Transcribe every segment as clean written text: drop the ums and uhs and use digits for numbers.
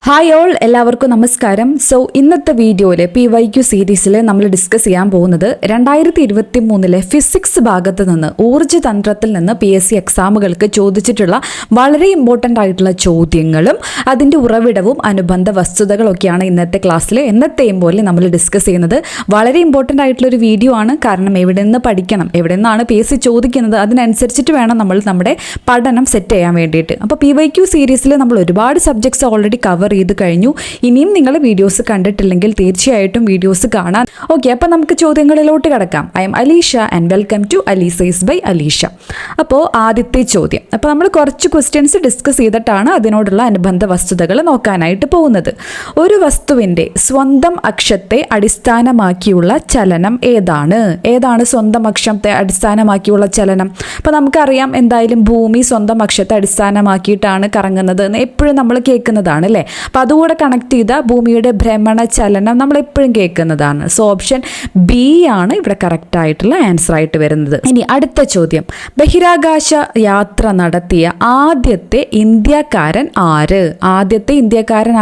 Hi all, എല്ലാവർക്കും നമസ്കാരം. ഇന്നത്തെ വീഡിയോയിൽ PYQ സീരീസിൽ നമ്മൾ ഡിസ്കസ് ചെയ്യാൻ പോകുന്നത് 2023 ഫിസിക്സ് ഭാഗത്ത് നിന്ന് ഊർജ്ജതന്ത്രത്തിൽ നിന്ന് PSC എക്സാമുകൾക്ക് ചോദിച്ചിട്ടുള്ള വളരെ ഇമ്പോർട്ടൻ്റ് ആയിട്ടുള്ള ചോദ്യങ്ങളും അതിൻ്റെ ഉറവിടവും അനുബന്ധ വസ്തുതകളൊക്കെയാണ് ഇന്നത്തെ ക്ലാസ്സിൽ എന്നത്തെയും പോലെ നമ്മൾ ഡിസ്കസ് ചെയ്യുന്നത്. വളരെ ഇമ്പോർട്ടൻ്റ് ആയിട്ടുള്ളൊരു വീഡിയോ ആണ്. കാരണം എവിടെ നിന്ന് പഠിക്കണം, എവിടെ നിന്നാണ് PSC ചോദിക്കുന്നത്, അതിനനുസരിച്ചിട്ട് വേണം നമ്മൾ നമ്മുടെ പഠനം സെറ്റ് ചെയ്യാൻ വേണ്ടിയിട്ട്. അപ്പോൾ PYQ സീരീസിൽ നമ്മൾ ഒരുപാട് സബ്ജക്ട്സ് ഓൾറെഡി കവർ ചെയ്ത് കഴിഞ്ഞു. ഇനിയും നിങ്ങൾ വീഡിയോസ് കണ്ടിട്ടില്ലെങ്കിൽ തീർച്ചയായിട്ടും വീഡിയോസ് കാണാൻ. ഓക്കെ, അപ്പോൾ നമുക്ക് ചോദ്യങ്ങളിലോട്ട് കിടക്കാം. I am Alisha and welcome to Alisize by Alisha. അപ്പോൾ ആദ്യത്തെ ചോദ്യം, അപ്പോൾ നമ്മൾ കുറച്ച് ക്വസ്റ്റ്യൻസ് ഡിസ്കസ് ചെയ്തിട്ടാണ് അതിനോടുള്ള അനുബന്ധ വസ്തുതകൾ നോക്കാനായിട്ട് പോകുന്നത്. ഒരു വസ്തുവിൻ്റെ സ്വന്തം അക്ഷത്തെ അടിസ്ഥാനമാക്കിയുള്ള ചലനം ഏതാണ്? സ്വന്തം അക്ഷത്തെ അടിസ്ഥാനമാക്കിയുള്ള ചലനം? അപ്പോൾ നമുക്കറിയാം, എന്തായാലും ഭൂമി സ്വന്തം അക്ഷത്തെ അടിസ്ഥാനമാക്കിയിട്ടാണ് കറങ്ങുന്നത് എന്ന് എപ്പോഴും നമ്മൾ കേൾക്കുന്നതാണ് അല്ലേ. അപ്പോൾ അതുകൂടെ കണക്ട് ചെയ്ത ഭൂമിയുടെ ഭ്രമണ ചലനം നമ്മൾ എപ്പോഴും കേൾക്കുന്നതാണ്. ഓപ്ഷൻ ബി ആണ് ഇവിടെ കറക്റ്റ് ആയിട്ടുള്ള ആൻസർ ആയിട്ട് വരുന്നത്. ഇനി അടുത്ത ചോദ്യം, ബഹിരാകാശ യാത്ര നടത്തിയ ആദ്യത്തെ ഇന്ത്യക്കാരൻ ആര്?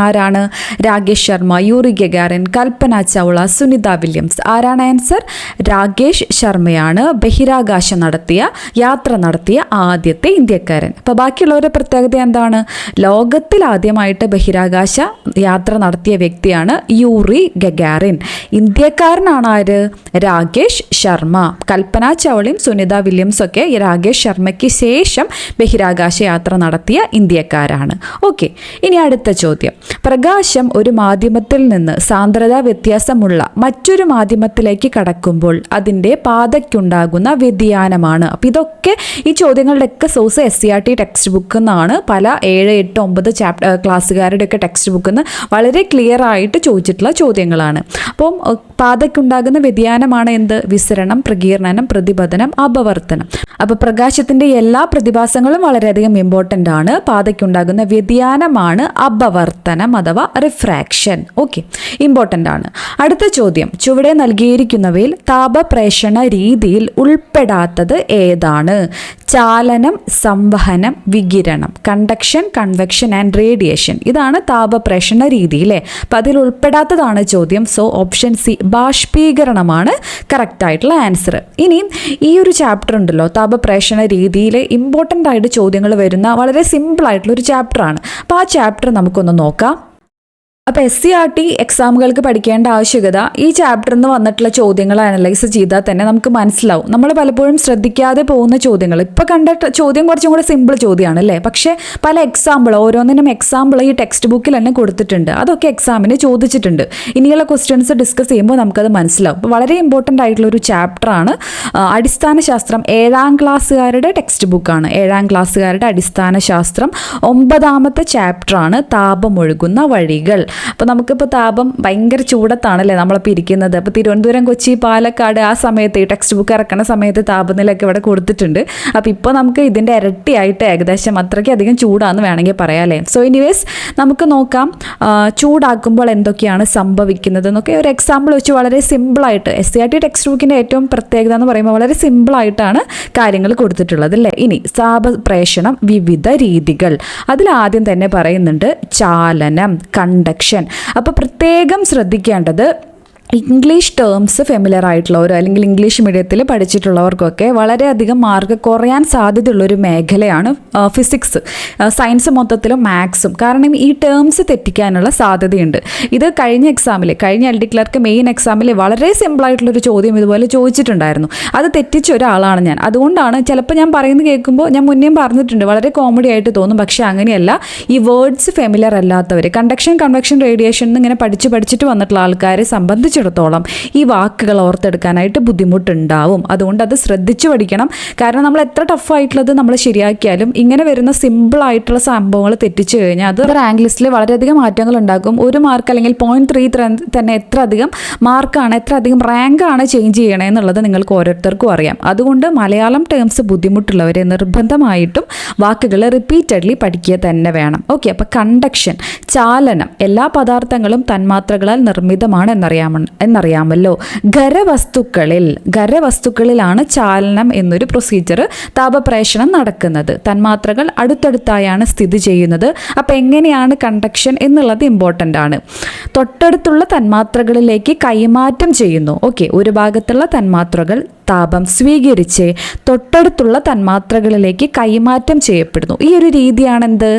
ആരാണ്? Rakesh Sharma, Yuri Gagarin, Kalpana Chawla, Sunitha Williams. ആരാണ് ആൻസർ? രാകേഷ് ശർമ്മയാണ് ബഹിരാകാശ യാത്ര നടത്തിയ ആദ്യത്തെ ഇന്ത്യക്കാരൻ. അപ്പോൾ ബാക്കിയുള്ളവരുടെ പ്രത്യേകത എന്താണ്? ലോകത്തിൽ ആദ്യമായിട്ട് ബഹിരാകാശ യാത്ര നടത്തിയ വ്യക്തിയാണ് യൂറി ഗഗാറിൻ. ഇന്ത്യക്കാരനാണ് ആര്? രാകേഷ് ശർമ്മ. കൽപ്പന ചൗളയും സുനിത വില്യംസും ഒക്കെ രാകേഷ് ശർമ്മയ്ക്ക് ശേഷം ബഹിരാകാശ യാത്ര നടത്തിയ ഇന്ത്യക്കാരാണ്. ഓക്കെ, ഇനി അടുത്ത ചോദ്യം, പ്രകാശം ഒരു മാധ്യമത്തിൽ നിന്ന് സാന്ദ്രതാ വ്യത്യാസമുള്ള മറ്റൊരു മാധ്യമത്തിലേക്ക് കടക്കുമ്പോൾ അതിൻ്റെ പാതയ്ക്കുണ്ടാകുന്ന വ്യതിയാനമാണ്. അപ്പോൾ ഇതൊക്കെ ഈ ചോദ്യങ്ങളുടെയൊക്കെ സോഴ്സ് SCERT ടെക്സ്റ്റ് ബുക്കിൽ നിന്നാണ്. പല 7, 8, 9 ക്ലാസ്സുകാരുടെയൊക്കെ ടെക്സ്റ്റ് ബുക്കിൽ നിന്ന് വളരെ ക്ലിയർ ആയിട്ട് ചോദിച്ചിട്ടുള്ള ചോദ്യങ്ങളാണ്. അപ്പം പാതയ്ക്കുണ്ടാകുന്ന വ്യതിയാനമാണ് എന്ത്? വിസരണം, പ്രകീർണനം, പ്രതിപതനം, അപവർത്തനം. അപ്പോൾ പ്രകാശത്തിൻ്റെ എല്ലാ പ്രതിഭാസങ്ങളും വളരെയധികം ഇമ്പോർട്ടൻ്റ് ആണ്. പാതയ്ക്കുണ്ടാകുന്ന വ്യതിയാനമാണ് അപവർത്തനം അഥവാ റിഫ്രാക്ഷൻ. ഓക്കെ, ഇമ്പോർട്ടൻ്റ് ആണ്. അടുത്ത ചോദ്യം, ചുവടെ നൽകിയിരിക്കുന്നവയിൽ താപപ്രേഷണ രീതിയിൽ ഉൾപ്പെടാത്തത് ഏതാണ്? ചാലനം, സംവഹനം, വികിരണം. Conduction, convection and radiation. ഇതാണ് താപപ്രേഷണ രീതി അല്ലേ. അപ്പം അതിൽ ഉൾപ്പെടാത്തതാണ് ചോദ്യം. ഓപ്ഷൻ സി, ബാഷ്പീകരണമാണ് കറക്റ്റ് ആയിട്ടുള്ള ആൻസർ. ഇനി ഈ ഒരു ചാപ്റ്റർ ഉണ്ടല്ലോ, താപപ്രേഷണ രീതിയിൽ ഇമ്പോർട്ടൻ്റ് ആയിട്ട് ചോദ്യങ്ങൾ വരുന്ന വളരെ സിമ്പിൾ ആയിട്ടുള്ള ഒരു ചാപ്റ്ററാണ്. അപ്പോൾ ആ ചാപ്റ്റർ നമുക്കൊന്ന് നോക്കാം. അപ്പോൾ SCERT എക്സാമുകൾക്ക് പഠിക്കേണ്ട ആവശ്യകത ഈ ചാപ്റ്ററിൽ നിന്ന് വന്നിട്ടുള്ള ചോദ്യങ്ങൾ അനലൈസ് ചെയ്താൽ തന്നെ നമുക്ക് മനസ്സിലാവും. നമ്മൾ പലപ്പോഴും ശ്രദ്ധിക്കാതെ പോകുന്ന ചോദ്യങ്ങൾ, ഇപ്പോൾ കണ്ട ചോദ്യം കുറച്ചും കൂടെ സിമ്പിൾ ചോദ്യമാണ് അല്ലേ, പക്ഷേ പല ഓരോന്നിനും എക്സാമ്പിൾ ഈ ടെക്സ്റ്റ് ബുക്കിൽ തന്നെ കൊടുത്തിട്ടുണ്ട്. അതൊക്കെ എക്സാമിന് ചോദിച്ചിട്ടുണ്ട്. ഇനിയുള്ള ക്വസ്റ്റ്യൻസ് ഡിസ്കസ് ചെയ്യുമ്പോൾ നമുക്കത് മനസ്സിലാവും. അപ്പോൾ വളരെ ഇമ്പോർട്ടൻ്റ് ആയിട്ടുള്ളൊരു ചാപ്റ്ററാണ്. അടിസ്ഥാന ശാസ്ത്രം 7ാം ക്ലാസ്സുകാരുടെ ടെക്സ്റ്റ് ബുക്കാണ്. 7ാം ക്ലാസ്സുകാരുടെ അടിസ്ഥാന ശാസ്ത്രം 9ാമത്തെ ചാപ്റ്ററാണ് താപമൊഴുകുന്ന വഴികൾ. അപ്പോൾ നമുക്കിപ്പോൾ താപം ഭയങ്കര ചൂടത്താണല്ലേ നമ്മളിപ്പോൾ ഇരിക്കുന്നത്. അപ്പോൾ തിരുവനന്തപുരം, കൊച്ചി, പാലക്കാട് ആ സമയത്ത് ഈ ടെക്സ്റ്റ് ബുക്ക് ഇറക്കുന്ന സമയത്ത് താപനിലയൊക്കെ ഇവിടെ കൊടുത്തിട്ടുണ്ട്. അപ്പോൾ ഇപ്പോൾ നമുക്ക് ഇതിൻ്റെ ഇരട്ടിയായിട്ട് ഏകദേശം അത്രയ്ക്കധികം ചൂടാണെന്ന് വേണമെങ്കിൽ പറയാമല്ലേ. എനിവേസ് നമുക്ക് നോക്കാം ചൂടാക്കുമ്പോൾ എന്തൊക്കെയാണ് സംഭവിക്കുന്നത് എന്നൊക്കെ ഒരു എക്സാമ്പിൾ വെച്ച് വളരെ സിമ്പിളായിട്ട്. SCERT ടെക്സ്റ്റ് ബുക്കിൻ്റെ ഏറ്റവും പ്രത്യേകത എന്ന് പറയുമ്പോൾ വളരെ സിമ്പിളായിട്ടാണ് കാര്യങ്ങൾ കൊടുത്തിട്ടുള്ളത് അല്ലേ. ഇനി താപപ്രേഷണം വിവിധ രീതികൾ. അതിലാദ്യം തന്നെ പറയുന്നുണ്ട് ചാലനം, കണ്ടക്ഷൻ. അപ്പോൾ പ്രത്യേകം ശ്രദ്ധിക്കേണ്ടത്, ഇംഗ്ലീഷ് ടേംസ് ഫെമിലിയർ ആയിട്ടുള്ളവർ അല്ലെങ്കിൽ ഇംഗ്ലീഷ് മീഡിയത്തിൽ പഠിച്ചിട്ടുള്ളവർക്കൊക്കെ വളരെയധികം മാർക്ക് കുറയാൻ സാധ്യതയുള്ളൊരു മേഖലയാണ് ഫിസിക്സ്. സയൻസ് മൊത്തത്തിലും മാത്സും. കാരണം ഈ ടേംസ് തെറ്റിക്കാനുള്ള സാധ്യതയുണ്ട്. ഇത് കഴിഞ്ഞ LD ക്ലർക്ക് മെയിൻ എക്സാമിൽ വളരെ സിമ്പിളായിട്ടുള്ളൊരു ചോദ്യം ഇതുപോലെ ചോദിച്ചിട്ടുണ്ടായിരുന്നു. അത് തെറ്റിച്ച ഒരാളാണ് ഞാൻ. അതുകൊണ്ടാണ് ചിലപ്പോൾ ഞാൻ പറയുന്നത് കേൾക്കുമ്പോൾ, ഞാൻ മുന്നേയും പറഞ്ഞിട്ടുണ്ട്, വളരെ കോമഡി ആയിട്ട് തോന്നും. പക്ഷേ അങ്ങനെയല്ല. ഈ വേർഡ്സ് ഫെമിലിയർ അല്ലാത്തവർ, കണ്ടക്ഷൻ, കൺവെക്ഷൻ, റേഡിയേഷൻ എന്നിങ്ങനെ പഠിച്ചിട്ട് വന്നിട്ടുള്ള ആൾക്കാരെ സംബന്ധിച്ചിടത്തോളം ഈ വാക്കുകൾ ഓർത്തെടുക്കാനായിട്ട് ബുദ്ധിമുട്ടുണ്ടാവും. അതുകൊണ്ട് അത് ശ്രദ്ധിച്ചു പഠിക്കണം. കാരണം നമ്മൾ എത്ര ടഫായിട്ടുള്ളത് നമ്മൾ ശരിയാക്കിയാലും ഇങ്ങനെ വരുന്ന സിമ്പിൾ ആയിട്ടുള്ള സംഭവങ്ങൾ തെറ്റിച്ചു കഴിഞ്ഞാൽ അത് റാങ്ക് ലിസ്റ്റിൽ വളരെയധികം മാറ്റങ്ങൾ ഉണ്ടാക്കും. 1 മാർക്ക് അല്ലെങ്കിൽ 0.3 തന്നെ എത്ര അധികം റാങ്കാണ് ചേഞ്ച് ചെയ്യണേ എന്നുള്ളത് നിങ്ങൾക്ക് ഓരോരുത്തർക്കും അറിയാം. അതുകൊണ്ട് മലയാളം ടേംസ് ബുദ്ധിമുട്ടുള്ളവരെ നിർബന്ധമായിട്ടും വാക്കുകൾ റിപ്പീറ്റഡ്ലി പഠിക്കുക തന്നെ വേണം. ഓക്കെ, അപ്പോൾ കണ്ടക്ഷൻ, ചാലനം. എല്ലാ പദാർത്ഥങ്ങളും തന്മാത്രകളാൽ നിർമ്മിതമാണ് എന്നറിയാമോ. എന്നറിയാമല്ലോ. ഖരവസ്തുക്കളിലാണ് ചാലനം എന്നൊരു പ്രൊസീജിയർ താപപ്രേഷണം നടക്കുന്നത്. തന്മാത്രകൾ അടുത്തടുത്തായാണ് സ്ഥിതി ചെയ്യുന്നത്. അപ്പോൾ എങ്ങനെയാണ് കണ്ടക്ഷൻ എന്നുള്ളത് ഇമ്പോർട്ടൻ്റ് ആണ്. തൊട്ടടുത്തുള്ള തന്മാത്രകളിലേക്ക് കൈമാറ്റം ചെയ്യുന്നു. ഓക്കെ, ഒരു ഭാഗത്തുള്ള തന്മാത്രകൾ താപം സ്വീകരിച്ച് തൊട്ടടുത്തുള്ള തന്മാത്രകളിലേക്ക് കൈമാറ്റം ചെയ്യപ്പെടുന്നു. ഈ ഒരു രീതിയാണ് എന്ത്,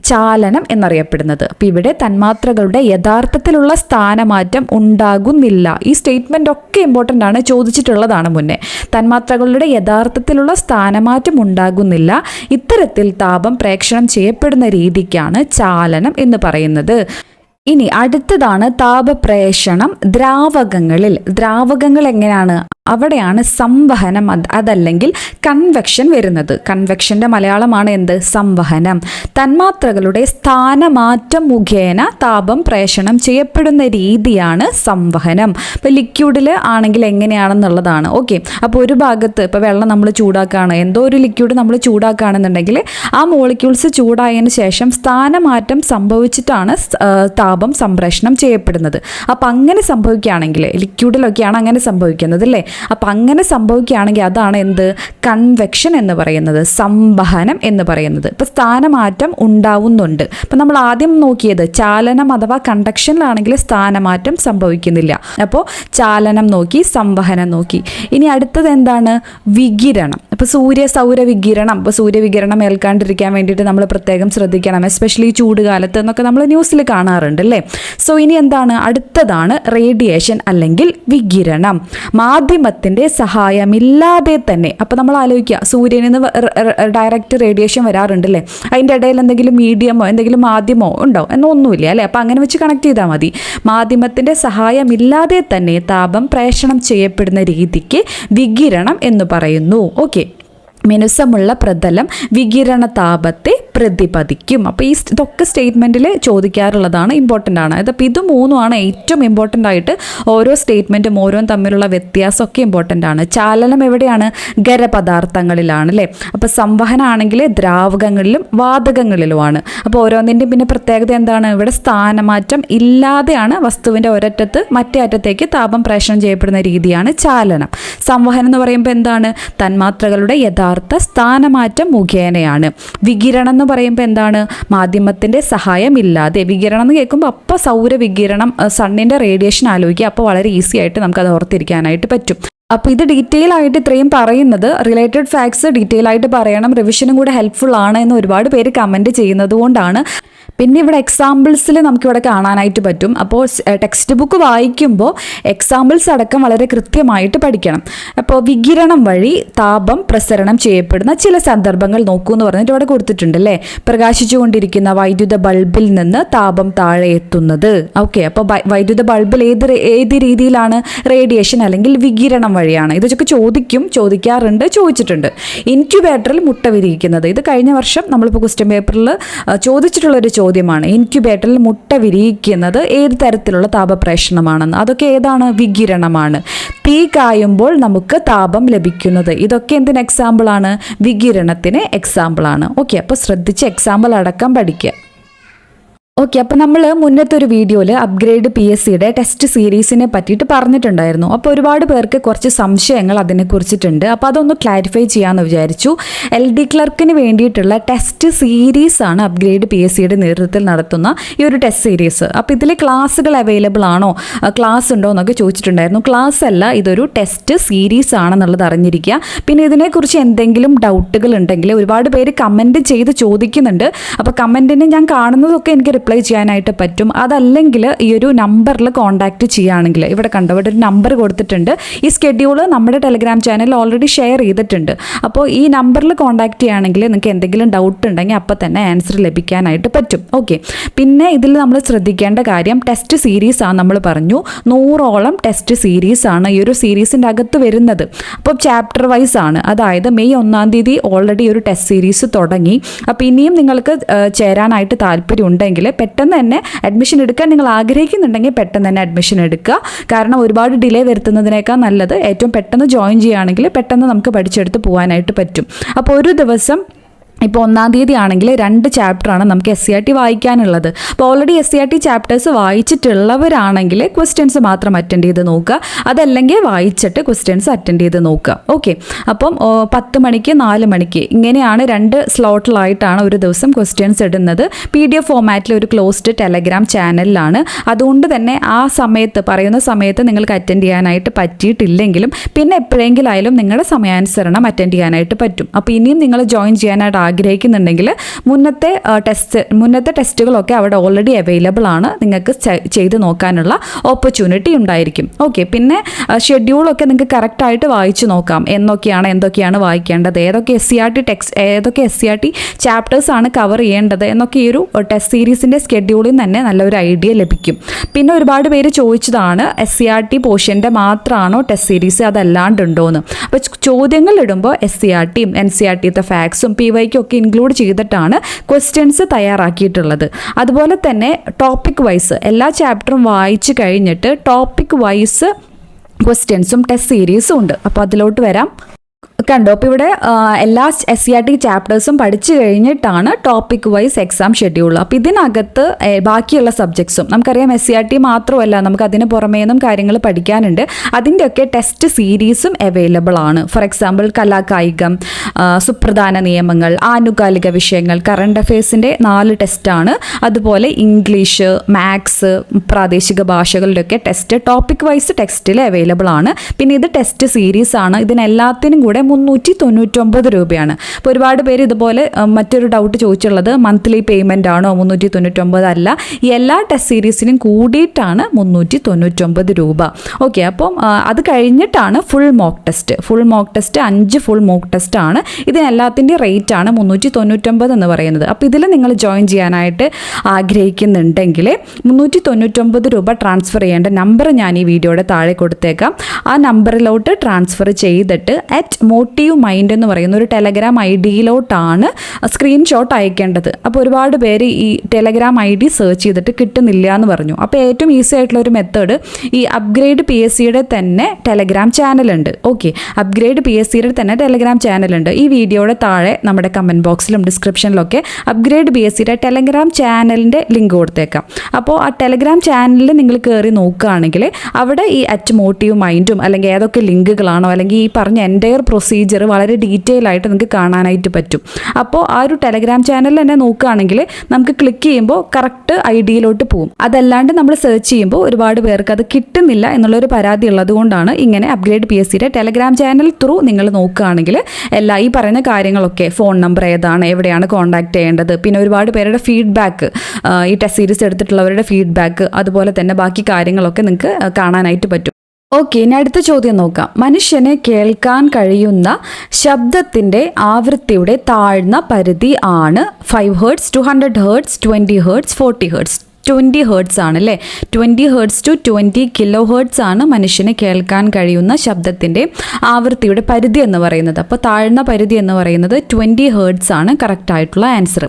ചാലനം എന്നറിയപ്പെടുന്നത്. അപ്പം ഇവിടെ തന്മാത്രകളുടെ യഥാർത്ഥത്തിലുള്ള സ്ഥാനമാറ്റം ഉണ്ടാകുന്നില്ല. ഈ സ്റ്റേറ്റ്മെൻ്റ് ഒക്കെ ഇമ്പോർട്ടൻ്റ് ആണ്, ചോദിച്ചിട്ടുള്ളതാണ് മുന്നേ. തന്മാത്രകളുടെ യഥാർത്ഥത്തിലുള്ള സ്ഥാനമാറ്റം ഉണ്ടാകുന്നില്ല. ഇത്തരത്തിൽ താപം പ്രേക്ഷണം ചെയ്യപ്പെടുന്ന രീതിക്കാണ് ചാലനം എന്ന് പറയുന്നത്. ഇനി അടുത്തതാണ് താപപ്രേഷണം ദ്രാവകങ്ങൾ എങ്ങനെയാണ്? അവിടെയാണ് സംവഹനം അതല്ലെങ്കിൽ കൺവെക്ഷൻ വരുന്നത്. കൺവെക്ഷൻ്റെ മലയാളമാണ് എന്ത്, സംവഹനം. തന്മാത്രകളുടെ സ്ഥാനമാറ്റം മുഖേന താപം പ്രേഷണം ചെയ്യപ്പെടുന്ന രീതിയാണ് സംവഹനം. ഇപ്പോൾ ലിക്വിഡിൽ ആണെങ്കിൽ എങ്ങനെയാണെന്നുള്ളതാണ്. ഓക്കെ, അപ്പോൾ ഒരു ഭാഗത്ത് ഇപ്പോൾ വെള്ളം നമ്മൾ ചൂടാക്കുകയാണ്, എന്തോ ഒരു ലിക്വിഡ് നമ്മൾ ചൂടാക്കുകയാണെന്നുണ്ടെങ്കിൽ ആ മോളിക്യൂൾസ് ചൂടായതിന് ശേഷം സ്ഥാനമാറ്റം സംഭവിച്ചിട്ടാണ് താപം സംപ്രേഷണം ചെയ്യപ്പെടുന്നത്. അപ്പം അങ്ങനെ സംഭവിക്കുകയാണെങ്കിൽ ലിക്വിഡിലൊക്കെയാണ് അങ്ങനെ സംഭവിക്കുന്നത് അല്ലേ. അപ്പം അങ്ങനെ സംഭവിക്കുകയാണെങ്കിൽ അതാണ് എന്ത്, കൺവെക്ഷൻ എന്ന് പറയുന്നത്, സംവഹനം എന്ന് പറയുന്നത്. ഇപ്പം സ്ഥാനമാറ്റം ഉണ്ടാവുന്നുണ്ട്. അപ്പം നമ്മൾ ആദ്യം നോക്കിയത് ചാലനം അഥവാ കണ്ടക്ഷനിലാണെങ്കിൽ സ്ഥാനമാറ്റം സംഭവിക്കുന്നില്ല. അപ്പോൾ ചാലനം നോക്കി, സംവഹനം നോക്കി. ഇനി അടുത്തത് എന്താണ്, വികിരണം. ഇപ്പോൾ സൗരവികിരണം. ഇപ്പോൾ സൂര്യവികിരണം ഏൽക്കാണ്ടിരിക്കാൻ വേണ്ടിയിട്ട് നമ്മൾ പ്രത്യേകം ശ്രദ്ധിക്കണം, എസ്പെഷ്യലി ചൂട് കാലത്ത് എന്നൊക്കെ നമ്മൾ ന്യൂസിൽ കാണാറുണ്ട് അല്ലേ. സോ ഇനി എന്താണ്, അടുത്തതാണ് റേഡിയേഷൻ അല്ലെങ്കിൽ വികിരണം. മാധ്യമത്തിൻ്റെ സഹായമില്ലാതെ തന്നെ. അപ്പോൾ നമ്മൾ ആലോചിക്കുക, സൂര്യനിൽ നിന്ന് ഡയറക്റ്റ് റേഡിയേഷൻ വരാറുണ്ട് അല്ലേ, അതിൻ്റെ ഇടയിൽ എന്തെങ്കിലും മീഡിയമോ എന്തെങ്കിലും മാധ്യമോ ഉണ്ടോ എന്നൊന്നുമില്ല അല്ലേ. അപ്പോൾ അങ്ങനെ വെച്ച് കണക്ട് ചെയ്താൽ മതി. മാധ്യമത്തിൻ്റെ സഹായമില്ലാതെ തന്നെ താപം പ്രേഷണം ചെയ്യപ്പെടുന്ന രീതിക്ക് വികിരണം എന്ന് പറയുന്നു. ഓക്കെ, മിനുസമുള്ള പ്രതലം വികിരണ താപത്തെ പ്രതിപദിക്കും. അപ്പോൾ ഇതൊക്കെ സ്റ്റേറ്റ്മെൻറ്റിൽ ചോദിക്കാറുള്ളതാണ്, ഇമ്പോർട്ടൻ്റ് ആണ്. അപ്പോൾ ഇത് മൂന്നുമാണ് ഏറ്റവും ഇമ്പോർട്ടൻ്റ് ആയിട്ട്. ഓരോ സ്റ്റേറ്റ്മെൻറ്റും ഓരോന്നും തമ്മിലുള്ള വ്യത്യാസമൊക്കെ ഇമ്പോർട്ടൻ്റ് ആണ്. ചാലനം എവിടെയാണ്, ഖരപദാർത്ഥങ്ങളിലാണ് അല്ലേ. അപ്പോൾ സംവഹനമാണെങ്കിൽ ദ്രാവകങ്ങളിലും വാതകങ്ങളിലുമാണ്. അപ്പോൾ ഓരോന്നിൻ്റെയും പിന്നെ പ്രത്യേകത എന്താണ്, ഇവിടെ സ്ഥാനമാറ്റം ഇല്ലാതെയാണ് വസ്തുവിൻ്റെ ഒരറ്റത്ത് മറ്റേ അറ്റത്തേക്ക് താപം പ്രേഷണം ചെയ്യപ്പെടുന്ന രീതിയാണ് ചാലനം. സംവഹനം എന്ന് പറയുമ്പോൾ എന്താണ്, തന്മാത്രകളുടെ യഥാർത്ഥ സ്ഥാനമാറ്റം മുഖേനയാണ്. വികിരണം എന്ന് പറയുമ്പോൾ എന്താണ്, മാധ്യമത്തിൻ്റെ സഹായമില്ലാതെ. വികിരണം എന്ന് കേൾക്കുമ്പോൾ അപ്പോൾ സൗരവികിരണം, സണ്ണിൻ്റെ റേഡിയേഷൻ ആലോചിക്കുക. അപ്പോൾ വളരെ ഈസി ആയിട്ട് നമുക്കത് ഓർത്തിരിക്കാനായിട്ട് പറ്റും. അപ്പോൾ ഇത് ഡീറ്റെയിൽ ആയിട്ട് ഇത്രയും പറയുന്നത്, റിലേറ്റഡ് ഫാക്ട്സ് ഡീറ്റെയിൽ ആയിട്ട് പറയണം, റിവിഷനും കൂടെ ഹെൽപ്ഫുൾ ആണ് എന്ന് ഒരുപാട് പേര് കമൻറ്റ് ചെയ്യുന്നത് കൊണ്ടാണ്. പിന്നെ ഇവിടെ എക്സാമ്പിൾസിൽ നമുക്കിവിടെ കാണാനായിട്ട് പറ്റും. അപ്പോൾ ടെക്സ്റ്റ് ബുക്ക് വായിക്കുമ്പോൾ എക്സാമ്പിൾസ് അടക്കം വളരെ കൃത്യമായിട്ട് പഠിക്കണം. അപ്പോൾ വികിരണം വഴി താപം പ്രസരണം ചെയ്യപ്പെടുന്ന ചില സന്ദർഭങ്ങൾ നോക്കൂ എന്ന് പറഞ്ഞിട്ട് ഇവിടെ കൊടുത്തിട്ടുണ്ട് അല്ലേ. പ്രകാശിച്ചുകൊണ്ടിരിക്കുന്ന വൈദ്യുത ബൾബിൽ നിന്ന് താപം താഴെ എത്തുന്നത്. ഓക്കെ, അപ്പോൾ വൈദ്യുത ബൾബിൽ ഏത് രീതിയിലാണ്, റേഡിയേഷൻ അല്ലെങ്കിൽ വികിരണം വഴിയാണ്. ഇതൊക്കെ ചോദിക്കാറുണ്ട്, ചോദിച്ചിട്ടുണ്ട്. ഇൻക്യുബേറ്ററിൽ മുട്ട വിരിയിക്കുന്നത്, ഇത് കഴിഞ്ഞ വർഷം നമ്മളിപ്പോൾ ക്വസ്റ്റ്യൻ പേപ്പറിൽ ചോദിച്ചിട്ടുള്ളൊരു ചോദ്യമാണ്. ഇൻക്യുബേറ്ററിൽ മുട്ട വിരിയിക്കുന്നത് ഏത് തരത്തിലുള്ള താപപ്രേഷണമാണെന്ന്. അതൊക്കെ ഏതാണ്, വികിരണമാണ്. തീ കായുമ്പോൾ നമുക്ക് താപം ലഭിക്കുന്നത്, ഇതൊക്കെ എന്തിന് എക്സാമ്പിളാണ്, വികിരണത്തിന് എക്സാമ്പിളാണ്. ഓക്കെ, അപ്പോൾ ശ്രദ്ധിച്ച് എക്സാമ്പിൾ അടക്കം പഠിക്കുക. ഓക്കെ, അപ്പോൾ നമ്മൾ മുന്നത്തെ ഒരു വീഡിയോയിൽ അപ്ഗ്രേഡ് PSCയുടെ ടെസ്റ്റ് സീരീസിനെ പറ്റിയിട്ട് പറഞ്ഞിട്ടുണ്ടായിരുന്നു. അപ്പോൾ ഒരുപാട് പേർക്ക് കുറച്ച് സംശയങ്ങൾ അതിനെക്കുറിച്ചിട്ടുണ്ട്. അപ്പോൾ അതൊന്ന് ക്ലാരിഫൈ ചെയ്യാമെന്ന് വിചാരിച്ചു. LD ക്ലർക്കിന് വേണ്ടിയിട്ടുള്ള ടെസ്റ്റ് സീരീസാണ് അപ്ഗ്രേഡ് PSCയുടെ നേതൃത്വത്തിൽ നടത്തുന്ന ഈ ഒരു ടെസ്റ്റ് സീരീസ്. അപ്പോൾ ഇതിൽ ക്ലാസ്സുകൾ അവൈലബിൾ ആണോ, ക്ലാസ് ഉണ്ടോ എന്നൊക്കെ ചോദിച്ചിട്ടുണ്ടായിരുന്നു. ക്ലാസ് അല്ല, ഇതൊരു ടെസ്റ്റ് സീരീസ് ആണെന്നുള്ളത് അറിഞ്ഞിരിക്കുക. പിന്നെ ഇതിനെക്കുറിച്ച് എന്തെങ്കിലും ഡൗട്ടുകൾ ഉണ്ടെങ്കിൽ ഒരുപാട് പേര് കമൻറ്റ് ചെയ്ത് ചോദിക്കുന്നുണ്ട്. അപ്പോൾ കമൻറ്റിന് ഞാൻ കാണുന്നതൊക്കെ എനിക്ക് റിപ്ലൈ ചെയ്യാനായിട്ട് പറ്റും. അതല്ലെങ്കിൽ ഈ ഒരു നമ്പറിൽ കോൺടാക്റ്റ് ചെയ്യുകയാണെങ്കിൽ, ഇവിടെ കണ്ടോ, ഇവിടെ ഒരു നമ്പർ കൊടുത്തിട്ടുണ്ട്. ഈ സ്കെഡ്യൂൾ നമ്മുടെ ടെലിഗ്രാം ചാനലിൽ ഓൾറെഡി ഷെയർ ചെയ്തിട്ടുണ്ട്. അപ്പോൾ ഈ നമ്പറിൽ കോൺടാക്റ്റ് ചെയ്യുകയാണെങ്കിൽ നിങ്ങൾക്ക് എന്തെങ്കിലും ഡൗട്ട് ഉണ്ടെങ്കിൽ അപ്പോൾ തന്നെ ആൻസർ ലഭിക്കാനായിട്ട് പറ്റും. ഓക്കെ, പിന്നെ ഇതിൽ നമ്മൾ ശ്രദ്ധിക്കേണ്ട കാര്യം, ടെസ്റ്റ് സീരീസ് ആണ് നമ്മൾ പറഞ്ഞു. 100ഓളം ടെസ്റ്റ് സീരീസ് ആണ് ഈ ഒരു സീരീസിൻ്റെ അകത്ത് വരുന്നത്. അപ്പോൾ ചാപ്റ്റർ വൈസ് ആണ്. അതായത് മെയ് 1-ാം തീയതി ഓൾറെഡി ഒരു ടെസ്റ്റ് സീരീസ് തുടങ്ങി. അപ്പോൾ ഇനിയും നിങ്ങൾക്ക് ചേരാനായിട്ട് താല്പര്യം ഉണ്ടെങ്കിൽ പെട്ടെന്ന് തന്നെ അഡ്മിഷൻ എടുക്കാൻ നിങ്ങൾ ആഗ്രഹിക്കുന്നുണ്ടെങ്കിൽ പെട്ടെന്ന് തന്നെ അഡ്മിഷൻ എടുക്കുക. കാരണം ഒരുപാട് ഡിലേ വരുത്തുന്നതിനേക്കാൾ നല്ലത് ഏറ്റവും പെട്ടെന്ന് ജോയിൻ ചെയ്യുകയാണെങ്കിൽ പെട്ടെന്ന് നമുക്ക് പഠിച്ചെടുത്ത് പോകാനായിട്ട് പറ്റും. അപ്പോൾ ഒരു ദിവസം ഇപ്പോൾ 1-ാം തീയതി ആണെങ്കിൽ 2 ചാപ്റ്ററാണ് നമുക്ക് SCRT വായിക്കാനുള്ളത്. അപ്പോൾ ഓൾറെഡി SCRT ചാപ്റ്റേഴ്സ് വായിച്ചിട്ടുള്ളവരാണെങ്കിൽ ക്വസ്റ്റ്യൻസ് മാത്രം അറ്റൻഡ് ചെയ്ത് നോക്കുക, അതല്ലെങ്കിൽ വായിച്ചിട്ട് ക്വസ്റ്റ്യൻസ് അറ്റൻഡ് ചെയ്ത് നോക്കുക. ഓക്കെ, അപ്പം 10 മണിക്ക് 4 മണിക്ക് ഇങ്ങനെയാണ് 2 സ്ലോട്ടിലായിട്ടാണ് ഒരു ദിവസം ക്വസ്റ്റ്യൻസ് ഇടുന്നത്. PDF ഫോമാറ്റിൽ ഒരു ക്ലോസ്ഡ് ടെലഗ്രാം ചാനലിലാണ്. അതുകൊണ്ട് തന്നെ ആ സമയത്ത് പറയുന്ന സമയത്ത് നിങ്ങൾക്ക് അറ്റൻഡ് ചെയ്യാനായിട്ട് പറ്റിയിട്ടില്ലെങ്കിലും പിന്നെ എപ്പോഴെങ്കിലും ആയാലും നിങ്ങളുടെ സമയാനുസരണം അറ്റൻഡ് ചെയ്യാനായിട്ട് പറ്റും. അപ്പോൾ ഇനിയും നിങ്ങൾ ജോയിൻ ചെയ്യാനായിട്ട് ആഗ്രഹിക്കുന്നുണ്ടെങ്കിൽ മുന്നത്തെ ടെസ്റ്റുകളൊക്കെ അവിടെ ഓൾറെഡി അവൈലബിൾ ആണ്, നിങ്ങൾക്ക് ചെയ്ത് നോക്കാനുള്ള ഓപ്പർച്യൂണിറ്റി ഉണ്ടായിരിക്കും. ഓക്കെ, പിന്നെ ഷെഡ്യൂളൊക്കെ നിങ്ങൾക്ക് കറക്റ്റായിട്ട് വായിച്ചു നോക്കാം. എന്തൊക്കെയാണ് വായിക്കേണ്ടത്, ഏതൊക്കെ SCRT ചാപ്റ്റേഴ്സ് ആണ് കവർ ചെയ്യേണ്ടത് എന്നൊക്കെ ഈ ഒരു ടെസ്റ്റ് സീരീസിൻ്റെ സ്കെഡ്യൂളിൽ തന്നെ നല്ലൊരു ഐഡിയ ലഭിക്കും. പിന്നെ ഒരുപാട് പേര് ചോദിച്ചതാണ് SCRT പോർഷൻ്റെ മാത്രമാണോ ടെസ്റ്റ് സീരീസ്, അതല്ലാണ്ടുണ്ടോ എന്ന്. അപ്പോൾ ചോദ്യങ്ങൾ ഇടുമ്പോൾ SCRTയും NCERT ഫാക്ട്സും PYQ ഒക്കെ ഇൻക്ലൂഡ് ചെയ്തിട്ടാണ് ക്വസ്റ്റ്യൻസ് തയ്യാറാക്കിയിട്ടുള്ളത്. അതുപോലെ തന്നെ ടോപ്പിക് വൈസ് എല്ലാ ചാപ്റ്ററും വായിച്ചു കഴിഞ്ഞിട്ട് ടോപ്പിക് വൈസ് ക്വസ്റ്റ്യൻസും ടെസ്റ്റ് സീരീസും ഉണ്ട്. അപ്പോൾ അതിലോട്ട് വരാം. കണ്ടോ, അപ്പോൾ ഇവിടെ എല്ലാ SCRT ചാപ്റ്റേഴ്സും പഠിച്ചു കഴിഞ്ഞിട്ടാണ് ടോപ്പിക് വൈസ് എക്സാം ഷെഡ്യൂൾ. അപ്പോൾ ഇതിനകത്ത് ബാക്കിയുള്ള സബ്ജക്ട്സും നമുക്കറിയാം SCRT മാത്രമല്ല, നമുക്ക് അതിന് പുറമേന്നും കാര്യങ്ങൾ പഠിക്കാനുണ്ട്. അതിൻ്റെയൊക്കെ ടെസ്റ്റ് സീരീസും അവൈലബിൾ ആണ്. ഫോർ എക്സാമ്പിൾ കലാകായികം, സുപ്രധാന നിയമങ്ങൾ, ആനുകാലിക വിഷയങ്ങൾ, കറണ്ട് അഫയേഴ്സിൻ്റെ 4 ടെസ്റ്റാണ്. അതുപോലെ ഇംഗ്ലീഷ്, മാത്സ്, പ്രാദേശിക ഭാഷകളുടെയൊക്കെ ടെസ്റ്റ് ടോപ്പിക് വൈസ് ടെക്സ്റ്റിൽ അവൈലബിൾ ആണ്. പിന്നെ ഇത് ടെസ്റ്റ് സീരീസ് ആണ്. ഇതിനെല്ലാത്തിനും കൂടെ 399 രൂപയാണ്. അപ്പോൾ ഒരുപാട് പേര് ഇതുപോലെ മറ്റൊരു ഡൗട്ട് ചോദിച്ചുള്ളത് മന്ത്ലി പേയ്മെൻ്റ് ആണോ, 399 അല്ല, എല്ലാ ടെസ്റ്റ് സീരീസിനും കൂടിയിട്ടാണ് 399 രൂപ. ഓക്കെ, അപ്പം അത് കഴിഞ്ഞിട്ടാണ് full mock test 5 full mock test ആണ്. ഇതിനെല്ലാത്തിൻ്റെ റേറ്റ് ആണ് 399 എന്ന് പറയുന്നത്. അപ്പോൾ ഇതിൽ നിങ്ങൾ ജോയിൻ ചെയ്യാനായിട്ട് ആഗ്രഹിക്കുന്നുണ്ടെങ്കിൽ 399 രൂപ ട്രാൻസ്ഫർ ചെയ്യേണ്ട നമ്പർ ഞാൻ ഈ വീഡിയോയുടെ താഴെ കൊടുത്തേക്കാം. ആ നമ്പറിലോട്ട് ട്രാൻസ്ഫർ ചെയ്തിട്ട് മോട്ടീവ് മൈൻഡ് എന്ന് പറയുന്ന ഒരു ടെലഗ്രാം ID-യിലോട്ടാണ് സ്ക്രീൻഷോട്ട് അയക്കേണ്ടത്. അപ്പോൾ ഒരുപാട് പേര് ഈ ടെലഗ്രാം ID സെർച്ച് ചെയ്തിട്ട് കിട്ടുന്നില്ല എന്ന് പറഞ്ഞു. അപ്പോൾ ഏറ്റവും ഈസി ആയിട്ടുള്ള ഒരു മെത്തേഡ്, ഈ അപ്ഗ്രേഡ് PSCയുടെ തന്നെ ടെലഗ്രാം ചാനലുണ്ട്. ഓക്കെ, അപ്ഗ്രേഡ് PSCയുടെ തന്നെ ടെലഗ്രാം ചാനലുണ്ട്. ഈ വീഡിയോയുടെ താഴെ നമ്മുടെ കമൻറ്റ് ബോക്സിലും ഡിസ്ക്രിപ്ഷനിലൊക്കെ അപ്ഗ്രേഡ് PSCയുടെ ടെലഗ്രാം ചാനലിൻ്റെ ലിങ്ക് കൊടുത്തേക്കാം. അപ്പോൾ ആ ടെലഗ്രാം ചാനലിൽ നിങ്ങൾ കയറി നോക്കുകയാണെങ്കിൽ അവിടെ ഈ മോട്ടീവ് മൈൻഡും അല്ലെങ്കിൽ ഏതൊക്കെ ലിങ്കുകളാണോ അല്ലെങ്കിൽ ഈ പറഞ്ഞ എൻ്റയർ പ്രൊസീജിയർ വളരെ ഡീറ്റെയിൽ ആയിട്ട് നിങ്ങൾക്ക് കാണാനായിട്ട് പറ്റും. അപ്പോൾ ആ ഒരു ടെലഗ്രാം ചാനലിൽ തന്നെ നോക്കുകയാണെങ്കിൽ നമുക്ക് ക്ലിക്ക് ചെയ്യുമ്പോൾ കറക്റ്റ് ID-യിലോട്ട് പോകും. അതല്ലാണ്ട് നമ്മൾ സെർച്ച് ചെയ്യുമ്പോൾ ഒരുപാട് പേർക്ക് അത് കിട്ടുന്നില്ല എന്നുള്ളൊരു പരാതി ഉള്ളത് കൊണ്ടാണ് ഇങ്ങനെ അപ്ഗ്രേഡ് PSCയുടെ ടെലഗ്രാം ചാനൽ ത്രൂ നിങ്ങൾ നോക്കുകയാണെങ്കിൽ എല്ലാ ഈ പറയുന്ന കാര്യങ്ങളൊക്കെ, ഫോൺ നമ്പർ ഏതാണ്, എവിടെയാണ് കോൺടാക്ട് ചെയ്യേണ്ടത്, പിന്നെ ഒരുപാട് പേരുടെ ഫീഡ്ബാക്ക്, ഈ ടെസ്റ്റ് സീരീസ് എടുത്തിട്ടുള്ളവരുടെ ഫീഡ്ബാക്ക്, അതുപോലെ തന്നെ ബാക്കി കാര്യങ്ങളൊക്കെ നിങ്ങൾക്ക് കാണാനായിട്ട് പറ്റും. ഓക്കെ, ഇനി അടുത്ത ചോദ്യം നോക്കാം. മനുഷ്യനെ കേൾക്കാൻ കഴിയുന്ന ശബ്ദത്തിൻ്റെ ആവൃത്തിയുടെ താഴ്ന്ന പരിധി ആണ് 5 hertz, 200 hertz, 20 hertz, 40 hertz. 20 hertz ആണ് അല്ലേ. 20 ഹെർട്സ് ടു 20 കിലോ ഹെർട്സ് ആണ് മനുഷ്യന് കേൾക്കാൻ കഴിയുന്ന ശബ്ദത്തിൻ്റെ ആവൃത്തിയുടെ പരിധി എന്ന് പറയുന്നത്. അപ്പോൾ താഴ്ന്ന പരിധി എന്ന് പറയുന്നത് 20 ഹെർട്സ് ആണ് കറക്റ്റ് ആയിട്ടുള്ള ആൻസർ.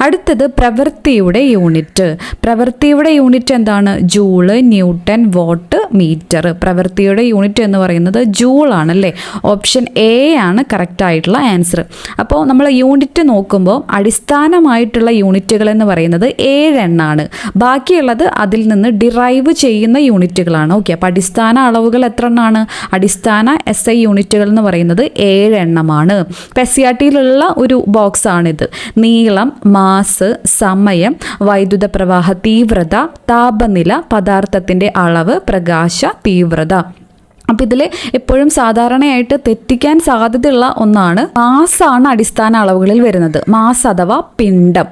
അടുത്തത് പ്രവൃത്തിയുടെ യൂണിറ്റ്. പ്രവൃത്തിയുടെ യൂണിറ്റ് എന്താണ്? Joule, newton, watt, metre. പ്രവൃത്തിയുടെ യൂണിറ്റ് എന്ന് പറയുന്നത് ജൂൾ ആണല്ലേ. ഓപ്ഷൻ A ആണ് കറക്റ്റ് ആയിട്ടുള്ള ആൻസർ. അപ്പോൾ നമ്മൾ യൂണിറ്റ് നോക്കുമ്പോൾ അടിസ്ഥാനമായിട്ടുള്ള യൂണിറ്റുകൾ എന്ന് പറയുന്നത് 7 എണ്ണമാണ്. ബാക്കിയുള്ളത് അതിൽ നിന്ന് ഡിറൈവ് ചെയ്യുന്ന യൂണിറ്റുകളാണ്. ഓക്കെ, അപ്പോൾ അടിസ്ഥാന അളവുകൾ എത്ര എണ്ണമാണ്? അടിസ്ഥാന SI യൂണിറ്റുകൾ എന്ന് പറയുന്നത് 7 എണ്ണമാണ്. SCRT-യിലുള്ള ഒരു ബോക്സ് ആണിത്. നീളം, മാസ്, സമയം, വൈദ്യുത പ്രവാഹ തീവ്രത, താപനില, പദാർത്ഥത്തിൻ്റെ അളവ്, പ്രകാശ തീവ്രത. അപ്പോൾ ഇതിൽ എപ്പോഴും സാധാരണയായിട്ട് തെറ്റിക്കാൻ സാധ്യതയുള്ള ഒന്നാണ് മാസാണ് അടിസ്ഥാന അളവുകളിൽ വരുന്നത്. മാസ് അഥവാ പിണ്ഡം.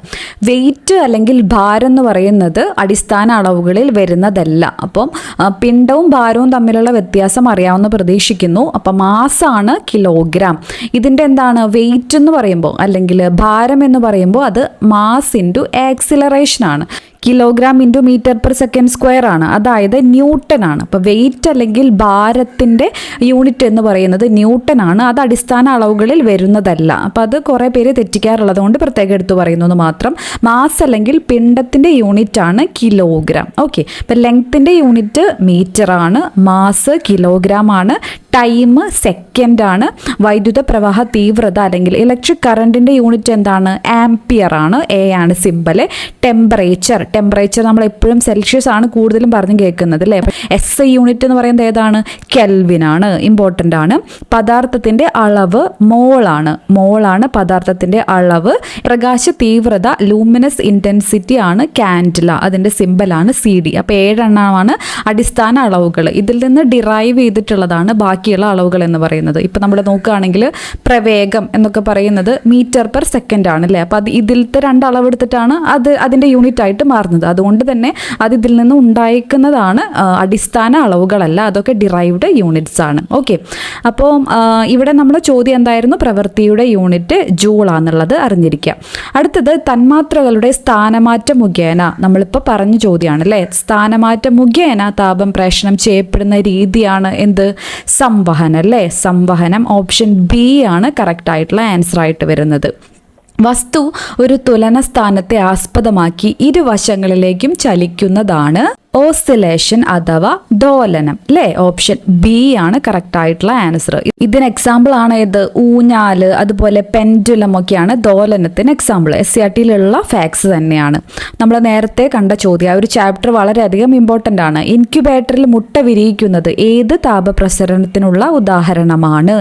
വെയിറ്റ് അല്ലെങ്കിൽ ഭാരം എന്ന് പറയുന്നത് അടിസ്ഥാന അളവുകളിൽ വരുന്നതല്ല. അപ്പം പിണ്ഡവും ഭാരവും തമ്മിലുള്ള വ്യത്യാസം അറിയാവുന്ന പ്രതീക്ഷിക്കുന്നു. അപ്പം മാസാണ് കിലോഗ്രാം. ഇതിൻ്റെ എന്താണ് വെയിറ്റ് എന്ന് പറയുമ്പോൾ അല്ലെങ്കിൽ ഭാരം എന്ന് പറയുമ്പോൾ അത് മാസ് ഇൻറ്റു ആക്സിലറേഷൻ ആണ്. Kilogram into metre per second square ആണ്, അതായത് ന്യൂട്ടൺ ആണ്. അപ്പോൾ വെയിറ്റ് അല്ലെങ്കിൽ ഭാരത്തിൻ്റെ യൂണിറ്റ് എന്ന് പറയുന്നത് ന്യൂട്ടൺ ആണ്. അത് അടിസ്ഥാന അളവുകളിൽ വരുന്നതല്ല. അപ്പോൾ അത് കുറേ പേര് തെറ്റിക്കാറുള്ളത് കൊണ്ട് പ്രത്യേകം എടുത്തു പറയുന്നത് മാത്രം. മാസ് അല്ലെങ്കിൽ പിണ്ഡത്തിൻ്റെ യൂണിറ്റ് ആണ് കിലോഗ്രാം. ഓക്കെ, അപ്പോൾ ലെങ്ത്തിൻ്റെ യൂണിറ്റ് മീറ്റർ ആണ്, മാസ് കിലോഗ്രാം ആണ്, ടൈം സെക്കൻഡ് ആണ്. വൈദ്യുത പ്രവാഹ തീവ്രത അല്ലെങ്കിൽ ഇലക്ട്രിക് കറണ്ടിൻ്റെ യൂണിറ്റ് എന്താണ്? ആംപിയർ ആണ്. എ ആണ് സിമ്പൽ. ടെമ്പറേച്ചർ നമ്മൾ എപ്പോഴും സെൽഷ്യസ് ആണ് കൂടുതലും പറഞ്ഞു കേൾക്കുന്നത് അല്ലേ. SI യൂണിറ്റ് എന്ന് പറയുന്നത് ഏതാണ്? കെൽവിൻ ആണ്. ഇമ്പോർട്ടൻ്റ് ആണ്. പദാർത്ഥത്തിൻ്റെ അളവ് മോളാണ് പദാർത്ഥത്തിൻ്റെ അളവ്. പ്രകാശ തീവ്രത ലൂമിനസ് ഇൻറ്റൻസിറ്റി ആണ് കാൻഡില. അതിൻ്റെ സിമ്പലാണ് CD. അപ്പോൾ 7 എണ്ണമാണ് അടിസ്ഥാന അളവുകൾ. ഇതിൽ നിന്ന് ഡിറൈവ് ചെയ്തിട്ടുള്ളതാണ് ബാക്കിയുള്ള അളവുകൾ എന്ന് പറയുന്നത്. ഇപ്പം നമ്മൾ നോക്കുകയാണെങ്കിൽ പ്രവേഗം എന്നൊക്കെ പറയുന്നത് മീറ്റർ/സെക്കൻഡ് ആണ് അല്ലേ. അപ്പോൾ അത് ഇതിലത്തെ 2 അളവെടുത്തിട്ടാണ് അതിൻ്റെ യൂണിറ്റ് ആയിട്ട് മാറുന്നത്. അതുകൊണ്ട് തന്നെ അത് ഇതിൽ നിന്ന് ഉണ്ടായിരിക്കുന്നതാണ് അടിസ്ഥാന അളവുകളല്ല, അതൊക്കെ ഡിറൈവ്ഡ് യൂണിറ്റ്സ് ആണ്. ഓക്കെ, അപ്പോൾ ഇവിടെ നമ്മുടെ ചോദ്യം എന്തായിരുന്നു? പ്രവൃത്തിയുടെ യൂണിറ്റ് ജൂളാന്നുള്ളത് അറിഞ്ഞിരിക്കുക. അടുത്തത് തന്മാത്രകളുടെ സ്ഥാനമാറ്റം മുഖേന, നമ്മളിപ്പോൾ പറഞ്ഞ ചോദ്യമാണ് അല്ലേ. സ്ഥാനമാറ്റം മുഖേന താപം പ്രേഷണം ചെയ്യപ്പെടുന്ന രീതിയാണ് എന്ത്? സംവഹനം അല്ലേ. സംവഹനം. ഓപ്ഷൻ ബി ആണ് കറക്റ്റ് ആയിട്ടുള്ള ആൻസർ ആയിട്ട് വരുന്നത്. വസ്തു ഒരു തുലന സ്ഥാനത്തെ ആസ്പദമാക്കി ഇരുവശങ്ങളിലേക്കും ചലിക്കുന്നതാണ് ഓസിലേഷൻ അഥവാ ദോലനം അല്ലേ. ഓപ്ഷൻ ബി ആണ് കറക്റ്റ് ആയിട്ടുള്ള ആൻസർ. ഇതിന് എക്സാമ്പിൾ ആണ് ഏത്? ഊഞ്ഞാല്, അതുപോലെ പെൻഡുലം ഒക്കെയാണ് ദോലനത്തിന് എക്സാമ്പിൾ. SCRTയിലുള്ള ഫാക്ട്സ് തന്നെയാണ്. നമ്മൾ നേരത്തെ കണ്ട ചോദ്യം, ആ ഒരു ചാപ്റ്റർ വളരെയധികം ഇമ്പോർട്ടൻ്റ് ആണ്. ഇൻക്യുബേറ്ററിൽ മുട്ട വിരിയിക്കുന്നത് ഏത് താപപ്രസരണത്തിനുള്ള ഉദാഹരണമാണ്?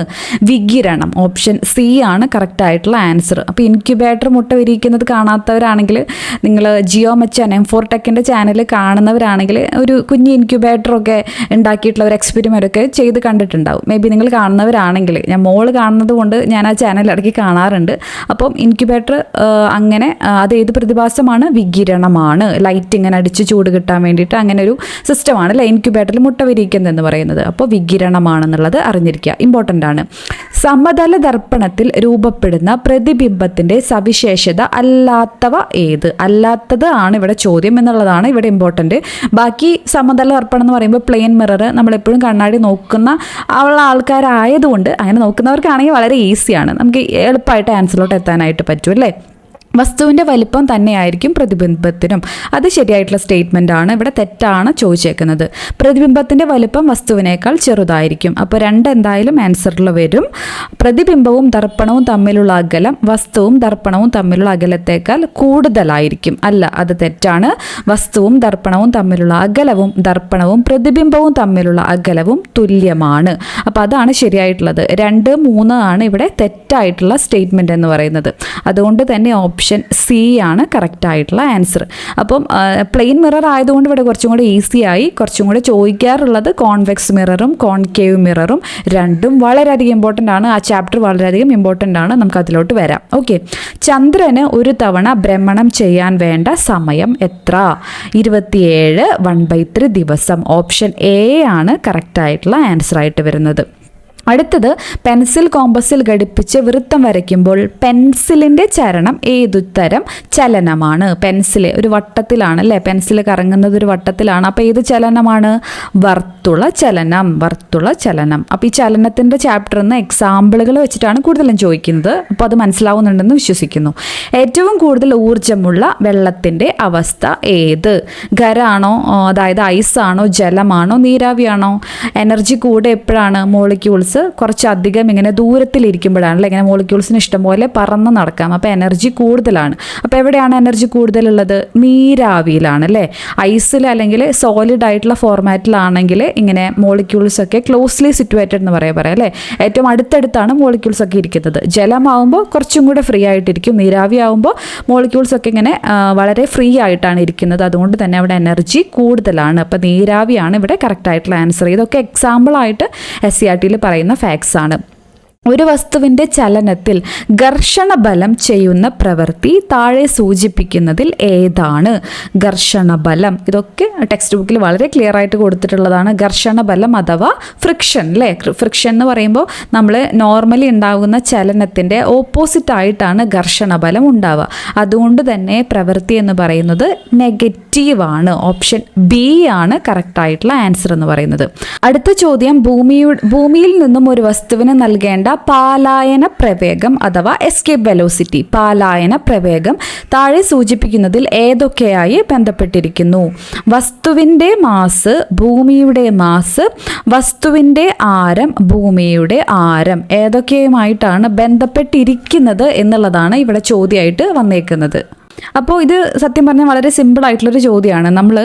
വികിരണം. ഓപ്ഷൻ സി ആണ് കറക്റ്റ് ആയിട്ടുള്ള ആൻസർ. അപ്പോൾ ഇൻക്യുബേറ്റർ മുട്ട വിരിയിക്കുന്നത് കാണാത്തവരാണെങ്കിൽ നിങ്ങൾ ജിയോമെച്ച് M4 ടെക്കിൻ്റെ ചാനൽ കാണുന്നവരാണെങ്കിൽ ഒരു കുഞ്ഞ് ഇൻക്യുബേറ്ററൊക്കെ ഉണ്ടാക്കിയിട്ടുള്ള ഒരു എക്സ്പെരിമെൻ്റ് ഒക്കെ ചെയ്ത് കണ്ടിട്ടുണ്ടാവും. മേ ബി നിങ്ങൾ കാണുന്നവരാണെങ്കിൽ, ഞാൻ മോള് കാണുന്നത് കൊണ്ട് ഞാൻ ആ ചാനൽ ഇടയ്ക്ക് കാണാറുണ്ട്. അപ്പം ഇൻക്യുബേറ്റർ അങ്ങനെ അത് ഏത് പ്രതിഭാസമാണ്? വികിരണമാണ്. ലൈറ്റ് ഇങ്ങനെ അടിച്ച് ചൂട് കിട്ടാൻ വേണ്ടിയിട്ട് അങ്ങനെ ഒരു സിസ്റ്റമാണ് അല്ലേ ഇൻക്യുബേറ്ററിൽ മുട്ട വിരിയിക്കുന്നതെന്ന് പറയുന്നത്. അപ്പോൾ വികിരണമാണെന്നുള്ളത് അറിഞ്ഞിരിക്കുക, ഇമ്പോർട്ടൻ്റ് ആണ്. സമതല ദർപ്പണത്തിൽ രൂപപ്പെടുന്ന പ്രതിബിംബത്തിൻ്റെ സവിശേഷത അല്ലാത്തവ ഏത്? അല്ലാത്തത് ആണ് ഇവിടെ ചോദ്യം എന്നുള്ളതാണ് ഇവിടെ ഇമ്പോർട്ടൻ്റ്. ബാക്കി സമതല ദർപ്പണം എന്ന് പറയുമ്പോൾ പ്ലെയിൻ മിറർ നമ്മളെപ്പോഴും കണ്ണാടി നോക്കുന്ന ഉള്ള ആൾക്കാരായതുകൊണ്ട് അങ്ങനെ നോക്കുന്നവർക്കാണെങ്കിൽ വളരെ ഈസിയാണ്, നമുക്ക് എളുപ്പമായിട്ട് ആൻസറിലോട്ട് എത്താനായിട്ട് പറ്റും അല്ലേ. വസ്തുവിൻ്റെ വലിപ്പം തന്നെയായിരിക്കും പ്രതിബിംബത്തിനും. അത് ശരിയായിട്ടുള്ള സ്റ്റേറ്റ്മെൻ്റ് ആണ്. ഇവിടെ തെറ്റാണ് ചോദിച്ചേക്കുന്നത്. പ്രതിബിംബത്തിൻ്റെ വലിപ്പം വസ്തുവിനേക്കാൾ ചെറുതായിരിക്കും. അപ്പോൾ 2 എന്തായാലും ആൻസറിൽ വരും. പ്രതിബിംബവും ദർപ്പണവും തമ്മിലുള്ള അകലം വസ്തുവും ദർപ്പണവും തമ്മിലുള്ള അകലത്തേക്കാൾ കൂടുതലായിരിക്കും. അല്ല, അത് തെറ്റാണ്. വസ്തുവും ദർപ്പണവും തമ്മിലുള്ള അകലവും ദർപ്പണവും പ്രതിബിംബവും തമ്മിലുള്ള അകലവും തുല്യമാണ്. അപ്പോൾ അതാണ് ശരിയായിട്ടുള്ളത്. 2, 3 ആണ് ഇവിടെ തെറ്റായിട്ടുള്ള സ്റ്റേറ്റ്മെൻറ്റ് എന്ന് പറയുന്നത്. അതുകൊണ്ട് തന്നെ ഓപ്ഷൻ സി ആണ് കറക്റ്റ് ആയിട്ടുള്ള ആൻസർ. അപ്പം പ്ലെയിൻ മിറർ ആയതുകൊണ്ട് ഇവിടെ കുറച്ചും കൂടെ ഈസിയായി. കുറച്ചും കൂടെ ചോദിക്കാറുള്ളത് കോൺവെക്സ് മിററും കോൺകേവ് മിററും, രണ്ടും വളരെയധികം ഇമ്പോർട്ടൻ്റ് ആണ്. ആ ചാപ്റ്റർ വളരെയധികം ഇമ്പോർട്ടൻ്റ് ആണ്. നമുക്ക് അതിലോട്ട് വരാം. ഓക്കെ, ചന്ദ്രന് ഒരു തവണ ഭ്രമണം ചെയ്യാൻ വേണ്ട സമയം എത്ര? 27 1/3 ദിവസം. ഓപ്ഷൻ എ ആണ് കറക്റ്റ് ആയിട്ടുള്ള ആൻസർ ആയിട്ട് വരുന്നത്. അടുത്തത് പെൻസിൽ കോമ്പസിൽ ഘടിപ്പിച്ച് വൃത്തം വരയ്ക്കുമ്പോൾ പെൻസിലിൻ്റെ ചലനം ഏതുതരം ചലനമാണ്? പെൻസിൽ ഒരു വട്ടത്തിലാണ് അല്ലേ, പെൻസിൽ കറങ്ങുന്നത് ഒരു വട്ടത്തിലാണ്. അപ്പോൾ ഏത് ചലനമാണ്? വർത്തുള ചലനം. അപ്പോൾ ഈ ചലനത്തിൻ്റെ ചാപ്റ്ററിൽ നിന്ന് എക്സാമ്പിളുകൾ വെച്ചിട്ടാണ് കൂടുതലും ചോദിക്കുന്നത്. അപ്പോൾ അത് മനസ്സിലാവുന്നുണ്ടെന്ന് വിശ്വസിക്കുന്നു. ഏറ്റവും കൂടുതൽ ഊർജ്ജമുള്ള വെള്ളത്തിൻ്റെ അവസ്ഥ ഏത്? ഖരാണോ, അതായത് ഐസാണോ, ജലമാണോ, നീരാവിയാണോ? എനർജി കൂടെ എപ്പോഴാണ്? മോളിക്യൂൾസ് കുറച്ചധികം ഇങ്ങനെ ദൂരത്തിലിരിക്കുമ്പോഴാണല്ലോ. ഇങ്ങനെ മോളിക്യൂൾസിന് ഇഷ്ടംപോലെ പറന്ന് നടക്കാം. അപ്പോൾ എനർജി കൂടുതലാണ്. അപ്പോൾ എവിടെയാണ് എനർജി കൂടുതലുള്ളത്? നീരാവിയിലാണ് അല്ലേ. ഐസിൽ അല്ലെങ്കിൽ സോളിഡ് ആയിട്ടുള്ള ഫോർമാറ്റിലാണെങ്കിൽ ഇങ്ങനെ മോളിക്യൂൾസ് ഒക്കെ ക്ലോസ്ലി സിറ്റുവേറ്റഡ് എന്ന് പറയാം അല്ലേ. ഏറ്റവും അടുത്തടുത്താണ് മോളിക്യൂൾസ് ഒക്കെ ഇരിക്കുന്നത്. ജലമാവുമ്പോൾ കുറച്ചും കൂടെ ഫ്രീ ആയിട്ടിരിക്കും. നീരാവി ആവുമ്പോൾ മോളിക്യൂൾസ് ഒക്കെ ഇങ്ങനെ വളരെ ഫ്രീ ആയിട്ടാണ് ഇരിക്കുന്നത്. അതുകൊണ്ട് തന്നെ അവിടെ എനർജി കൂടുതലാണ്. അപ്പോൾ നീരാവിയാണ് ഇവിടെ കറക്റ്റ് ആയിട്ടുള്ള ആൻസർ. ഇതൊക്കെ എക്സാമ്പിളായിട്ട് SCRTയിൽ പറയുന്ന ഫാക്ട്സ് ആണ്. ഒരു വസ്തുവിൻ്റെ ചലനത്തിൽ ഘർഷണബലം ചെയ്യുന്ന പ്രവൃത്തി താഴെ സൂചിപ്പിക്കുന്നതിൽ ഏതാണ്? ഘർഷണബലം, ഇതൊക്കെ ടെക്സ്റ്റ് ബുക്കിൽ വളരെ ക്ലിയർ ആയിട്ട് കൊടുത്തിട്ടുള്ളതാണ്. ഘർഷണബലം അഥവാ ഫ്രിക്ഷൻ അല്ലേ. ഫ്രിക്ഷൻ എന്ന് പറയുമ്പോൾ നമ്മൾ നോർമലി ഉണ്ടാകുന്ന ചലനത്തിൻ്റെ ഓപ്പോസിറ്റ് ആയിട്ടാണ് ഘർഷണബലം ഉണ്ടാവുക. അതുകൊണ്ട് തന്നെ പ്രവൃത്തി എന്ന് പറയുന്നത് നെഗറ്റീവാണ്. ഓപ്ഷൻ ബി ആണ് കറക്റ്റ് ആയിട്ടുള്ള ആൻസർ എന്ന് പറയുന്നത്. അടുത്ത ചോദ്യം, ഭൂമിയിൽ നിന്നും ഒരു വസ്തുവിന് നൽകേണ്ട പാലായന പ്രവേഗം അഥവാ എസ്കേപ്പ് വെലോസിറ്റി. പാലായന പ്രവേഗം താഴെ സൂചിപ്പിക്കുന്നതിൽ ഏതൊക്കെയായി ബന്ധപ്പെട്ടിരിക്കുന്നു? വസ്തുവിൻ്റെ മാസ്, ഭൂമിയുടെ മാസ്, വസ്തുവിൻ്റെ ആരം, ഭൂമിയുടെ ആരം ഏതൊക്കെയുമായിട്ടാണ് ബന്ധപ്പെട്ടിരിക്കുന്നത് എന്നുള്ളതാണ് ഇവിടെ ചോദ്യമായിട്ട് വന്നേക്കുന്നത്. അപ്പോൾ ഇത് സത്യം പറഞ്ഞാൽ വളരെ സിമ്പിൾ ആയിട്ടുള്ളൊരു ചോദ്യമാണ്. നമ്മൾ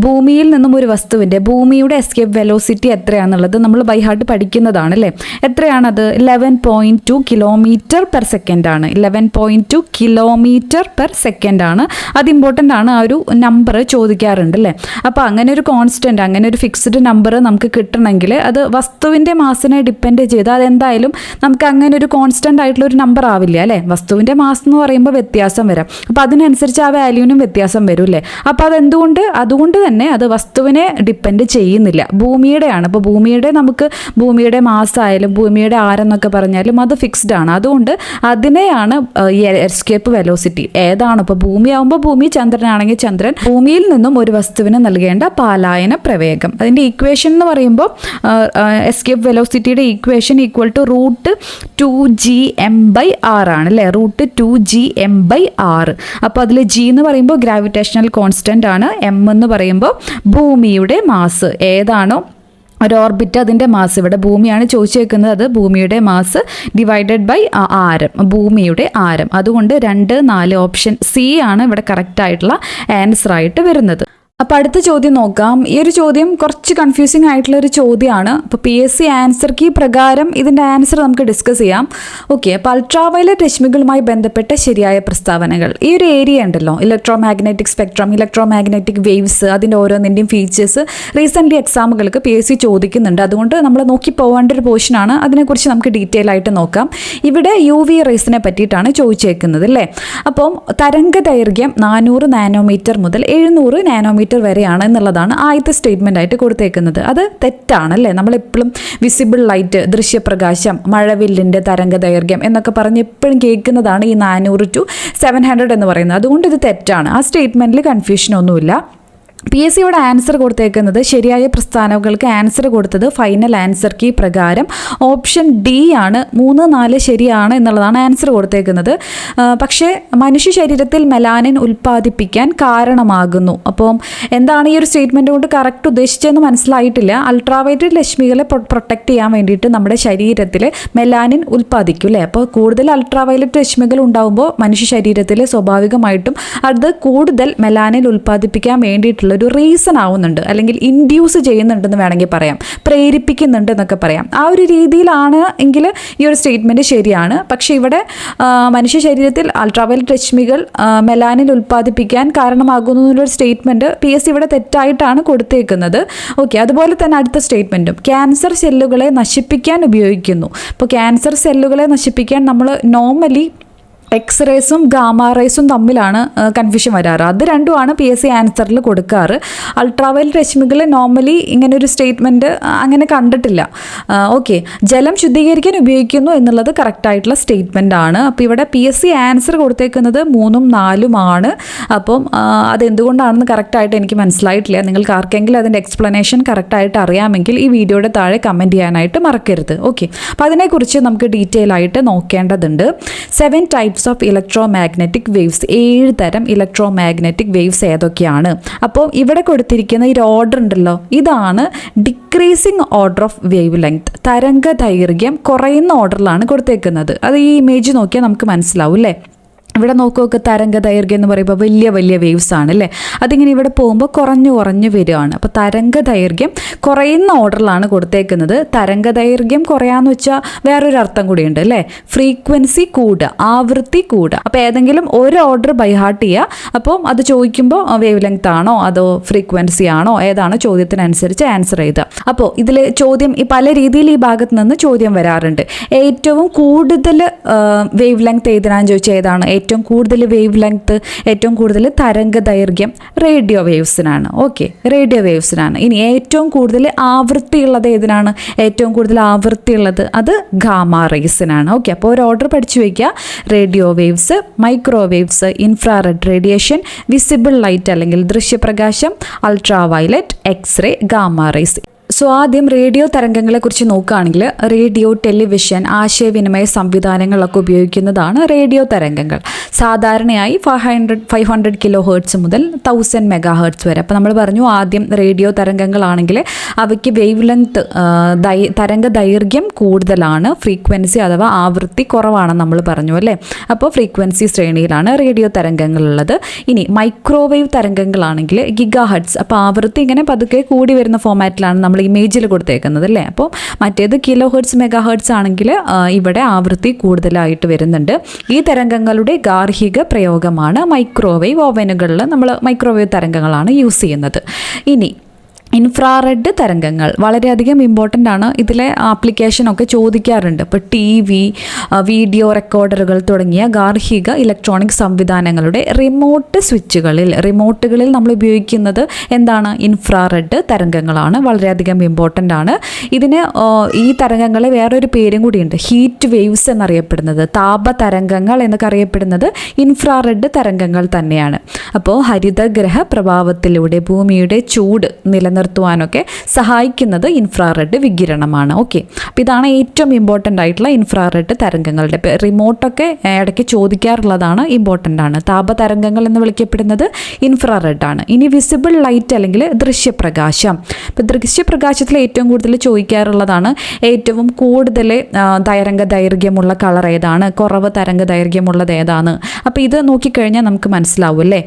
ഭൂമിയിൽ നിന്നും ഒരു വസ്തുവിൻ്റെ ഭൂമിയുടെ എസ്കേപ്പ് വെലോസിറ്റി എത്രയാണെന്നുള്ളത് നമ്മൾ ബൈ ഹാർട്ട് പഠിക്കുന്നതാണ് അല്ലേ. എത്രയാണത്? 11.2 കിലോമീറ്റർ പെർ സെക്കൻഡ് ആണ്. 11.2 കിലോമീറ്റർ പെർ സെക്കൻഡ് ആണ്. അത് ഇമ്പോർട്ടൻ്റ് ആണ്. ആ ഒരു നമ്പർ ചോദിക്കാറുണ്ട് അല്ലേ. അപ്പോൾ അങ്ങനെ ഒരു കോൺസ്റ്റൻറ്റ്, അങ്ങനെ ഒരു ഫിക്സ്ഡ് നമ്പർ നമുക്ക് കിട്ടണമെങ്കിൽ അത് വസ്തുവിൻ്റെ മാസിനെ ഡിപ്പെൻഡ് ചെയ്ത് അതെന്തായാലും നമുക്ക് അങ്ങനെ ഒരു കോൺസ്റ്റൻ്റ് ആയിട്ടുള്ള ഒരു നമ്പർ ആവില്ല അല്ലേ. വസ്തുവിൻ്റെ മാസ് എന്ന് പറയുമ്പോൾ വ്യത്യാസം വരാം. അപ്പോൾ അതിനനുസരിച്ച് ആ വാല്യൂവിനും വ്യത്യാസം വരും അല്ലേ. അപ്പോൾ അതുകൊണ്ട് തന്നെ അത് വസ്തുവിനെ ഡിപ്പെൻഡ് ചെയ്യുന്നില്ല, ഭൂമിയുടെയാണ്. അപ്പോൾ ഭൂമിയുടെ മാസ് ആയാലും ഭൂമിയുടെ ആരം എന്നൊക്കെ പറഞ്ഞാലും അത് ഫിക്സ്ഡ് ആണ്. അതുകൊണ്ട് അതിനെയാണ് എസ്കേപ്പ് വെലോസിറ്റി. ഏതാണ് ഇപ്പോൾ ഭൂമിയാവുമ്പോൾ ഭൂമി, ചന്ദ്രനാണെങ്കിൽ ചന്ദ്രൻ. ഭൂമിയിൽ നിന്നും ഒരു വസ്തുവിന് നൽകേണ്ട പാലായന പ്രവേഗം. അതിൻ്റെ ഇക്വേഷൻ എന്ന് പറയുമ്പോൾ എസ്കേപ്പ് വെലോസിറ്റിയുടെ ഇക്വേഷൻ ഈക്വൽ ടു √2gm/r ആണ് അല്ലേ. √2gm/r. അപ്പോൾ അതിൽ ജി എന്ന് പറയുമ്പോൾ ഗ്രാവിറ്റേഷണൽ കോൺസ്റ്റൻ്റ് ആണ്. എം എന്ന് പറയുമ്പോൾ ഭൂമിയുടെ മാസ്. ഏതാണോ ഒരു ഓർബിറ്റ് അതിൻ്റെ മാസ്, ഇവിടെ ഭൂമിയാണ് ചോദിച്ചേക്കുന്നത്, അത് ഭൂമിയുടെ മാസ് ഡിവൈഡഡ് ബൈ ആരം, ഭൂമിയുടെ ആരം. അതുകൊണ്ട് 2, 4 ഓപ്ഷൻ സി ആണ് ഇവിടെ കറക്റ്റ് ആയിട്ടുള്ള ആൻസർ ആയിട്ട് വരുന്നത്. അപ്പോൾ അടുത്ത ചോദ്യം നോക്കാം. ഈ ഒരു ചോദ്യം കുറച്ച് കൺഫ്യൂസിങ് ആയിട്ടുള്ളൊരു ചോദ്യമാണ്. അപ്പോൾ PSC ആൻസർ കീ പ്രകാരം ഇതിൻ്റെ ആൻസർ നമുക്ക് ഡിസ്കസ് ചെയ്യാം. ഓക്കെ, അപ്പോൾ അൾട്രാവയലറ്റ് രശ്മികളുമായി ബന്ധപ്പെട്ട ശരിയായ പ്രസ്താവനകൾ. ഈ ഒരു ഏരിയ ഉണ്ടല്ലോ, electro magnetic spectrum, electro magnetic waves, അതിൻ്റെ ഓരോന്നിൻ്റെയും ഫീച്ചേഴ്സ് റീസെൻ്റ്ലി എക്സാമുകൾക്ക് PSC ചോദിക്കുന്നുണ്ട്. അതുകൊണ്ട് നമ്മൾ നോക്കി പോകേണ്ട ഒരു പോർഷനാണ്. അതിനെക്കുറിച്ച് നമുക്ക് ഡീറ്റെയിൽ ആയിട്ട് നോക്കാം. ഇവിടെ UV റേസിനെ പറ്റിയിട്ടാണ് ചോദിച്ചേക്കുന്നത് അല്ലേ. അപ്പം തരംഗ ദൈർഘ്യം 400 നാനോമീറ്റർ മുതൽ 700 നാനോമീറ്റർ വരെയാണ് എന്നുള്ളതാണ് ആദ്യത്തെ സ്റ്റേറ്റ്മെൻ്റ് ആയിട്ട് കൊടുത്തേക്കുന്നത്. അത് തെറ്റാണല്ലേ. നമ്മളെപ്പോഴും വിസിബിൾ ലൈറ്റ്, ദൃശ്യപ്രകാശം, മഴവില്ലിൻ്റെ തരംഗ ദൈർഘ്യം എന്നൊക്കെ പറഞ്ഞ് എപ്പോഴും കേൾക്കുന്നതാണ് ഈ 400 to 700 എന്ന് പറയുന്നത്. അതുകൊണ്ട് ഇത് തെറ്റാണ്. ആ സ്റ്റേറ്റ്മെൻറ്റിൽ കൺഫ്യൂഷനൊന്നുമില്ല. PSC യുടെ ആൻസർ കൊടുത്തേക്കുന്നത്, ശരിയായ പ്രസ്താവനകൾക്ക് ആൻസർ കൊടുത്തത് ഫൈനൽ ആൻസർ കീ പ്രകാരം ഓപ്ഷൻ ഡി ആണ്. 3, 4 ശരിയാണ് എന്നുള്ളതാണ് ആൻസർ കൊടുത്തേക്കുന്നത്. പക്ഷേ മനുഷ്യ ശരീരത്തിൽ മെലാനിൻ ഉൽപ്പാദിപ്പിക്കാൻ കാരണമാകുന്നു. അപ്പം എന്താണ് ഈ ഒരു സ്റ്റേറ്റ്മെൻറ്റ് കൊണ്ട് കറക്റ്റ് ഉദ്ദേശിച്ചതെന്ന് മനസ്സിലായിട്ടില്ല. അൾട്രാവയലറ്റ് രശ്മികളെ പ്രൊട്ടക്റ്റ് ചെയ്യാൻ വേണ്ടിയിട്ട് നമ്മുടെ ശരീരത്തിൽ മെലാനിൻ ഉൽപ്പാദിക്കും അല്ലേ. അപ്പോൾ കൂടുതൽ അൾട്രാവയലറ്റ് രശ്മികൾ ഉണ്ടാകുമ്പോൾ മനുഷ്യ ശരീരത്തിൽ സ്വാഭാവികമായിട്ടും അത് കൂടുതൽ മെലാനിൻ ഉൽപ്പാദിപ്പിക്കാൻ വേണ്ടിയിട്ടുള്ള ഒരു റീസൺ ആവുന്നുണ്ട്, അല്ലെങ്കിൽ ഇൻഡ്യൂസ് ചെയ്യുന്നുണ്ടെന്ന് വേണമെങ്കിൽ പറയാം, പ്രേരിപ്പിക്കുന്നുണ്ട് എന്നൊക്കെ പറയാം. ആ ഒരു രീതിയിലാണ് എങ്കിൽ ഈ ഒരു സ്റ്റേറ്റ്മെൻറ്റ് ശരിയാണ്. പക്ഷേ ഇവിടെ മനുഷ്യ ശരീരത്തിൽ അൾട്രാവയലറ്റ് രശ്മികൾ മെലാനിൻ ഉൽപ്പാദിപ്പിക്കാൻ കാരണമാകുന്നു എന്നൊരു സ്റ്റേറ്റ്മെൻറ്റ് PSC ഇവിടെ തെറ്റായിട്ടാണ് കൊടുത്തേക്കുന്നത്. ഓക്കെ, അതുപോലെ തന്നെ അടുത്ത സ്റ്റേറ്റ്മെൻറ്റും ക്യാൻസർ സെല്ലുകളെ നശിപ്പിക്കാൻ ഉപയോഗിക്കുന്നു. ഇപ്പോൾ ക്യാൻസർ സെല്ലുകളെ നശിപ്പിക്കാൻ നമ്മൾ നോർമലി എക്സ്റേസും ഗാമാ റേസും തമ്മിലാണ് കൺഫ്യൂഷൻ വരാറ്. അത് രണ്ടുമാണ് PSC ആൻസറിൽ കൊടുക്കാറ്. അൾട്രാവയലറ്റ് രശ്മികൾ നോർമലി ഇങ്ങനൊരു സ്റ്റേറ്റ്മെൻറ്റ് അങ്ങനെ കണ്ടിട്ടില്ല. ഓക്കെ, ജലം ശുദ്ധീകരിക്കാൻ ഉപയോഗിക്കുന്നു എന്നുള്ളത് കറക്റ്റായിട്ടുള്ള സ്റ്റേറ്റ്മെൻ്റ് ആണ്. അപ്പോൾ ഇവിടെ PSC ആൻസർ കൊടുത്തേക്കുന്നത് 3ഉം 4ഉം ആണ്. അപ്പം അതെന്തുകൊണ്ടാണെന്ന് കറക്റ്റായിട്ട് എനിക്ക് മനസ്സിലായിട്ടില്ല. നിങ്ങൾക്ക് ആർക്കെങ്കിലും അതിൻ്റെ എക്സ്പ്ലനേഷൻ കറക്റ്റായിട്ട് അറിയാമെങ്കിൽ ഈ വീഡിയോയുടെ താഴെ കമൻറ്റ് ചെയ്യാനായിട്ട് മറക്കരുത്. ഓക്കെ, അപ്പോൾ അതിനെക്കുറിച്ച് നമുക്ക് ഡീറ്റെയിൽ ആയിട്ട് നോക്കേണ്ടതുണ്ട്. 7 types of electro magnetic waves. 7 തരം ഇലക്ട്രോ മാഗ്നറ്റിക് വേവ്സ് ഏതൊക്കെയാണ്? അപ്പോൾ ഇവിടെ കൊടുത്തിരിക്കുന്ന ഈ ഓർഡർ ഉണ്ടല്ലോ, ഇതാണ് decreasing order of wave length. തരംഗ ദൈർഘ്യം കുറയുന്ന ഓർഡറിലാണ് കൊടുത്തേക്കുന്നത്. അത് ഈ ഇമേജ് നോക്കിയാൽ നമുക്ക് മനസ്സിലാവും അല്ലേ. ഇവിടെ നോക്കുക, തരംഗ ദൈർഘ്യം എന്ന് പറയുമ്പോൾ വലിയ വലിയ വേവ്സ് ആണ് അല്ലേ. അതിങ്ങനെ ഇവിടെ പോകുമ്പോൾ കുറഞ്ഞു വരികയാണ്. അപ്പോൾ തരംഗ ദൈർഘ്യം കുറയുന്ന ഓർഡറിലാണ് കൊടുത്തേക്കുന്നത്. തരംഗ ദൈർഘ്യം കുറയാന്ന് വെച്ചാൽ വേറൊരു അർത്ഥം കൂടിയുണ്ട് അല്ലേ. ഫ്രീക്വൻസി കൂടുക, ആവൃത്തി കൂടുക. അപ്പോൾ ഏതെങ്കിലും ഒരു ഓർഡർ ബൈ ഹാർട്ട് ചെയ്യുക. അപ്പം അത് ചോദിക്കുമ്പോൾ വേവ് ലെങ്ത് ആണോ അതോ ഫ്രീക്വൻസി ആണോ ഏതാണോ ചോദ്യത്തിനനുസരിച്ച് ആൻസർ ചെയ്യുക. അപ്പോൾ ഇതിൽ ചോദ്യം പല രീതിയിൽ ഈ ഭാഗത്ത് നിന്ന് ചോദ്യം വരാറുണ്ട്. ഏറ്റവും കൂടുതൽ വേവ് ലെങ്ത് ഏതിനാന്ന് ചോദിച്ചാൽ ഏതാണ്? ഏറ്റവും കൂടുതൽ വേവ് ലെങ്ത്, ഏറ്റവും കൂടുതൽ തരംഗ ദൈർഘ്യം റേഡിയോ വേവ്സിനാണ്. ഓക്കെ, റേഡിയോ വേവ്സിനാണ്. ഇനി ഏറ്റവും കൂടുതൽ ആവൃത്തിയുള്ളത് ഏതിനാണ്? ഏറ്റവും കൂടുതൽ ആവൃത്തിയുള്ളത് അത് ഗാമാ റേസിനാണ്. ഓക്കെ, അപ്പോൾ ഒരു ഓർഡർ പഠിച്ചു വയ്ക്കുക. Radio waves, microwaves, infrared radiation, visible light അല്ലെങ്കിൽ ദൃശ്യപ്രകാശം, ultraviolet, X ray, gamma rays. So ആദ്യം റേഡിയോ തരംഗങ്ങളെക്കുറിച്ച് നോക്കുകയാണെങ്കിൽ റേഡിയോ, ടെലിവിഷൻ, ആശയവിനിമയ സംവിധാനങ്ങളൊക്കെ ഉപയോഗിക്കുന്നതാണ് റേഡിയോ തരംഗങ്ങൾ. സാധാരണയായി 500 കിലോ ഹേർട്സ് മുതൽ 1000 മെഗാ ഹേർട്സ് വരെ. അപ്പോൾ നമ്മൾ പറഞ്ഞു ആദ്യം റേഡിയോ തരംഗങ്ങളാണെങ്കിൽ അവയ്ക്ക് വേവ് ലെങ്ത്, തരംഗ ദൈർഘ്യം കൂടുതലാണ്, ഫ്രീക്വൻസി അഥവാ ആവൃത്തി കുറവാണെന്ന് നമ്മൾ പറഞ്ഞു അല്ലേ. അപ്പോൾ ഫ്രീക്വൻസി ശ്രേണിയിലാണ് റേഡിയോ തരംഗങ്ങളുള്ളത്. ഇനി മൈക്രോവേവ് തരംഗങ്ങളാണെങ്കിൽ ഗിഗാ ഹെർട്സ്. അപ്പോൾ ആവൃത്തി ഇങ്ങനെ പതുക്കെ കൂടി വരുന്ന ഫോമാറ്റിലാണ് നമ്മൾ ഇമേജിൽ കൊടുത്തേക്കുന്നത് അല്ലേ. അപ്പോൾ മറ്റേത് കിലോ ഹെർട്സ്, മെഗാ ഹെർട്സ് ആണെങ്കിൽ ഇവിടെ ആവൃത്തി കൂടുതലായിട്ട് വരുന്നുണ്ട്. ഈ തരംഗങ്ങളുടെ ഗാർഹിക പ്രയോഗമാണ് മൈക്രോവേവ് ഓവനുകളിൽ നമ്മൾ മൈക്രോവേവ് തരംഗങ്ങളാണ് യൂസ് ചെയ്യുന്നത്. ഇനി ഇൻഫ്രാറെഡ് തരംഗങ്ങൾ വളരെയധികം ഇമ്പോർട്ടൻ്റ് ആണ്. ഇതിലെ ആപ്ലിക്കേഷനൊക്കെ ചോദിക്കാറുണ്ട്. ഇപ്പോൾ TV, വീഡിയോ റെക്കോർഡറുകൾ തുടങ്ങിയ ഗാർഹിക ഇലക്ട്രോണിക് സംവിധാനങ്ങളുടെ റിമോട്ടുകളിൽ നമ്മൾ ഉപയോഗിക്കുന്നത് എന്താണ്? ഇൻഫ്രാറെഡ് തരംഗങ്ങളാണ്. വളരെയധികം ഇമ്പോർട്ടൻ്റ് ആണ്. ഇതിന് ഈ തരംഗങ്ങളെ വേറൊരു പേരും കൂടിയുണ്ട്, ഹീറ്റ് വേവ്സ് എന്നറിയപ്പെടുന്നത്, താപതരംഗങ്ങൾ എന്നൊക്കെ അറിയപ്പെടുന്നത് ഇൻഫ്രാറെഡ് തരംഗങ്ങൾ തന്നെയാണ്. അപ്പോൾ ഹരിതഗ്രഹ പ്രഭാവത്തിലൂടെ ഭൂമിയുടെ ചൂട് നിലനിർത്തുവാനൊക്കെ സഹായിക്കുന്നത് ഇൻഫ്രാറെഡ് വികിരണമാണ്. ഓക്കെ, അപ്പോൾ ഇതാണ് ഏറ്റവും ഇമ്പോർട്ടൻ്റ് ആയിട്ടുള്ള ഇൻഫ്രാറെഡ് തരംഗങ്ങളുടെ. റിമോട്ടൊക്കെ ഇടയ്ക്ക് ചോദിക്കാറുള്ളതാണ്, ഇമ്പോർട്ടൻ്റ് ആണ്. താപതരംഗങ്ങൾ എന്ന് വിളിക്കപ്പെടുന്നത് ഇൻഫ്രാറെഡ് ആണ്. ഇനി വിസിബിൾ ലൈറ്റ് അല്ലെങ്കിൽ ദൃശ്യപ്രകാശം. ഇപ്പോൾ ദൃശ്യപ്രകാശത്തിൽ ഏറ്റവും കൂടുതൽ ചോദിക്കാറുള്ളതാണ് ഏറ്റവും കൂടുതൽ തരംഗ ദൈർഘ്യമുള്ള കളർ ഏതാണ്, കുറവ് തരംഗ ദൈർഘ്യമുള്ളത് ഏതാണ്. അപ്പോൾ ഇത് നോക്കിക്കഴിഞ്ഞാൽ നമുക്ക് മനസ്സിലാവും അല്ലേ.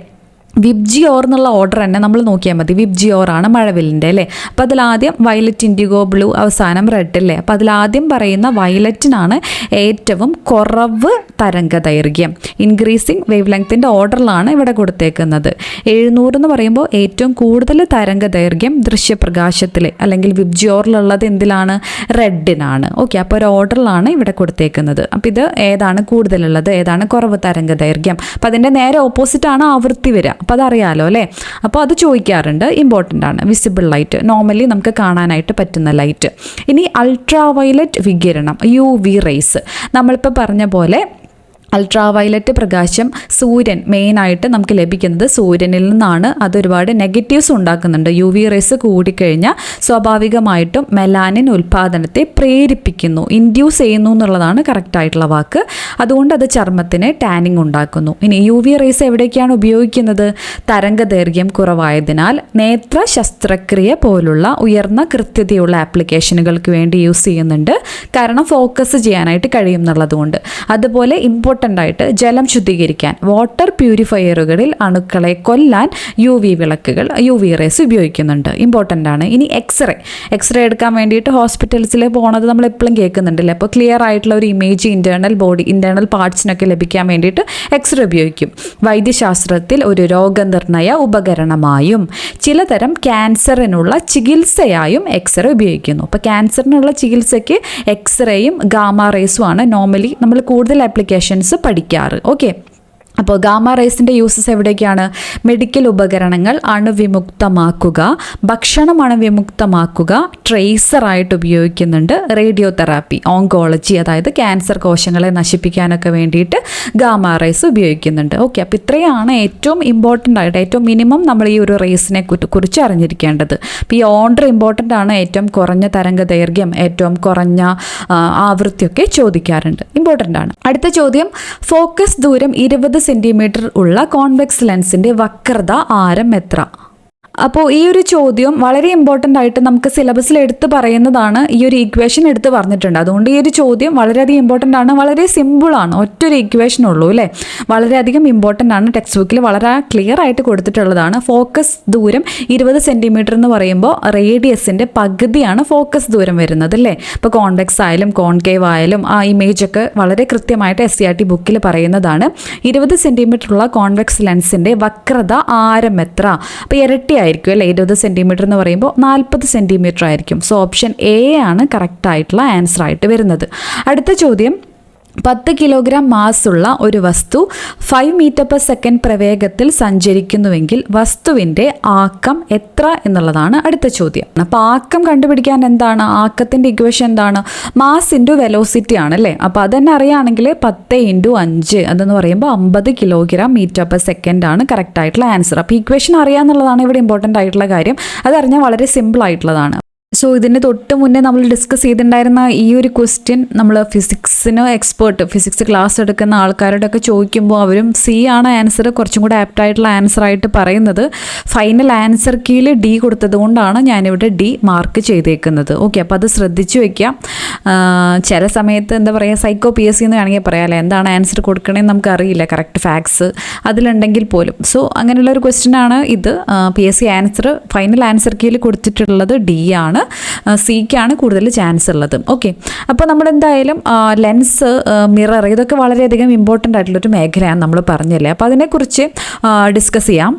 വിബ്ജിയോർ എന്നുള്ള ഓർഡർ തന്നെ നമ്മൾ നോക്കിയാൽ മതി. വിബ്ജിയോറാണ് മഴവില്ലിൻ്റെ അല്ലേ. അപ്പോൾ അതിലാദ്യം വയലറ്റ്, ഇൻഡിഗോ, ബ്ലൂ, അവസാനം റെഡ് അല്ലേ. അപ്പോൾ അതിലാദ്യം പറയുന്ന വയലറ്റിനാണ് ഏറ്റവും കുറവ് തരംഗ ദൈർഘ്യം. ഇൻക്രീസിങ് വേവ് ലെങ്ത്തിൻ്റെ ഓർഡറിലാണ് ഇവിടെ കൊടുത്തേക്കുന്നത്. 700 എന്ന് പറയുമ്പോൾ ഏറ്റവും കൂടുതൽ തരംഗ ദൈർഘ്യം ദൃശ്യപ്രകാശത്തിൽ അല്ലെങ്കിൽ വിബ്ജിയോറിലുള്ളത് എന്തിലാണ്? റെഡിനാണ്. ഓക്കെ, അപ്പോൾ ഒരു ഓർഡറിലാണ് ഇവിടെ കൊടുത്തേക്കുന്നത്. അപ്പോൾ ഇത് ഏതാണ് കൂടുതലുള്ളത്, ഏതാണ് കുറവ് തരംഗ ദൈർഘ്യം. അപ്പോൾ അതിൻ്റെ നേരെ ഓപ്പോസിറ്റാണ് ആവൃത്തി വരിക. അപ്പോൾ അതറിയാലോ അല്ലേ. അപ്പോൾ അത് ചോദിക്കാറുണ്ട്, ഇമ്പോർട്ടൻ്റ് ആണ്. വിസിബിൾ ലൈറ്റ് നോർമലി നമുക്ക് കാണാനായിട്ട് പറ്റുന്ന ലൈറ്റ്. ഇനി അൾട്രാ വയലറ്റ് വികിരണം, UV റേസ്. നമ്മളിപ്പോൾ പറഞ്ഞ പോലെ അൾട്രാവയലറ്റ് പ്രകാശം സൂര്യൻ മെയിനായിട്ട് നമുക്ക് ലഭിക്കുന്നത് സൂര്യനിൽ നിന്നാണ്. അതൊരുപാട് നെഗറ്റീവ്സ് ഉണ്ടാക്കുന്നുണ്ട്. UV റേസ് കൂടിക്കഴിഞ്ഞാൽ സ്വാഭാവികമായിട്ടും മെലാനിൻ ഉൽപ്പാദനത്തെ പ്രേരിപ്പിക്കുന്നു, ഇൻഡ്യൂസ് ചെയ്യുന്നു എന്നുള്ളതാണ് കറക്റ്റായിട്ടുള്ള വാക്ക്. അതുകൊണ്ട് അത് ചർമ്മത്തിന് ടാനിങ് ഉണ്ടാക്കുന്നു. ഇനി UV റേസ് എവിടേക്കാണ് ഉപയോഗിക്കുന്നത്? തരംഗ ദൈർഘ്യം കുറവായതിനാൽ നേത്ര ശസ്ത്രക്രിയ പോലുള്ള ഉയർന്ന കൃത്യതയുള്ള ആപ്ലിക്കേഷനുകൾക്ക് വേണ്ടി യൂസ് ചെയ്യുന്നുണ്ട്. കാരണം ഫോക്കസ് ചെയ്യാനായിട്ട് കഴിയും എന്നുള്ളതുകൊണ്ട്. അതുപോലെ ആയിട്ട് ജലം ശുദ്ധീകരിക്കാൻ വാട്ടർ പ്യൂരിഫയറുകളിൽ അണുക്കളെ കൊല്ലാൻ UV വിളക്കുകൾ, UV റേസ് ഉപയോഗിക്കുന്നുണ്ട്. ഇമ്പോർട്ടൻ്റ് ആണ്. ഇനി എക്സ്റേ എടുക്കാൻ വേണ്ടിയിട്ട് ഹോസ്പിറ്റൽസിൽ പോണത് നമ്മൾ എപ്പോഴും കേൾക്കുന്നുണ്ടല്ലേ. അപ്പോൾ ക്ലിയർ ആയിട്ടുള്ള ഒരു ഇമേജ് ഇൻറ്റേർണൽ പാർട്സിനൊക്കെ ലഭിക്കാൻ വേണ്ടിയിട്ട് എക്സ്റേ ഉപയോഗിക്കും. വൈദ്യശാസ്ത്രത്തിൽ ഒരു രോഗനിർണയ ഉപകരണമായും ചിലതരം ക്യാൻസറിനുള്ള ചികിത്സയായും എക്സ്റേ ഉപയോഗിക്കുന്നു. അപ്പോൾ ക്യാൻസറിനുള്ള ചികിത്സയ്ക്ക് എക്സ്റേയും ഗാമ റേസും ആണ് നോർമലി നമ്മൾ കൂടുതൽ ആപ്ലിക്കേഷൻസ് പഠിക്കാറ്. ഓക്കെ, അപ്പോൾ ഗാമ റേസിൻ്റെ യൂസസ് എവിടേക്കാണ്? മെഡിക്കൽ ഉപകരണങ്ങൾ അണുവിമുക്തമാക്കുക, ഭക്ഷണം അണുവിമുക്തമാക്കുക, ട്രേസറായിട്ട് ഉപയോഗിക്കുന്നുണ്ട്. റേഡിയോ തെറാപ്പി, ഓങ്കോളജി, അതായത് ക്യാൻസർ കോശങ്ങളെ നശിപ്പിക്കാനൊക്കെ വേണ്ടിയിട്ട് ഗാമ റേസ് ഉപയോഗിക്കുന്നുണ്ട്. ഓക്കെ, അപ്പോൾ ഇത്രയാണ് ഏറ്റവും ഇമ്പോർട്ടൻ്റ് ആയിട്ട്, ഏറ്റവും മിനിമം നമ്മൾ ഈ ഒരു റേസിനെ കുറിച്ച് അറിഞ്ഞിരിക്കേണ്ടത്. അപ്പോൾ ഈ ഓർഡർ ഇമ്പോർട്ടൻ്റ് ആണ്. ഏറ്റവും കുറഞ്ഞ തരംഗ ദൈർഘ്യം, ഏറ്റവും കുറഞ്ഞ ആവൃത്തിയൊക്കെ ചോദിക്കാറുണ്ട്, ഇമ്പോർട്ടൻ്റ് ആണ്. അടുത്ത ചോദ്യം, ഫോക്കസ് ദൂരം 20 സെൻറ്റിമീറ്റർ ഉള്ള കോൺവെക്സ് ലെൻസിൻ്റെ വക്രത ആരം എത്ര? അപ്പോൾ ഈ ഒരു ചോദ്യം വളരെ ഇമ്പോർട്ടൻ്റ് ആയിട്ട് നമുക്ക് സിലബസിൽ എടുത്ത് പറയുന്നതാണ്. ഈ ഒരു ഇക്വേഷൻ എടുത്ത് പറഞ്ഞിട്ടുണ്ട്. അതുകൊണ്ട് ഈ ഒരു ചോദ്യം വളരെയധികം ഇമ്പോർട്ടൻ്റ് ആണ്. വളരെ സിമ്പിളാണ്, ഒറ്റൊരു ഇക്വേഷൻ ഉള്ളൂ അല്ലേ. വളരെയധികം ഇമ്പോർട്ടൻ്റ് ആണ്. ടെക്സ്റ്റ് ബുക്കിൽ വളരെ ക്ലിയർ ആയിട്ട് കൊടുത്തിട്ടുള്ളതാണ്. ഫോക്കസ് ദൂരം 20 സെൻറ്റിമീറ്റർ എന്ന് പറയുമ്പോൾ റേഡിയസിൻ്റെ പകുതിയാണ് ഫോക്കസ് ദൂരം വരുന്നത് അല്ലേ. ഇപ്പോൾ കോൺവെക്സ് ആയാലും കോൺകേവ് ആയാലും ആ ഇമേജൊക്കെ വളരെ കൃത്യമായിട്ട് SCERT ബുക്കിൽ പറയുന്നതാണ്. 20 സെൻറ്റിമീറ്റർ ഉള്ള കോൺവെക്സ് ലെൻസിൻ്റെ വക്രത ആരം എത്ര? അപ്പോൾ ഇരട്ടി ആയിരിക്കും അല്ലേ. 20 സെൻറ്റിമീറ്റർ എന്ന് പറയുമ്പോൾ 40 സെൻറ്റിമീറ്റർ ആയിരിക്കും. സോ ഓപ്ഷൻ A ആണ് കറക്റ്റ് ആയിട്ടുള്ള ആൻസർ ആയിട്ട് വരുന്നത്. അടുത്ത ചോദ്യം, 10 കിലോഗ്രാം മാസ്സുള്ള ഒരു വസ്തു 5 മീറ്റർ പെർ സെക്കൻഡ് പ്രവേഗത്തിൽ സഞ്ചരിക്കുന്നുവെങ്കിൽ വസ്തുവിൻ്റെ ആക്കം എത്ര എന്നുള്ളതാണ് അടുത്ത ചോദ്യം. അപ്പോൾ ആക്കം കണ്ടുപിടിക്കാൻ എന്താണ്? ആക്കത്തിൻ്റെ ഇക്വേഷൻ എന്താണ്? മാസ് ഇൻറ്റു വെലോസിറ്റി ആണല്ലേ. അപ്പോൾ അതന്നെ അറിയുകയാണെങ്കിൽ 10 × 5 അതെന്ന് പറയുമ്പോൾ 50 കിലോഗ്രാം മീറ്റർ പെർ സെക്കൻഡ് ആണ് കറക്റ്റ് ആയിട്ടുള്ള ആൻസർ. അപ്പോൾ ഇക്വേഷൻ അറിയാമെന്നുള്ളതാണ് ഇവിടെ ഇമ്പോർട്ടൻ്റ് ആയിട്ടുള്ള കാര്യം. അതറിഞ്ഞാൽ വളരെ സിമ്പിൾ ആയിട്ടുള്ളതാണ്. സോ ഇതിന് തൊട്ട് മുന്നേ നമ്മൾ ഡിസ്കസ് ചെയ്തിട്ടുണ്ടായിരുന്ന ഈ ഒരു ക്വസ്റ്റ്യൻ നമ്മൾ ഫിസിക്സ് ക്ലാസ് എടുക്കുന്ന ആൾക്കാരോടൊക്കെ ചോദിക്കുമ്പോൾ അവരും സി ആണ് ആൻസർ കുറച്ചും കൂടെ ആപ്റ്റായിട്ടുള്ള ആൻസർ ആയിട്ട് പറയുന്നത്. ഫൈനൽ ആൻസർ കീയിൽ ഡി കൊടുത്തത് കൊണ്ടാണ് ഞാനിവിടെ ഡി മാർക്ക് ചെയ്തേക്കുന്നത്. ഓക്കെ, അപ്പോൾ അത് ശ്രദ്ധിച്ചു വയ്ക്കാം. ചില സമയത്ത് എന്താ പറയുക, സൈക്കോ PSC എന്ന് വേണമെങ്കിൽ പറയാമല്ലേ, എന്താണ് ആൻസർ കൊടുക്കണമെന്ന് നമുക്കറിയില്ല, കറക്റ്റ് ഫാക്ട്സ് അതിലുണ്ടെങ്കിൽ പോലും. സോ അങ്ങനെയുള്ള ഒരു ക്വസ്റ്റ്യനാണ് ഇത്. PSC ആൻസർ ഫൈനൽ ആൻസർ കീയിൽ കൊടുത്തിട്ടുള്ളത് ഡി ആണ്. സിക്കാണ് കൂടുതൽ ചാൻസ് ഉള്ളത്. ഓക്കെ, അപ്പോൾ നമ്മൾ എന്തായാലും ലെൻസ്, മിറർ ഇതൊക്കെ വളരെയധികം ഇമ്പോർട്ടൻ്റ് ആയിട്ടുള്ളൊരു മേഖലയാണ് നമ്മൾ പറഞ്ഞല്ലേ. അപ്പോൾ അതിനെക്കുറിച്ച് ഡിസ്കസ് ചെയ്യാം.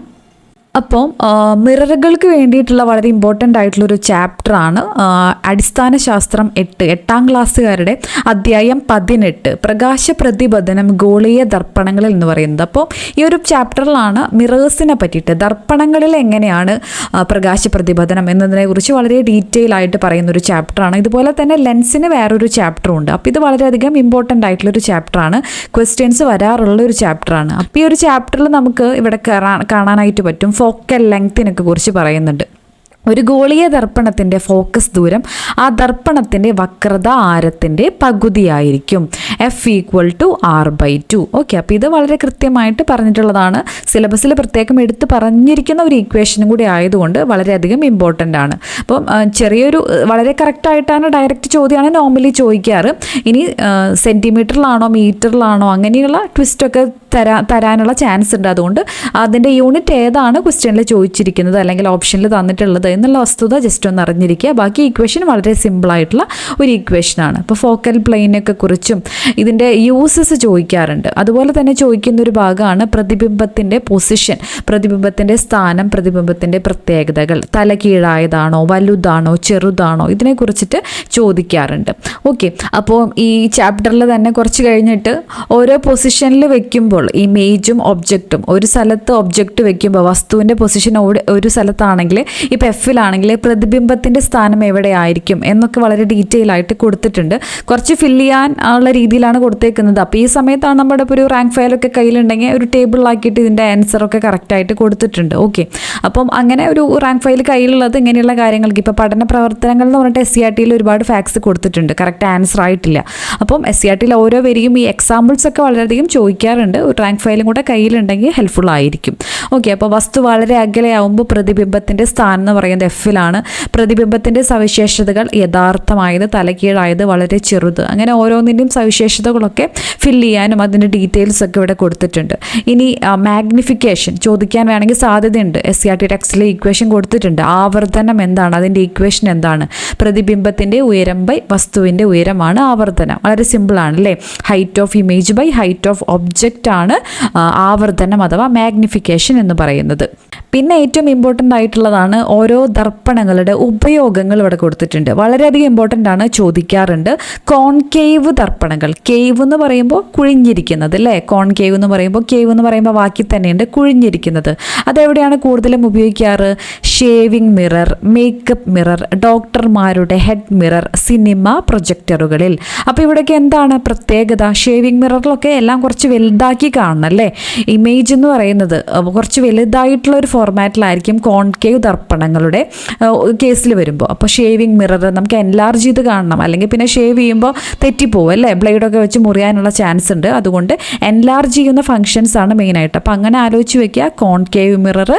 അപ്പോൾ മിററുകൾക്ക് വേണ്ടിയിട്ടുള്ള വളരെ ഇമ്പോർട്ടൻ്റ് ആയിട്ടുള്ളൊരു ചാപ്റ്ററാണ് അടിസ്ഥാന ശാസ്ത്രം 8ാം ക്ലാസ്സുകാരുടെ അധ്യായം 18 പ്രകാശ പ്രതിപതനം ഗോളീയ ദർപ്പണങ്ങളിൽ എന്ന് പറയുന്നത്. അപ്പോൾ ഈ ഒരു ചാപ്റ്ററിലാണ് മിറേഴ്സിനെ പറ്റിയിട്ട്, ദർപ്പണങ്ങളിൽ എങ്ങനെയാണ് പ്രകാശ പ്രതിപതനം എന്നതിനെക്കുറിച്ച് വളരെ ഡീറ്റെയിൽ ആയിട്ട് പറയുന്നൊരു ചാപ്റ്ററാണ്. ഇതുപോലെ തന്നെ ലെൻസിന് വേറൊരു ചാപ്റ്ററും ഉണ്ട്. അപ്പോൾ ഇത് വളരെയധികം ഇമ്പോർട്ടൻ്റ് ആയിട്ടുള്ളൊരു ചാപ്റ്ററാണ്, ക്വസ്റ്റ്യൻസ് വരാറുള്ള ഒരു ചാപ്റ്ററാണ്. അപ്പോൾ ഈ ഒരു ചാപ്റ്ററിൽ നമുക്ക് ഇവിടെ കാണാനായിട്ട് പറ്റും ഫോക്കൽ ലെങ്തിനൊക്കെ കുറിച്ച് പറയുന്നുണ്ട്. ഒരു ഗോളീയ ദർപ്പണത്തിൻ്റെ ഫോക്കസ് ദൂരം ആ ദർപ്പണത്തിൻ്റെ വക്രത ആരത്തിൻ്റെ പകുതിയായിരിക്കും. F=R/2. ഓക്കെ, അപ്പോൾ ഇത് വളരെ കൃത്യമായിട്ട് പറഞ്ഞിട്ടുള്ളതാണ്. സിലബസിൽ പ്രത്യേകം എടുത്ത് പറഞ്ഞിരിക്കുന്ന ഒരു ഇക്വേഷനും കൂടി ആയതുകൊണ്ട് വളരെയധികം ഇമ്പോർട്ടൻ്റ് ആണ്. അപ്പം ചെറിയൊരു വളരെ കറക്റ്റായിട്ടാണ്, ഡയറക്റ്റ് ചോദ്യമാണ് നോർമലി ചോദിക്കാറ്. ഇനി സെൻറ്റിമീറ്ററിലാണോ മീറ്ററിലാണോ അങ്ങനെയുള്ള ട്വിസ്റ്റൊക്കെ തരാനുള്ള ചാൻസ് ഉണ്ട്. അതുകൊണ്ട് അതിൻ്റെ യൂണിറ്റ് ഏതാണ് ക്വസ്റ്റ്യനിൽ ചോദിച്ചിരിക്കുന്നത് അല്ലെങ്കിൽ ഓപ്ഷനിൽ തന്നിട്ടുള്ളത് എന്നുള്ള വസ്തുത ജസ്റ്റ് ഒന്ന് അറിഞ്ഞിരിക്കുക. ബാക്കി ഇക്വേഷൻ വളരെ സിമ്പിളായിട്ടുള്ള ഒരു ഇക്വേഷനാണ്. അപ്പോൾ ഫോക്കൽ പ്ലെയിനൊക്കെ കുറിച്ചും ഇതിൻ്റെ യൂസസ് ചോദിക്കാറുണ്ട്. അതുപോലെ തന്നെ ചോദിക്കുന്ന ഒരു ഭാഗമാണ് പ്രതിബിംബത്തിൻ്റെ പൊസിഷൻ, പ്രതിബിംബത്തിൻ്റെ സ്ഥാനം, പ്രതിബിംബത്തിൻ്റെ പ്രത്യേകതകൾ, തലകീഴായതാണോ വലുതാണോ ചെറുതാണോ ഇതിനെക്കുറിച്ചിട്ട് ചോദിക്കാറുണ്ട്. ഓക്കെ, അപ്പോൾ ഈ ചാപ്റ്ററിൽ തന്നെ കുറച്ച് കഴിഞ്ഞിട്ട് ഓരോ പൊസിഷനിൽ വെക്കുമ്പോൾ ഇമേജും ഒബ്ജക്റ്റും, ഒരു സ്ഥലത്ത് ഒബ്ജക്റ്റ് വെക്കുമ്പോൾ വസ്തുവിൻ്റെ പൊസിഷൻ ഒരു സ്ഥലത്താണെങ്കിൽ, ഇപ്പോൾ എഫിലാണെങ്കിൽ പ്രതിബിംബത്തിൻ്റെ സ്ഥാനം എവിടെ ആയിരിക്കും എന്നൊക്കെ വളരെ ഡീറ്റെയിൽ ആയിട്ട് കൊടുത്തിട്ടുണ്ട്. കുറച്ച് ഫില്ല് ചെയ്യാൻ ഉള്ള രീതിയിലാണ് കൊടുത്തേക്കുന്നത്. അപ്പോൾ ഈ സമയത്താണ് നമ്മുടെ ഇപ്പോൾ ഒരു റാങ്ക് ഫയലൊക്കെ കയ്യിലുണ്ടെങ്കിൽ ഒരു ടേബിളിലാക്കിയിട്ട് ഇതിൻ്റെ ആൻസറൊക്കെ കറക്റ്റായിട്ട് കൊടുത്തിട്ടുണ്ട്. ഓക്കെ, അപ്പം അങ്ങനെ ഒരു റാങ്ക് ഫയൽ കയ്യിലുള്ളത് ഇങ്ങനെയുള്ള കാര്യങ്ങൾക്ക്, ഇപ്പോൾ പഠന പ്രവർത്തനങ്ങൾ എന്ന് പറഞ്ഞിട്ട് SCRT-യിൽ ഒരുപാട് ഫാക്ട്സ് കൊടുത്തിട്ടുണ്ട്, കറക്റ്റ് ആൻസർ ആയിട്ടില്ല. അപ്പം SCRT-യിൽ ഓരോ വരിയും ഈ എക്സാമ്പിൾസ് ഒക്കെ വളരെയധികം ചോദിക്കാറുണ്ട്. ഒരു റാങ്ക് ഫയലും കൂടെ കയ്യിലുണ്ടെങ്കിൽ ഹെൽപ്ഫുൾ ആയിരിക്കും. ഓക്കെ, അപ്പോൾ വസ്തു വളരെ അകലെയാവുമ്പോൾ പ്രതിബിംബത്തിൻ്റെ സ്ഥാനം എന്ന് പറയുന്നത് എഫിലാണ്. പ്രതിബിംബത്തിൻ്റെ സവിശേഷതകൾ യഥാർത്ഥമായത്, തലകീഴായത്, വളരെ ചെറുത്, അങ്ങനെ ഓരോന്നിൻ്റെയും സവിശേഷതകളൊക്കെ ഫില്ല് ചെയ്യാനും അതിൻ്റെ ഡീറ്റെയിൽസ് ഒക്കെ ഇവിടെ കൊടുത്തിട്ടുണ്ട്. ഇനി മാഗ്നിഫിക്കേഷൻ ചോദിക്കാൻ വേണമെങ്കിൽ സാധ്യതയുണ്ട്. SCRT ടെക്സ്റ്റിലെ ഇക്വേഷൻ കൊടുത്തിട്ടുണ്ട്. ആവർത്തനം എന്താണ്, അതിൻ്റെ ഇക്വേഷൻ എന്താണ്? പ്രതിബിംബത്തിൻ്റെ ഉയരം ബൈ വസ്തുവിൻ്റെ ഉയരമാണ് ആവർത്തനം. വളരെ സിമ്പിളാണ് അല്ലേ. Height of image by height of object ആണ് ആവർത്തനം അഥവാ മാഗ്നിഫിക്കേഷൻ എന്ന് പറയുന്നത്. പിന്നെ ഏറ്റവും ഇമ്പോർട്ടൻ്റ് ആയിട്ടുള്ളതാണ് ഓരോ ദർപ്പണങ്ങളുടെ ഉപയോഗങ്ങൾ ഇവിടെ കൊടുത്തിട്ടുണ്ട്. വളരെയധികം ഇമ്പോർട്ടൻ്റ് ആണ്, ചോദിക്കാറുണ്ട്. കോൺകേവ് ദർപ്പണങ്ങൾ, കേവ് എന്ന് പറയുമ്പോൾ കുഴിഞ്ഞിരിക്കുന്നത് അല്ലേ, കോൺകേവ് എന്ന് പറയുമ്പോൾ, കേവ് എന്ന് പറയുമ്പോൾ വാക്കി തന്നെയുണ്ട് കുഴിഞ്ഞിരിക്കുന്നത്. അതെവിടെയാണ് കൂടുതലും ഉപയോഗിക്കാറ്? ഷേവിംഗ് മിറർ, മേക്കപ്പ് മിറർ, ഡോക്ടർമാരുടെ ഹെഡ് മിറർ, സിനിമ പ്രൊജക്ടറുകളിൽ. അപ്പോൾ ഇവിടെയൊക്കെ എന്താണ് പ്രത്യേകത? ഷേവിംഗ് മിററിലൊക്കെ എല്ലാം കുറച്ച് വലുതാക്കി കാണണം അല്ലേ. ഇമേജ് എന്ന് പറയുന്നത് കുറച്ച് വലുതായിട്ടുള്ള ഒരു ഫോർമാറ്റിലായിരിക്കും കോൺകേവ് ദർപ്പണങ്ങളുടെ കേസിൽ വരുമ്പോൾ. അപ്പോൾ ഷേവിംഗ് മിറർ നമുക്ക് എൻലാർജ് ചെയ്ത് കാണണം, അല്ലെങ്കിൽ പിന്നെ ഷേവ് ചെയ്യുമ്പോൾ തെറ്റിപ്പോവും അല്ലേ, ബ്ലേഡൊക്കെ വെച്ച് മുറിയാനുള്ള ചാൻസ് ഉണ്ട്. അതുകൊണ്ട് എൻലാർജ് ചെയ്യുന്ന ഫങ്ഷൻസ് ആണ് മെയിനായിട്ട്. അപ്പോൾ അങ്ങനെ ആലോചിച്ച് വെക്കുക. കോൺകേവ് മിറർ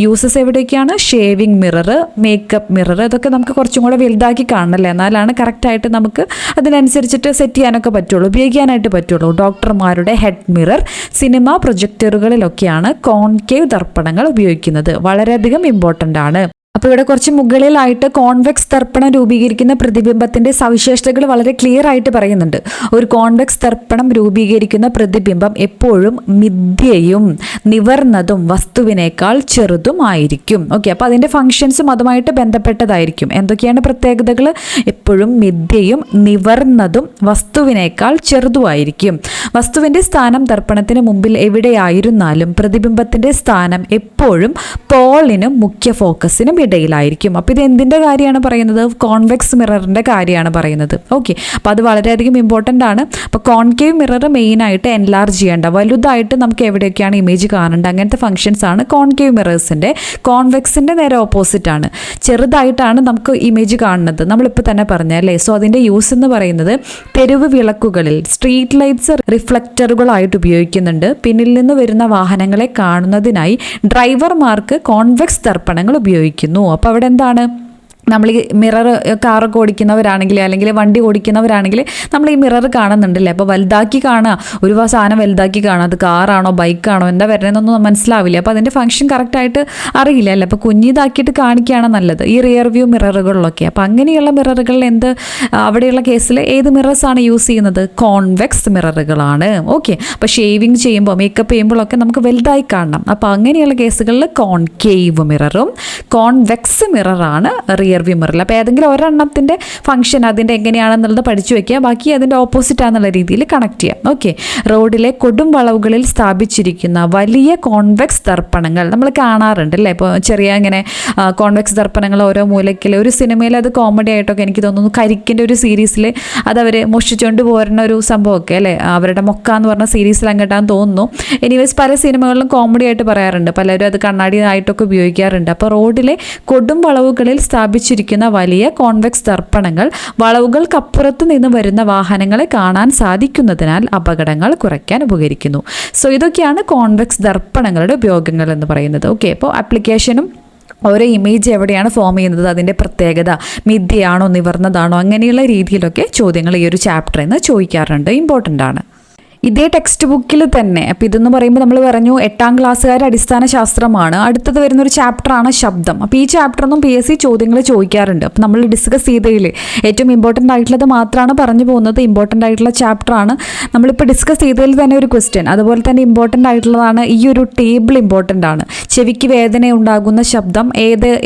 യൂസസ് എവിടെയൊക്കെയാണ്? ഷേവിംഗ് മിറർ, മേക്കപ്പ് മിറർ, ഇതൊക്കെ നമുക്ക് കുറച്ചും കൂടെ വലുതാക്കി കാണണമല്ലേ, എന്നാലാണ് കറക്റ്റായിട്ട് നമുക്ക് അതിനനുസരിച്ചിട്ട് സെറ്റ് ചെയ്യാനൊക്കെ പറ്റുള്ളൂ, ഉപയോഗിക്കാനായിട്ട് പറ്റുള്ളൂ. ഡോക്ടർമാരുടെ ഹെഡ് മിറർ, സിനിമ പ്രൊജക്ടറുകളിലൊക്കെയാണ് കോൺകേവ് ദർപ്പണങ്ങൾ ഉപയോഗിക്കുന്നത്. വളരെയധികം ഇമ്പോർട്ടൻ്റ് ആണ്. അപ്പോൾ ഇവിടെ കുറച്ച് മുകളിലായിട്ട് കോൺവെക്സ് ദർപ്പണം രൂപീകരിക്കുന്ന പ്രതിബിംബത്തിൻ്റെ സവിശേഷതകൾ വളരെ ക്ലിയർ ആയിട്ട് പറയുന്നുണ്ട്. ഒരു കോൺവെക്സ് ദർപ്പണം രൂപീകരിക്കുന്ന പ്രതിബിംബം എപ്പോഴും മിഥ്യയും നിവർന്നതും വസ്തുവിനേക്കാൾ ചെറുതും ആയിരിക്കും. ഓക്കെ, അപ്പോൾ അതിൻ്റെ ഫങ്ഷൻസും അതുമായിട്ട് ബന്ധപ്പെട്ടതായിരിക്കും. എന്തൊക്കെയാണ് പ്രത്യേകതകൾ? എപ്പോഴും മിഥ്യയും നിവർന്നതും വസ്തുവിനേക്കാൾ ചെറുതുമായിരിക്കും. വസ്തുവിൻ്റെ സ്ഥാനം ദർപ്പണത്തിന് മുമ്പിൽ എവിടെയായിരുന്നാലും പ്രതിബിംബത്തിൻ്റെ സ്ഥാനം എപ്പോഴും പോളിനും മുഖ്യ ഫോക്കസിനും ഇടയിലായിരിക്കും. അപ്പോൾ ഇത് എന്തിൻ്റെ കാര്യമാണ് പറയുന്നത്? കോൺവെക്സ് മിററിൻ്റെ കാര്യമാണ് പറയുന്നത്. ഓക്കെ, അപ്പോൾ അത് വളരെയധികം ഇമ്പോർട്ടൻ്റ് ആണ്. അപ്പോൾ കോൺകേവ് മിറർ മെയിനായിട്ട് എൻലാർജ് ചെയ്യേണ്ട, വലുതായിട്ട് നമുക്ക് എവിടെയൊക്കെയാണ് ഇമേജ് കാണേണ്ടത് അങ്ങനത്തെ ഫംഗ്ഷൻസ് ആണ് കോൺകേവ് മിറേഴ്സിൻ്റെ. കോൺവെക്സിൻ്റെ നേരെ ഓപ്പോസിറ്റ് ആണ്, ചെറുതായിട്ടാണ് നമുക്ക് ഇമേജ് കാണുന്നത്, നമ്മളിപ്പോൾ തന്നെ പറഞ്ഞല്ലേ. സോ അതിൻ്റെ യൂസ് എന്ന് പറയുന്നത് തെരുവ് വിളക്കുകളിൽ സ്ട്രീറ്റ് ലൈറ്റ്സ് റിഫ്ലക്ടറുകളായിട്ട് ഉപയോഗിക്കുന്നുണ്ട്. പിന്നിൽ നിന്ന് വരുന്ന വാഹനങ്ങളെ കാണുന്നതിനായി ഡ്രൈവർമാർക്ക് കോൺവെക്സ് ദർപ്പണങ്ങൾ ഉപയോഗിക്കുന്നു. അപ്പോൾ അവിടെ എന്താണ്, നമ്മൾ ഈ മിറർ കാറൊക്കെ ഓടിക്കുന്നവരാണെങ്കിൽ അല്ലെങ്കിൽ വണ്ടി ഓടിക്കുന്നവരാണെങ്കിൽ നമ്മൾ ഈ മിറർ കാണുന്നുണ്ടല്ലേ. അപ്പോൾ വലുതാക്കി കാണുക, ഒരു സാധനം വലുതാക്കി കാണുക, അത് കാറാണോ ബൈക്കാണോ എന്താ വരുന്നതെന്നൊന്നും മനസ്സിലാവില്ല. അപ്പോൾ അതിൻ്റെ ഫംഗ്ഷൻ കറക്റ്റായിട്ട് അറിയില്ല അല്ലേ. അപ്പോൾ കുഞ്ഞിതാക്കിയിട്ട് കാണിക്കുകയാണ് നല്ലത് ഈ റിയർ വ്യൂ മിററുകളിലൊക്കെ. അപ്പോൾ അങ്ങനെയുള്ള മിററുകളിൽ അവിടെയുള്ള കേസിൽ ഏത് മിറേഴ്സാണ് യൂസ് ചെയ്യുന്നത്? കോൺവെക്സ് മിററുകളാണ്. ഓക്കെ, അപ്പോൾ ഷേവിങ് ചെയ്യുമ്പോൾ മേക്കപ്പ് ചെയ്യുമ്പോഴൊക്കെ നമുക്ക് വലുതായി കാണണം. അപ്പോൾ അങ്ങനെയുള്ള കേസുകളിൽ കോൺകേവ് മിററും കോൺവെക്സ് മിററാണ് റിയർ വ്യൂ മിററിൽ. അപ്പോൾ ഏതെങ്കിലും ഒരെണ്ണത്തിൻ്റെ ഫംഗ്ഷൻ അതിൻ്റെ എങ്ങനെയാണെന്നുള്ളത് പഠിച്ചു വയ്ക്കുക, ബാക്കി അതിൻ്റെ ഓപ്പോസിറ്റ് ആണെന്നുള്ള രീതിയിൽ കണക്ട് ചെയ്യാം. ഓക്കെ, റോഡിലെ കൊടും വളവുകളിൽ സ്ഥാപിച്ചിരിക്കുന്ന വലിയ കോൺവെക്സ് ദർപ്പണങ്ങൾ നമ്മൾ കാണാറുണ്ട് അല്ലേ. ഇപ്പോൾ ചെറിയ ഇങ്ങനെ കോൺവെക്സ് ദർപ്പണങ്ങൾ ഓരോ മൂലയ്ക്കിൽ, ഒരു സിനിമയിൽ അത് കോമഡി ആയിട്ടൊക്കെ എനിക്ക് തോന്നുന്നു കരിക്കിൻ്റെ ഒരു സീരീസിൽ അതവർ മോഷ്ടിച്ചുകൊണ്ട് പോരുന്ന ഒരു സംഭവമൊക്കെ അല്ലേ, അവരുടെ മൊക്ക എന്ന് പറഞ്ഞ സീരീസിൽ അങ്ങോട്ടാന്ന് തോന്നുന്നു. എനിവേസ് പല സിനിമകളിലും കോമഡി ആയിട്ട് പറയാറുണ്ട്, പലരും അത് കണ്ണാടി ആയിട്ടൊക്കെ ഉപയോഗിക്കാറുണ്ട്. അപ്പോൾ റോഡിലെ കൊടും വളവുകളിൽ സ്ഥാപിച്ചിരിക്കുന്ന വലിയ കോൺവെക്സ് ദർപ്പണങ്ങൾ വളവുകൾക്കപ്പുറത്ത് നിന്ന് വരുന്ന വാഹനങ്ങളെ കാണാൻ സാധിക്കുന്നതിനാൽ അപകടങ്ങൾ കുറയ്ക്കാൻ ഉപകരിക്കുന്നു. സോ ഇതൊക്കെയാണ് കോൺവെക്സ് ദർപ്പണങ്ങളുടെ ഉപയോഗങ്ങൾ എന്ന് പറയുന്നത്. ഓക്കെ, അപ്പോൾ ആപ്ലിക്കേഷനും ഓരോ ഇമേജ് എവിടെയാണ് ഫോം ചെയ്യുന്നത്, അതിൻ്റെ പ്രത്യേകത, മിഥ്യയാണോ നിവർന്നതാണോ, അങ്ങനെയുള്ള രീതിയിലൊക്കെ ചോദ്യങ്ങൾ ഈ ഒരു ചാപ്റ്ററിൽ നിന്ന് ചോദിക്കാറുണ്ട്, ഇമ്പോർട്ടൻ്റ് ആണ്. ഇതേ ടെക്സ്റ്റ് ബുക്കിൽ തന്നെ, അപ്പോൾ ഇതെന്ന് പറയുമ്പോൾ നമ്മൾ പറഞ്ഞു 8ാം ക്ലാസ്സുകാരുടെ അടിസ്ഥാന ശാസ്ത്രമാണ്. അടുത്തത് വരുന്നൊരു ചാപ്റ്ററാണ് ശബ്ദം. അപ്പോൾ ഈ ചാപ്റ്ററൊന്നും PSC ചോദ്യങ്ങൾ ചോദിക്കാറുണ്ട്. അപ്പോൾ നമ്മൾ ഡിസ്കസ് ചെയ്തതിൽ ഏറ്റവും ഇമ്പോർട്ടൻ്റ് ആയിട്ടുള്ളത് മാത്രമാണ് പറഞ്ഞു പോകുന്നത്. ഇമ്പോർട്ടൻ്റ് ആയിട്ടുള്ള ചാപ്റ്ററാണ് നമ്മളിപ്പോൾ ഡിസ്കസ് ചെയ്തതിൽ തന്നെ ഒരു ക്വസ്റ്റ്യൻ. അതുപോലെ തന്നെ ഇമ്പോർട്ടൻ്റ് ആയിട്ടുള്ളതാണ് ഈ ഒരു ടേബിൾ, ഇമ്പോർട്ടൻ്റ് ആണ്. ചെവിക്ക് വേദന ഉണ്ടാകുന്ന ശബ്ദം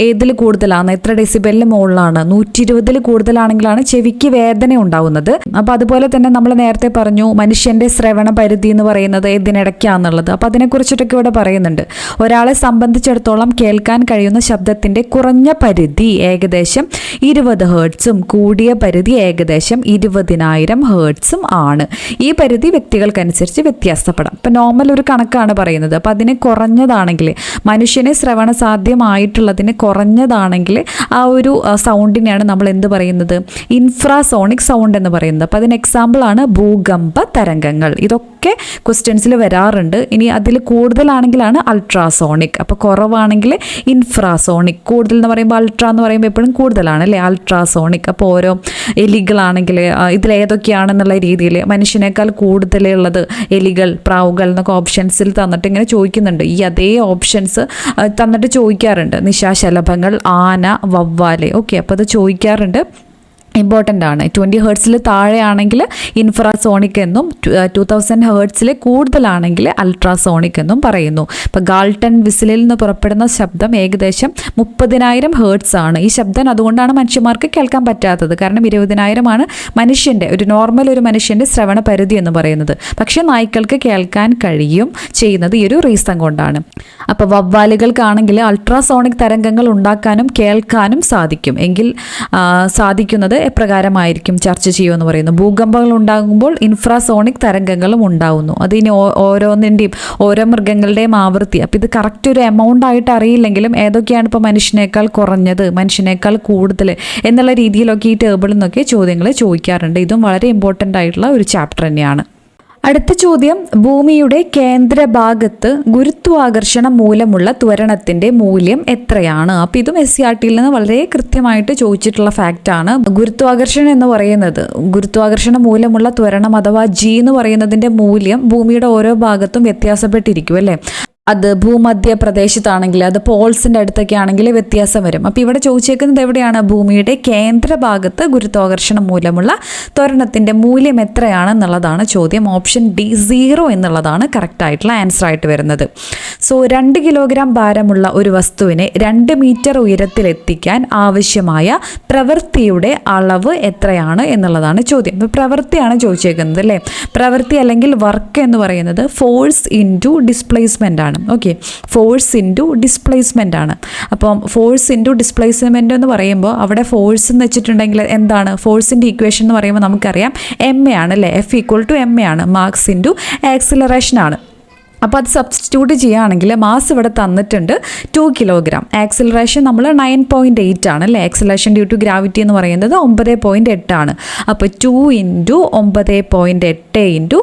ഏതിൽ കൂടുതലാണ്, എത്ര ഡെസിബലിന് മുകളിലാണ്, 120 കൂടുതലാണെങ്കിലാണ് ചെവിക്ക് വേദന ഉണ്ടാകുന്നത്. അപ്പോൾ അതുപോലെ തന്നെ നമ്മൾ നേരത്തെ പറഞ്ഞു മനുഷ്യൻ്റെ ശ്രവണ പരിധി എന്ന് പറയുന്നത് ഇതിനിടയ്ക്കാന്നുള്ളത്. അപ്പോൾ അതിനെക്കുറിച്ചിട്ടൊക്കെ ഇവിടെ പറയുന്നുണ്ട്. ഒരാളെ സംബന്ധിച്ചിടത്തോളം കേൾക്കാൻ കഴിയുന്ന ശബ്ദത്തിൻ്റെ കുറഞ്ഞ പരിധി ഏകദേശം 20 ഹേർട്സും കൂടിയ പരിധി ഏകദേശം 20,000 ഹേർട്സും ആണ്. ഈ പരിധി വ്യക്തികൾക്കനുസരിച്ച് വ്യത്യാസപ്പെടാം. ഇപ്പം നോർമൽ ഒരു കണക്കാണ് പറയുന്നത്. അപ്പോൾ അതിന് കുറഞ്ഞതാണെങ്കിൽ, മനുഷ്യനെ ശ്രവണ സാധ്യമായിട്ടുള്ളതിന് കുറഞ്ഞതാണെങ്കിൽ ആ ഒരു സൗണ്ടിനെയാണ് നമ്മൾ എന്ത് പറയുന്നത്? ഇൻഫ്രാസോണിക് സൗണ്ട് എന്ന് പറയുന്നത്. അപ്പോൾ അതിന് എക്സാമ്പിളാണ് ഭൂകമ്പ തരംഗങ്ങൾ. ഇതൊക്കെ ക്വസ്റ്റ്യൻസിൽ വരാറുണ്ട്. ഇനി അതിൽ കൂടുതലാണെങ്കിലാണ് അൾട്രാസോണിക്, അപ്പോൾ കുറവാണെങ്കിൽ ഇൻഫ്രാസോണിക്. കൂടുതൽ എന്ന് പറയുമ്പോൾ അൾട്രാ എന്ന് പറയുമ്പോൾ എപ്പോഴും കൂടുതലാണ് അല്ലേ, അൾട്രാസോണിക്. അപ്പോൾ ഓരോ എലികളാണെങ്കിൽ ഇതിലേതൊക്കെയാണെന്നുള്ള രീതിയിൽ മനുഷ്യനേക്കാൾ കൂടുതലുള്ളത് എലികൾ, പ്രാവുകൾ എന്നൊക്കെ ഓപ്ഷൻസിൽ തന്നിട്ട് ഇങ്ങനെ ചോദിക്കുന്നുണ്ട്. ഈ അതേ ഓപ്ഷൻസ് തന്നിട്ട് ചോദിക്കാറുണ്ട്. നിശാശലഭങ്ങൾ, ആന, വവ്വാല്. ഓക്കെ, അപ്പോൾ അത് ചോദിക്കാറുണ്ട്, ഇമ്പോർട്ടൻ്റ് ആണ്. 20 ഹേർട്സിൽ താഴെയാണെങ്കിൽ ഇൻഫ്രാസോണിക് എന്നും 2000 ഹേർട്സിൽ കൂടുതലാണെങ്കിൽ അൾട്രാസോണിക് എന്നും പറയുന്നു. ഇപ്പോൾ ഗാൾട്ടൺ വിസിലിൽ നിന്ന് പുറപ്പെടുന്ന ശബ്ദം ഏകദേശം 30,000 ഹേർട്സ് ആണ്. ഈ ശബ്ദം അതുകൊണ്ടാണ് മനുഷ്യന്മാർക്ക് കേൾക്കാൻ പറ്റാത്തത്. കാരണം 20,000 ആണ് മനുഷ്യൻ്റെ ഒരു മനുഷ്യൻ്റെ ശ്രവണ പരിധി എന്ന് പറയുന്നത്. പക്ഷേ നായ്ക്കൾക്ക് കേൾക്കാൻ കഴിയും ചെയ്യുന്നത് ഈ ഒരു റീസൺ കൊണ്ടാണ്. അപ്പോൾ വവ്വാലുകൾക്കാണെങ്കിൽ അൾട്രാസോണിക് തരംഗങ്ങൾ ഉണ്ടാക്കാനും കേൾക്കാനും സാധിക്കും. എങ്കിൽ സാധിക്കുന്നത് എപ്രകാരമായിരിക്കും ചർച്ച ചെയ്യുമെന്ന് പറയുന്നു. ഭൂകമ്പങ്ങൾ ഉണ്ടാകുമ്പോൾ ഇൻഫ്രാസോണിക് തരംഗങ്ങളും ഉണ്ടാവുന്നു. അതിന് ഓരോന്നിൻ്റെയും ഓരോ മൃഗങ്ങളുടെയും ആവൃത്തി. അപ്പോൾ ഇത് കറക്റ്റ് ഒരു എമൗണ്ട് ആയിട്ട് അറിയില്ലെങ്കിലും ഏതൊക്കെയാണ് ഇപ്പോൾ മനുഷ്യനേക്കാൾ കുറഞ്ഞത്, മനുഷ്യനേക്കാൾ കൂടുതൽ എന്നുള്ള രീതിയിലൊക്കെ ഈ ടേബിളിൽ നിന്നൊക്കെ ചോദ്യങ്ങൾ ചോദിക്കാറുണ്ട്. ഇതും വളരെ ഇമ്പോർട്ടൻ്റ് ആയിട്ടുള്ള ഒരു ചാപ്റ്റർ തന്നെയാണ്. അടുത്ത ചോദ്യം, ഭൂമിയുടെ കേന്ദ്രഭാഗത്ത് ഗുരുത്വാകർഷണം മൂലമുള്ള ത്വരണത്തിൻ്റെ മൂല്യം എത്രയാണ്? അപ്പോൾ ഇതും SCRTയിൽ നിന്ന് വളരെ കൃത്യമായിട്ട് ചോദിച്ചിട്ടുള്ള ഫാക്റ്റാണ്. ഗുരുത്വാകർഷണം എന്ന് പറയുന്നത്, ഗുരുത്വാകർഷണം മൂലമുള്ള ത്വരണം അഥവാ G എന്ന് പറയുന്നതിൻ്റെ മൂല്യം ഭൂമിയുടെ ഓരോ ഭാഗത്തും വ്യത്യാസപ്പെട്ടിരിക്കും അല്ലേ. അത് ഭൂമധ്യ പ്രദേശത്താണെങ്കിൽ, അത് പോൾസിൻ്റെ അടുത്തൊക്കെ ആണെങ്കിൽ വ്യത്യാസം വരും. അപ്പോൾ ഇവിടെ ചോദിച്ചേക്കുന്നത് എവിടെയാണ്? ഭൂമിയുടെ കേന്ദ്രഭാഗത്ത് ഗുരുത്വാകർഷണം മൂലമുള്ള ത്വരണത്തിൻ്റെ മൂല്യം എത്രയാണെന്നുള്ളതാണ് ചോദ്യം. ഓപ്ഷൻ D 0 എന്നുള്ളതാണ് കറക്റ്റായിട്ടുള്ള ആൻസർ ആയിട്ട് വരുന്നത്. സോ 2 കിലോഗ്രാം ഭാരമുള്ള ഒരു വസ്തുവിനെ 2 മീറ്റർ ഉയരത്തിലെത്തിക്കാൻ ആവശ്യമായ പ്രവൃത്തിയുടെ അളവ് എത്രയാണ് എന്നുള്ളതാണ് ചോദ്യം. അപ്പോൾ പ്രവൃത്തിയാണ് ചോദിച്ചേക്കുന്നത് അല്ലേ. പ്രവൃത്തി അല്ലെങ്കിൽ വർക്ക് എന്ന് പറയുന്നത് ഫോഴ്സ് ഇൻറ്റു ഡിസ്പ്ലേസ്മെൻ്റ് ആണ്. ആണ്. ഓക്കെ, ഫോഴ്സ് ഇൻറ്റു ഡിസ്പ്ലേസ്മെൻ്റ് ആണ്. അപ്പം ഫോഴ്സ് ഇൻറ്റു ഡിസ്പ്ലേസ്മെൻ്റ് എന്ന് പറയുമ്പോൾ അവിടെ ഫോഴ്സ് എന്ന് വെച്ചിട്ടുണ്ടെങ്കിൽ എന്താണ്, ഫോഴ്സിൻ്റെ ഇക്വേഷൻ എന്ന് പറയുമ്പോൾ നമുക്കറിയാം എം എ ആണ് അല്ലേ, F equal to M A ആണ്, മാസ് ഇൻറ്റു ആക്സിലറേഷൻ ആണ്. അപ്പോൾ അത് സബ്സ്റ്റിറ്റ്യൂട്ട് ചെയ്യുകയാണെങ്കിൽ മാസ് ഇവിടെ തന്നിട്ടുണ്ട് 2 കിലോഗ്രാം, ആക്സിലറേഷൻ നമ്മൾ 9.8 ആണ് അല്ലേ, ആക്സിലറേഷൻ ഡ്യൂ ടു ഗ്രാവിറ്റി എന്ന് പറയുന്നത് 9.8 ആണ്. അപ്പോൾ 2 ഇൻറ്റു 9.8 ഇൻറ്റു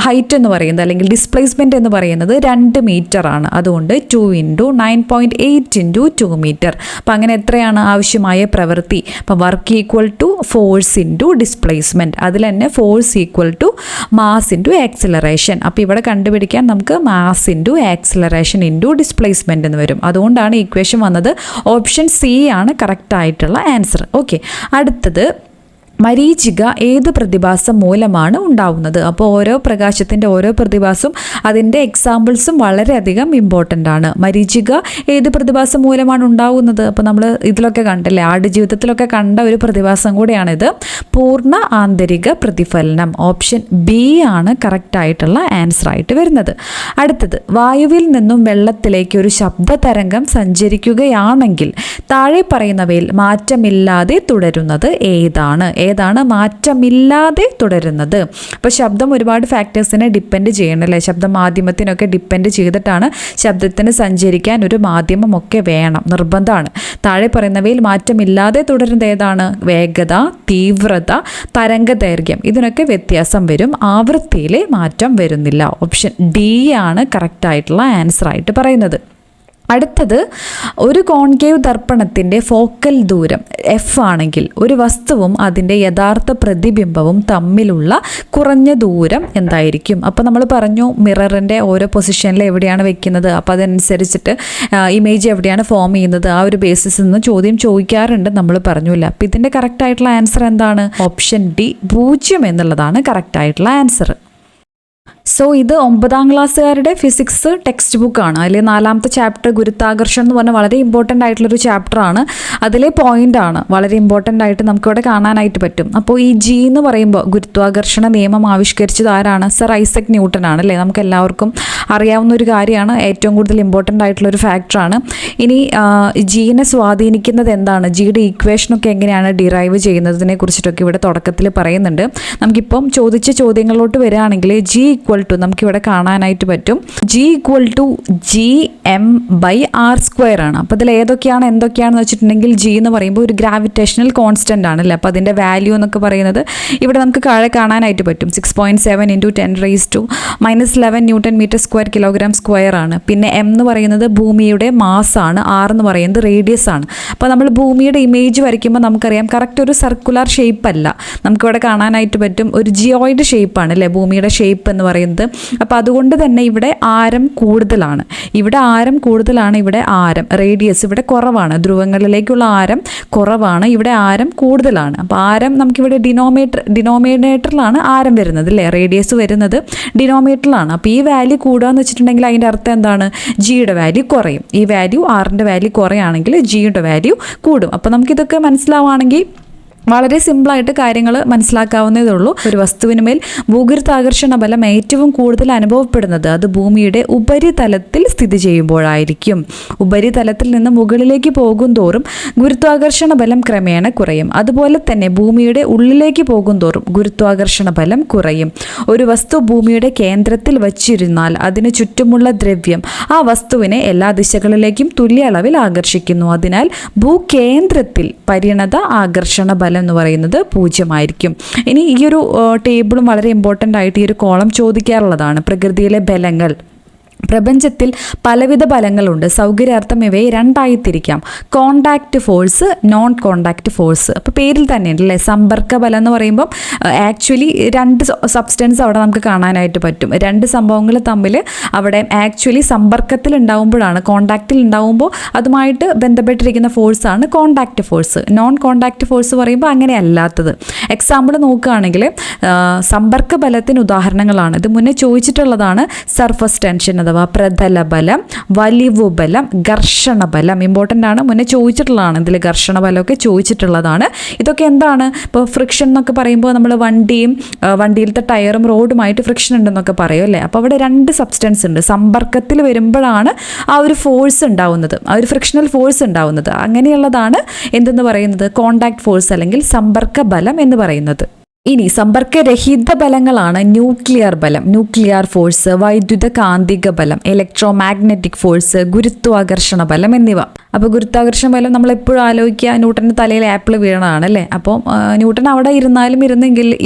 ഹൈറ്റ് എന്ന് പറയുന്നത് അല്ലെങ്കിൽ ഡിസ്പ്ലേസ്മെൻറ്റ് എന്ന് പറയുന്നത് 2 മീറ്റർ ആണ്. അതുകൊണ്ട് 2 ഇൻറ്റു 9.8 ഇൻറ്റു 2 മീറ്റർ. അപ്പോൾ അങ്ങനെ എത്രയാണ് ആവശ്യമായ പ്രവൃത്തി? അപ്പോൾ work equal to force into displacement, അതിൽ തന്നെ force equal to mass into acceleration. അപ്പോൾ ഇവിടെ കണ്ടുപിടിക്കാൻ നമുക്ക് mass into acceleration into displacement എന്ന് വരും. അതുകൊണ്ടാണ് ഇക്വേഷൻ വന്നത്. ഓപ്ഷൻ സി ആണ് കറക്റ്റ് ആയിട്ടുള്ള ആൻസർ. ഓക്കെ, അടുത്തത് മരീചിക ഏത് പ്രതിഭാസം മൂലമാണ് ഉണ്ടാവുന്നത്? അപ്പോൾ ഓരോ പ്രകാശത്തിൻ്റെ ഓരോ പ്രതിഭാസം അതിൻ്റെ എക്സാമ്പിൾസും വളരെയധികം ഇമ്പോർട്ടൻ്റ് ആണ്. മരീചിക ഏത് പ്രതിഭാസം മൂലമാണ് ഉണ്ടാവുന്നത്? അപ്പോൾ നമ്മൾ ഇതിലൊക്കെ കണ്ടല്ലേ, ആടുജീവിതത്തിലൊക്കെ കണ്ട ഒരു പ്രതിഭാസം കൂടിയാണിത്. പൂർണ്ണ ആന്തരിക പ്രതിഫലനം. ഓപ്ഷൻ ബി ആണ് കറക്റ്റായിട്ടുള്ള ആൻസർ ആയിട്ട് വരുന്നത്. അടുത്തത്, വായുവിൽ നിന്നും വെള്ളത്തിലേക്ക് ഒരു ശബ്ദ തരംഗം സഞ്ചരിക്കുകയാണെങ്കിൽ താഴെ പറയുന്നവയിൽ മാറ്റമില്ലാതെ തുടരുന്നത് ഏതാണ്? ഏതാണ് മാറ്റമില്ലാതെ തുടരുന്നത്? അപ്പോൾ ശബ്ദം ഒരുപാട് ഫാക്ടേഴ്സിനെ ഡിപ്പെൻഡ് ചെയ്യണമല്ലേ, ശബ്ദ മാധ്യമത്തിനൊക്കെ ഡിപ്പെൻഡ് ചെയ്തിട്ടാണ് ശബ്ദത്തിന് സഞ്ചരിക്കാൻ ഒരു മാധ്യമമൊക്കെ വേണം, നിർബന്ധമാണ്. താഴെ പറയുന്നവയിൽ മാറ്റമില്ലാതെ തുടരുന്നത് ഏതാണ്? വേഗത, തീവ്രത, തരംഗദൈർഘ്യം, ഇതിനൊക്കെ വ്യത്യാസം വരും, ആവൃത്തിയിൽ മാറ്റം വരുന്നില്ല. ഓപ്ഷൻ ഡി ആണ് കറക്റ്റായിട്ടുള്ള ആൻസർ ആയിട്ട് പറയുന്നത്. അടുത്തത്, ഒരു കോൺകേവ് ദർപ്പണത്തിൻ്റെ ഫോക്കൽ ദൂരം എഫ് ആണെങ്കിൽ ഒരു വസ്തുവും അതിൻ്റെ യഥാർത്ഥ പ്രതിബിംബവും തമ്മിലുള്ള കുറഞ്ഞ ദൂരം എന്തായിരിക്കും? അപ്പോൾ നമ്മൾ പറഞ്ഞു മിററിൻ്റെ ഓരോ പൊസിഷനിൽ എവിടെയാണ് വെക്കുന്നത്, അപ്പോൾ അതനുസരിച്ചിട്ട് ഇമേജ് എവിടെയാണ് ഫോം ചെയ്യുന്നത്, ആ ഒരു ബേസിസിൽ നിന്ന് ചോദ്യം ചോദിക്കാറുണ്ട്, നമ്മൾ പറഞ്ഞില്ല. അപ്പോൾ ഇതിൻ്റെ കറക്റ്റായിട്ടുള്ള ആൻസർ എന്താണ്? ഓപ്ഷൻ ഡി 0 എന്നുള്ളതാണ് കറക്റ്റായിട്ടുള്ള ആൻസർ. സോ ഇത് 9ാം ക്ലാസ്സുകാരുടെ ഫിസിക്സ് ടെക്സ്റ്റ് ബുക്കാണ്. അതിൽ 4ാമത്തെ ചാപ്റ്റർ ഗുരുത്വാകർഷണം എന്ന് പറഞ്ഞാൽ വളരെ ഇമ്പോർട്ടൻ്റ് ആയിട്ടുള്ളൊരു ചാപ്റ്ററാണ്. അതിലെ പോയിൻ്റാണ് വളരെ ഇമ്പോർട്ടൻ്റ് ആയിട്ട് നമുക്കിവിടെ കാണാനായിട്ട് പറ്റും. അപ്പോൾ ഈ ജി എന്ന് പറയുമ്പോൾ ഗുരുത്വാകർഷണ നിയമം ആവിഷ്കരിച്ചത് ആരാണ്? സർ ഐസക് ന്യൂട്ടൺ ആണ് അല്ലേ, നമുക്ക് എല്ലാവർക്കും അറിയാവുന്ന ഒരു കാര്യമാണ്, ഏറ്റവും കൂടുതൽ ഇമ്പോർട്ടൻ്റ് ആയിട്ടുള്ളൊരു ഫാക്ടറാണ്. ഇനി ജീനെ സ്വാധീനിക്കുന്നത് എന്താണ്, ജിയുടെ ഈക്വേഷനൊക്കെ എങ്ങനെയാണ് ഡിറൈവ് ചെയ്യുന്നതിനെ കുറിച്ചിട്ടൊക്കെ ഇവിടെ തുടക്കത്തിൽ പറയുന്നുണ്ട്. നമുക്കിപ്പം ചോദിച്ച ചോദ്യങ്ങളിലോട്ട് വരികയാണെങ്കിൽ ജി ഈക്വൽ ടു നമുക്കിവിടെ കാണാനായിട്ട് പറ്റും, g equal to G M by R square ആണ്. അപ്പോൾ ഇതിൽ ഏതൊക്കെയാണ് എന്തൊക്കെയാണെന്ന് വെച്ചിട്ടുണ്ടെങ്കിൽ ജി എന്ന് പറയുമ്പോൾ ഒരു ഗ്രാവിറ്റേഷണൽ കോൺസ്റ്റൻ്റ് ആണല്ലേ, അപ്പോൾ അതിൻ്റെ വാല്യൂ എന്നൊക്കെ പറയുന്നത് ഇവിടെ നമുക്ക് താഴെ കാണാനായിട്ട് പറ്റും. 6.7 × 10⁻⁻11 newton metre square kilogram square ആണ്. പിന്നെ എം എന്ന് പറയുന്നത് ഭൂമിയുടെ മാസ് ആണ്, ആർ എന്ന് പറയുന്നത് റേഡിയസ് ആണ്. അപ്പോൾ നമ്മൾ ഭൂമിയുടെ ഇമേജ് വരയ്ക്കുമ്പോൾ നമുക്കറിയാം കറക്റ്റ് ഒരു സർക്കുലർ ഷേപ്പ് അല്ല, നമുക്കിവിടെ കാണാനായിട്ട് പറ്റും ഒരു ജിയോയിഡ് ഷേപ്പാണ് അല്ലേ ഭൂമിയുടെ ഷേപ്പ് എന്ന് പറയുന്നത്. അപ്പോൾ അതുകൊണ്ട് തന്നെ ഇവിടെ ആരം കൂടുതലാണ്, ഇവിടെ ആരം റേഡിയസ് ഇവിടെ കുറവാണ്, ധ്രുവങ്ങളിലേക്കുള്ള ആരം കുറവാണ്, ഇവിടെ ആരം കൂടുതലാണ്. അപ്പോൾ ആരം നമുക്കിവിടെ ഡിനോമിനേറ്ററിലാണ് ആരം വരുന്നത് അല്ലേ, റേഡിയസ് വരുന്നത് ഡിനോമിനേറ്ററിലാണ്. അപ്പോൾ ഈ വാല്യൂ കൂടുക എന്ന് വെച്ചിട്ടുണ്ടെങ്കിൽ അതിൻ്റെ അർത്ഥം എന്താണ്? ജിയുടെ വാല്യൂ കുറയും. ഈ വാല്യൂ ആറിൻ്റെ വാല്യൂ കുറയുകയാണെങ്കിൽ ജിയുടെ വാല്യൂ കൂടും. അപ്പോൾ നമുക്കിതൊക്കെ മനസ്സിലാവുകയാണെങ്കിൽ വളരെ സിമ്പിളായിട്ട് കാര്യങ്ങൾ മനസ്സിലാക്കാവുന്നതേ ഉള്ളൂ. ഒരു വസ്തുവിനുമേൽ ഭൂഗുരുത്വാകർഷണ ബലം ഏറ്റവും കൂടുതൽ അനുഭവപ്പെടുന്നത് അത് ഭൂമിയുടെ ഉപരിതലത്തിൽ സ്ഥിതി ചെയ്യുമ്പോഴായിരിക്കും. ഉപരിതലത്തിൽ നിന്ന് മുകളിലേക്ക് പോകും തോറും ഗുരുത്വാകർഷണ ബലം ക്രമേണ കുറയും. അതുപോലെ തന്നെ ഭൂമിയുടെ ഉള്ളിലേക്ക് പോകും തോറും ഗുരുത്വാകർഷണ ബലം കുറയും. ഒരു വസ്തു ഭൂമിയുടെ കേന്ദ്രത്തിൽ വച്ചിരുന്നാൽ അതിന് ചുറ്റുമുള്ള ദ്രവ്യം ആ വസ്തുവിനെ എല്ലാ ദിശകളിലേക്കും തുല്യ അളവിൽ ആകർഷിക്കുന്നു. അതിനാൽ ഭൂകേന്ദ്രത്തിൽ പരിണത ആകർഷണ ബലം എന്ന് പറയുന്നത് 0 ആയിരിക്കും. ഇനി ഈ ഒരു ടേബിളും വളരെ ഇമ്പോർട്ടൻ്റ് ആയിട്ട് ഈ ഒരു കോളം ചോദിക്കാറുള്ളതാണ്. പ്രകൃതിയിലെ ബലങ്ങൾ. പ്രപഞ്ചത്തിൽ പലവിധ ബലങ്ങളുണ്ട്. സൗകര്യാർത്ഥം ഇവയെ രണ്ടായി തിരിക്കാം, contact force, non contact force. അപ്പോൾ പേരിൽ തന്നെ ഉണ്ടല്ലേ സമ്പർക്ക ബലം എന്ന് പറയുമ്പം ആക്ച്വലി 2 സബ്സ്റ്റൻസ് അവിടെ നമുക്ക് കാണാനായിട്ട് പറ്റും. 2 സംഭവങ്ങൾ തമ്മിൽ അവിടെ ആക്ച്വലി സമ്പർക്കത്തിൽ ഉണ്ടാകുമ്പോഴാണ്, കോണ്ടാക്റ്റിൽ ഉണ്ടാകുമ്പോൾ അതുമായിട്ട് ബന്ധപ്പെട്ടിരിക്കുന്ന ഫോഴ്സാണ് contact force. Non contact force പറയുമ്പോൾ അങ്ങനെ അല്ലാത്തത്. എക്സാമ്പിൾ നോക്കുകയാണെങ്കിൽ സമ്പർക്ക ബലത്തിന് ഉദാഹരണങ്ങളാണ്, ഇത് മുന്നേ ചോദിച്ചിട്ടുള്ളതാണ്. സർഫസ് ടെൻഷൻ അഥവാ പ്രതല ബലം, വലിവ് ബലം, ഘർഷണ ബലം. ഇമ്പോർട്ടൻ്റ് ആണ്, മുന്നേ ചോദിച്ചിട്ടുള്ളതാണ്. ഇതിൽ ഘർഷണ ബലമൊക്കെ ചോദിച്ചിട്ടുള്ളതാണ്. ഇതൊക്കെ എന്താണ്? ഇപ്പോൾ ഫ്രിക്ഷൻ എന്നൊക്കെ പറയുമ്പോൾ നമ്മൾ വണ്ടിയിലത്തെ ടയറും റോഡുമായിട്ട് ഫ്രിക്ഷൻ ഉണ്ടെന്നൊക്കെ പറയും അല്ലേ. അപ്പോൾ അവിടെ രണ്ട് സബ്സ്റ്റൻസ് ഉണ്ട്. സമ്പർക്കത്തിൽ വരുമ്പോഴാണ് ആ ഒരു ഫോഴ്സ് ഉണ്ടാവുന്നത്, ആ ഒരു ഫ്രിക്ഷണൽ ഫോഴ്സ് ഉണ്ടാവുന്നത്. അങ്ങനെയുള്ളതാണ് എന്തെന്ന് പറയുന്നത്? കോണ്ടാക്ട് ഫോഴ്സ് അല്ലെങ്കിൽ സമ്പർക്ക ബലം എന്ന് പറയുന്നത്. ഇനി സമ്പർക്കരഹിത ബലങ്ങളാണ് ന്യൂക്ലിയർ ബലം, ന്യൂക്ലിയർ ഫോഴ്സ്, വൈദ്യുത കാന്തിക ബലം, ഇലക്ട്രോ മാഗ്നറ്റിക് ഫോഴ്സ്, ഗുരുത്വാകർഷണ ബലം എന്നിവ. അപ്പോൾ ഗുരുത്വാകർഷണ ബലം നമ്മൾ എപ്പോഴും ആലോചിക്കുക, ന്യൂട്ടൻ്റെ തലയിൽ ആപ്പിൾ വീണതാണ് അല്ലേ. അപ്പോൾ ന്യൂട്ടൺ അവിടെ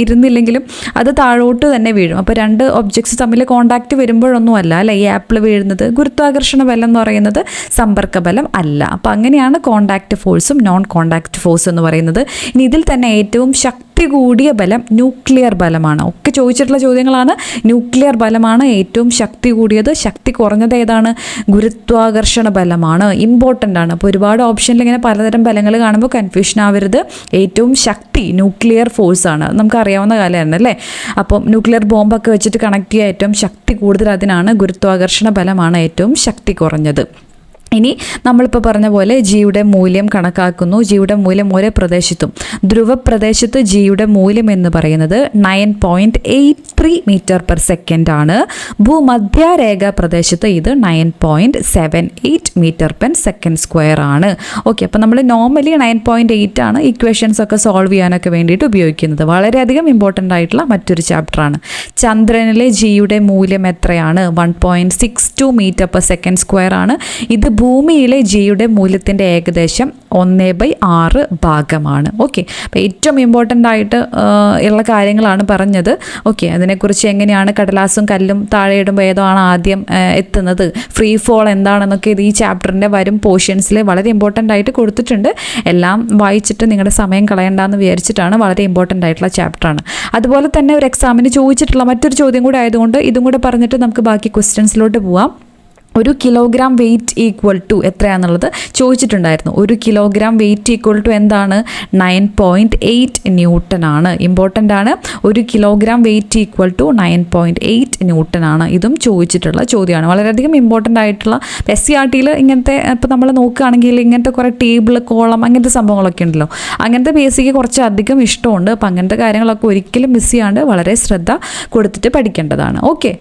ഇരുന്നില്ലെങ്കിലും അത് താഴോട്ട് തന്നെ വീഴും. അപ്പോൾ രണ്ട് ഒബ്ജക്ട്സ് തമ്മിൽ കോണ്ടാക്ട് വരുമ്പോഴൊന്നും അല്ല അല്ലേ ഈ ആപ്പിൾ വീഴുന്നത്. ഗുരുത്വാകർഷണ ബലം എന്ന് പറയുന്നത് സമ്പർക്ക ബലം അല്ല. അപ്പോൾ അങ്ങനെയാണ് കോണ്ടാക്ട് ഫോഴ്സും നോൺ കോണ്ടാക്ട് ഫോഴ്സ് എന്ന് പറയുന്നത്. ഇനി ഇതിൽ തന്നെ ഏറ്റവും ശക്തി കൂടിയ ബലം ന്യൂക്ലിയർ ബലമാണ്. ഒക്കെ ചോദിച്ചിട്ടുള്ള ചോദ്യങ്ങളാണ്. ന്യൂക്ലിയർ ബലമാണ് ഏറ്റവും ശക്തി കൂടിയത്. ശക്തി കുറഞ്ഞത് ഏതാണ്? ഗുരുത്വാകർഷണ ബലമാണ്. ഇമ്പോർട്ടൻ്റ് ആണ്. അപ്പോൾ ഒരുപാട് ഓപ്ഷനിൽ ഇങ്ങനെ പലതരം ബലങ്ങൾ കാണുമ്പോൾ കൺഫ്യൂഷൻ ആവരുത്. ഏറ്റവും ശക്തി ന്യൂക്ലിയർ ഫോഴ്സ് ആണ്, നമുക്ക് അറിയാവുന്ന കാലമാണ് അല്ലേ. അപ്പം ന്യൂക്ലിയർ ബോംബൊക്കെ വെച്ചിട്ട് കണക്ട് ചെയ്യുക ഏറ്റവും ശക്തി കൂടുതൽ അതിനാണ്. ഗുരുത്വാകർഷണ ബലമാണ് ഏറ്റവും ശക്തി കുറഞ്ഞത്. ഇനി നമ്മളിപ്പോൾ പറഞ്ഞ പോലെ ജിയുടെ മൂല്യം കണക്കാക്കുന്നു. ജിയുടെ മൂല്യം ഓരോ പ്രദേശത്തും. ധ്രുവപ്രദേശത്ത് ജിയുടെ മൂല്യം എന്ന് പറയുന്നത് 9.83 മീറ്റർ പെർ സെക്കൻഡ് ആണ്. ഭൂമധ്യരേഖ പ്രദേശത്ത് ഇത് 9.78 മീറ്റർ പെർ സെക്കൻഡ് സ്ക്വയർ ആണ്. ഓക്കെ, അപ്പോൾ നമ്മൾ നോർമലി 9.8 ആണ് ഇക്വേഷൻസ് ഒക്കെ സോൾവ് ചെയ്യാനൊക്കെ വേണ്ടിയിട്ട് ഉപയോഗിക്കുന്നത്. വളരെയധികം ഇമ്പോർട്ടൻ്റ് ആയിട്ടുള്ള മറ്റൊരു ചാപ്റ്ററാണ്. ചന്ദ്രനിലെ ജിയുടെ മൂല്യം എത്രയാണ്? 1.62 മീറ്റർ പെർ സെക്കൻഡ് സ്ക്വയർ ആണ്. ഇത് ഭൂമിയിലെ ജിയുടെ മൂല്യത്തിൻ്റെ ഏകദേശം 1/6 ഭാഗമാണ്. ഓക്കെ, അപ്പോൾ ഏറ്റവും ഇമ്പോർട്ടൻ്റ് ആയിട്ട് ഉള്ള കാര്യങ്ങളാണ് പറഞ്ഞത്. ഓക്കെ, അതിനെക്കുറിച്ച് എങ്ങനെയാണ് കടലാസും കല്ലും താഴെ ഇടുമ്പോൾ ഏതാണ് ആദ്യം എത്തുന്നത്, ഫ്രീ ഫോൾ എന്താണെന്നൊക്കെ ഇത് ഈ ചാപ്റ്ററിൻ്റെ വരും പോർഷൻസിൽ വളരെ ഇമ്പോർട്ടൻ്റ് ആയിട്ട് കൊടുത്തിട്ടുണ്ട്. എല്ലാം വായിച്ചിട്ട് നിങ്ങളുടെ സമയം കളയണ്ടെന്ന് വിചാരിച്ചിട്ടാണ്. വളരെ ഇമ്പോർട്ടൻ്റ് ആയിട്ടുള്ള ചാപ്റ്ററാണ്. അതുപോലെ തന്നെ ഒരു എക്സാമിന് ചോദിച്ചിട്ടുള്ള മറ്റൊരു ചോദ്യം കൂടെ ആയതുകൊണ്ട് ഇതും കൂടെ പറഞ്ഞിട്ട് നമുക്ക് ബാക്കി ക്വസ്റ്റ്യൻസിലോട്ട് പോവാം. ഒരു കിലോഗ്രാം വെയിറ്റ് ഈക്വൽ ടു എത്രയാണെന്നുള്ളത് ചോദിച്ചിട്ടുണ്ടായിരുന്നു. ഒരു കിലോഗ്രാം വെയിറ്റ് ഈക്വൽ ടു എന്താണ്? 9.8 ന്യൂട്ടൺ ആണ്. ഇമ്പോർട്ടൻ്റ് ആണ്. ഒരു kilogram weight equal to 9.8 newton ആണ്. ഇതും ചോദിച്ചിട്ടുള്ള ചോദ്യമാണ്. വളരെയധികം ഇമ്പോർട്ടൻ്റ് ആയിട്ടുള്ള SCRT-യിൽ ഇങ്ങനത്തെ ഇപ്പോൾ നമ്മൾ നോക്കുകയാണെങ്കിൽ ഇങ്ങനത്തെ കുറേ ടേബിൾ, കോളം അങ്ങനത്തെ സംഭവങ്ങളൊക്കെ ഉണ്ടല്ലോ. അങ്ങനത്തെ ബേസിക്ക് കുറച്ച് അധികം ഇഷ്ടമുണ്ട്. അപ്പോൾ അങ്ങനത്തെ കാര്യങ്ങളൊക്കെ ഒരിക്കലും മിസ് ചെയ്യാണ്ട് വളരെ ശ്രദ്ധ കൊടുത്തിട്ട് പഠിക്കേണ്ടതാണ്. ഓക്കെ,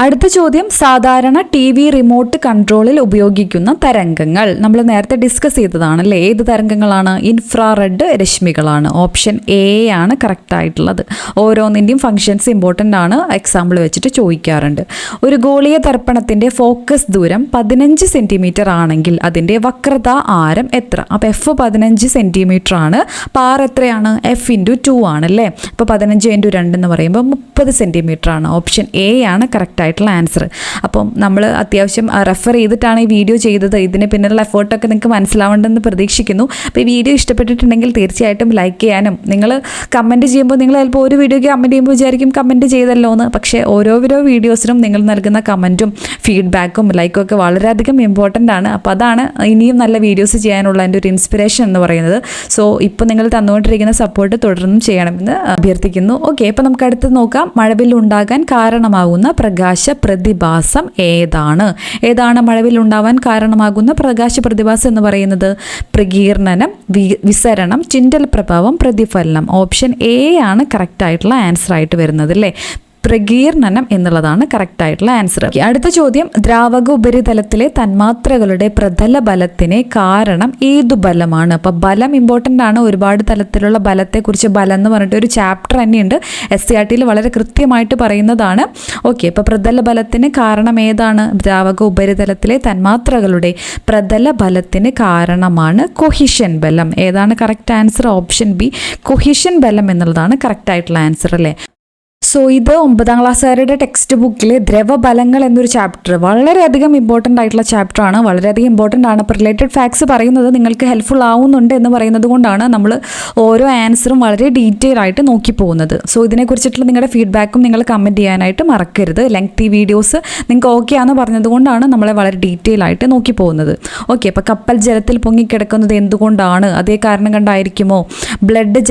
അടുത്ത ചോദ്യം, സാധാരണ TV റിമോട്ട് കൺട്രോളിൽ ഉപയോഗിക്കുന്ന തരംഗങ്ങൾ. നമ്മൾ നേരത്തെ ഡിസ്കസ് ചെയ്തതാണല്ലേ. ഏത് തരംഗങ്ങളാണ്? ഇൻഫ്രാറെഡ് രശ്മികളാണ്. ഓപ്ഷൻ A ആണ് കറക്റ്റ് ആയിട്ടുള്ളത്. ഓരോന്നിൻ്റെയും ഫങ്ഷൻസ് ഇമ്പോർട്ടൻ്റ് ആണ്, എക്സാമ്പിൾ വെച്ചിട്ട് ചോദിക്കാറുണ്ട്. ഒരു ഗോളീയ ദർപ്പണത്തിൻ്റെ ഫോക്കസ് ദൂരം 15 സെൻറ്റിമീറ്റർ ആണെങ്കിൽ അതിൻ്റെ വക്രത ആരം എത്ര? അപ്പോൾ F 15 സെൻറ്റിമീറ്റർ ആണ്. പാർ എത്രയാണ്? F × 2 ആണല്ലേ. അപ്പോൾ 15 × 2 എന്ന് പറയുമ്പോൾ 30 സെൻറ്റിമീറ്റർ ആണ്. ഓപ്ഷൻ A ആണ് കറക്റ്റ് ആൻസർ. അപ്പം നമ്മൾ അത്യാവശ്യം റെഫർ ചെയ്തിട്ടാണ് ഈ വീഡിയോ ചെയ്തത്. ഇതിന് പിന്നിലുള്ള എഫേർട്ടൊക്കെ നിങ്ങൾക്ക് മനസ്സിലാവേണ്ടെന്ന് പ്രതീക്ഷിക്കുന്നു. അപ്പോൾ ഈ വീഡിയോ ഇഷ്ടപ്പെട്ടിട്ടുണ്ടെങ്കിൽ തീർച്ചയായിട്ടും ലൈക്ക് ചെയ്യാനും, നിങ്ങൾ കമൻറ്റ് ചെയ്യുമ്പോൾ നിങ്ങൾ ചിലപ്പോൾ ഒരു വീഡിയോയ്ക്ക് കമൻറ്റ് ചെയ്യുമ്പോൾ വിചാരിക്കും കമൻറ്റ് ചെയ്തല്ലോ എന്ന്. പക്ഷേ ഓരോ വീഡിയോസിനും നിങ്ങൾ നൽകുന്ന കമൻറ്റും ഫീഡ്ബാക്കും ലൈക്കും ഒക്കെ വളരെയധികം ഇമ്പോർട്ടൻ്റ് ആണ്. അപ്പോൾ അതാണ് ഇനിയും നല്ല വീഡിയോസ് ചെയ്യാനുള്ള എൻ്റെ ഒരു ഇൻസ്പിറേഷൻ എന്ന് പറയുന്നത്. സോ ഇപ്പോൾ നിങ്ങൾ തന്നുകൊണ്ടിരിക്കുന്ന സപ്പോർട്ട് തുടർന്നും ചെയ്യണമെന്ന് അഭ്യർത്ഥിക്കുന്നു. ഓക്കെ, അപ്പോൾ നമുക്ക് അടുത്ത് നോക്കാം. മഴവില്ലുണ്ടാകാൻ കാരണമാകുന്ന പ്രകാശ പ്രതിഭാസം ഏതാണ് മഴവില്ലുണ്ടാവാൻ കാരണമാകുന്ന പ്രകാശ പ്രതിഭാസം എന്ന് പറയുന്നത്? പ്രകീർണനം, വിസരണം, ടിൻഡൽ പ്രഭാവം, പ്രതിഫലനം. ഓപ്ഷൻ A ആണ് കറക്റ്റ് ആയിട്ടുള്ള ആൻസർ ആയിട്ട് വരുന്നത് അല്ലേ. പ്രകീർണനം എന്നുള്ളതാണ് കറക്റ്റ് ആയിട്ടുള്ള ആൻസർ. അടുത്ത ചോദ്യം, ദ്രാവക ഉപരിതലത്തിലെ തന്മാത്രകളുടെ പ്രതല ബലത്തിന് കാരണം ഏതു ബലമാണ്? അപ്പോൾ ബലം ഇമ്പോർട്ടൻ്റ് ആണ്. ഒരുപാട് തലത്തിലുള്ള ബലത്തെക്കുറിച്ച് ബലം എന്ന് പറഞ്ഞിട്ട് ഒരു ചാപ്റ്റർ തന്നെയുണ്ട്. SCRT-യിൽ വളരെ കൃത്യമായിട്ട് പറയുന്നതാണ്. ഓക്കെ, അപ്പോൾ പ്രതല ബലത്തിന് കാരണം ഏതാണ്? ദ്രാവക ഉപരിതലത്തിലെ തന്മാത്രകളുടെ പ്രതല ബലത്തിന് കാരണമാണ് കൊഹിഷൻ ബലം. ഏതാണ് correct answer? Option B, cohesion ബലം എന്നുള്ളതാണ് കറക്റ്റ് ആയിട്ടുള്ള ആൻസർ അല്ലേ. സോ ഇത് 9ാം ക്ലാസ്സുകാരുടെ ടെക്സ്റ്റ് ബുക്കിലെ ദ്രവബലങ്ങൾ എന്നൊരു ചാപ്റ്റർ വളരെയധികം ഇമ്പോർട്ടൻ്റ് ആയിട്ടുള്ള ചാപ്റ്ററാണ്. വളരെയധികം ഇമ്പോർട്ടൻ്റ് ആണ്. അപ്പോൾ റിലേറ്റഡ് ഫാക്ട്സ് പറയുന്നത് നിങ്ങൾക്ക് ഹെൽപ്ഫുൾ ആവുന്നുണ്ട് എന്ന് പറയുന്നത് കൊണ്ടാണ് നമ്മൾ ഓരോ ആൻസറും വളരെ ഡീറ്റെയിൽ ആയിട്ട് നോക്കി പോകുന്നത്. സോ ഇതിനെക്കുറിച്ചിട്ടുള്ള നിങ്ങളുടെ ഫീഡ്ബാക്കും നിങ്ങൾ കമൻറ്റ് ചെയ്യാനായിട്ട് മറക്കരുത്. ലെങ്തി വീഡിയോസ് നിങ്ങൾക്ക് ഓക്കെ ആണെന്ന് പറഞ്ഞതുകൊണ്ടാണ് നമ്മളെ വളരെ ഡീറ്റെയിൽ ആയിട്ട് നോക്കി പോകുന്നത്. ഓക്കെ, അപ്പോൾ കപ്പൽ ജലത്തിൽ പൊങ്ങിക്കിടക്കുന്നത് എന്തുകൊണ്ടാണ്? അതേ കാരണം കണ്ടായിരിക്കുമോ ബ്ലേഡ്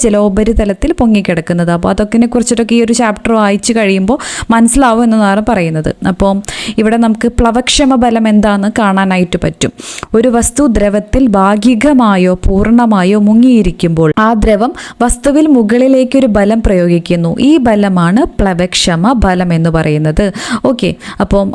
ജലോപരിതലത്തിൽ ദ്രവത്തിൽ പൊങ്ങിക്കിടക്കുന്നത്. അപ്പോൾ അതൊക്കെ കുറിച്ചിട്ടൊക്കെ ഈ ഒരു ചാപ്റ്റർ വായിച്ചു കഴിയുമ്പോൾ മനസ്സിലാവും എന്നാണ് പറയുന്നത്. അപ്പോൾ ഇവിടെ നമുക്ക് പ്ലവക്ഷമ ബലം എന്താണെന്ന് കാണാനായിട്ട് പറ്റും. ഒരു വസ്തു ദ്രവത്തിൽ ഭാഗികമായോ പൂർണ്ണമായോ മുങ്ങിയിരിക്കുമ്പോൾ ആ ദ്രവം വസ്തുവിൽ മുകളിലേക്ക് ഒരു ബലം പ്രയോഗിക്കുന്നു. ഈ ബലമാണ് പ്ലവക്ഷമ ബലം എന്ന് പറയുന്നത്. ഓക്കെ, അപ്പം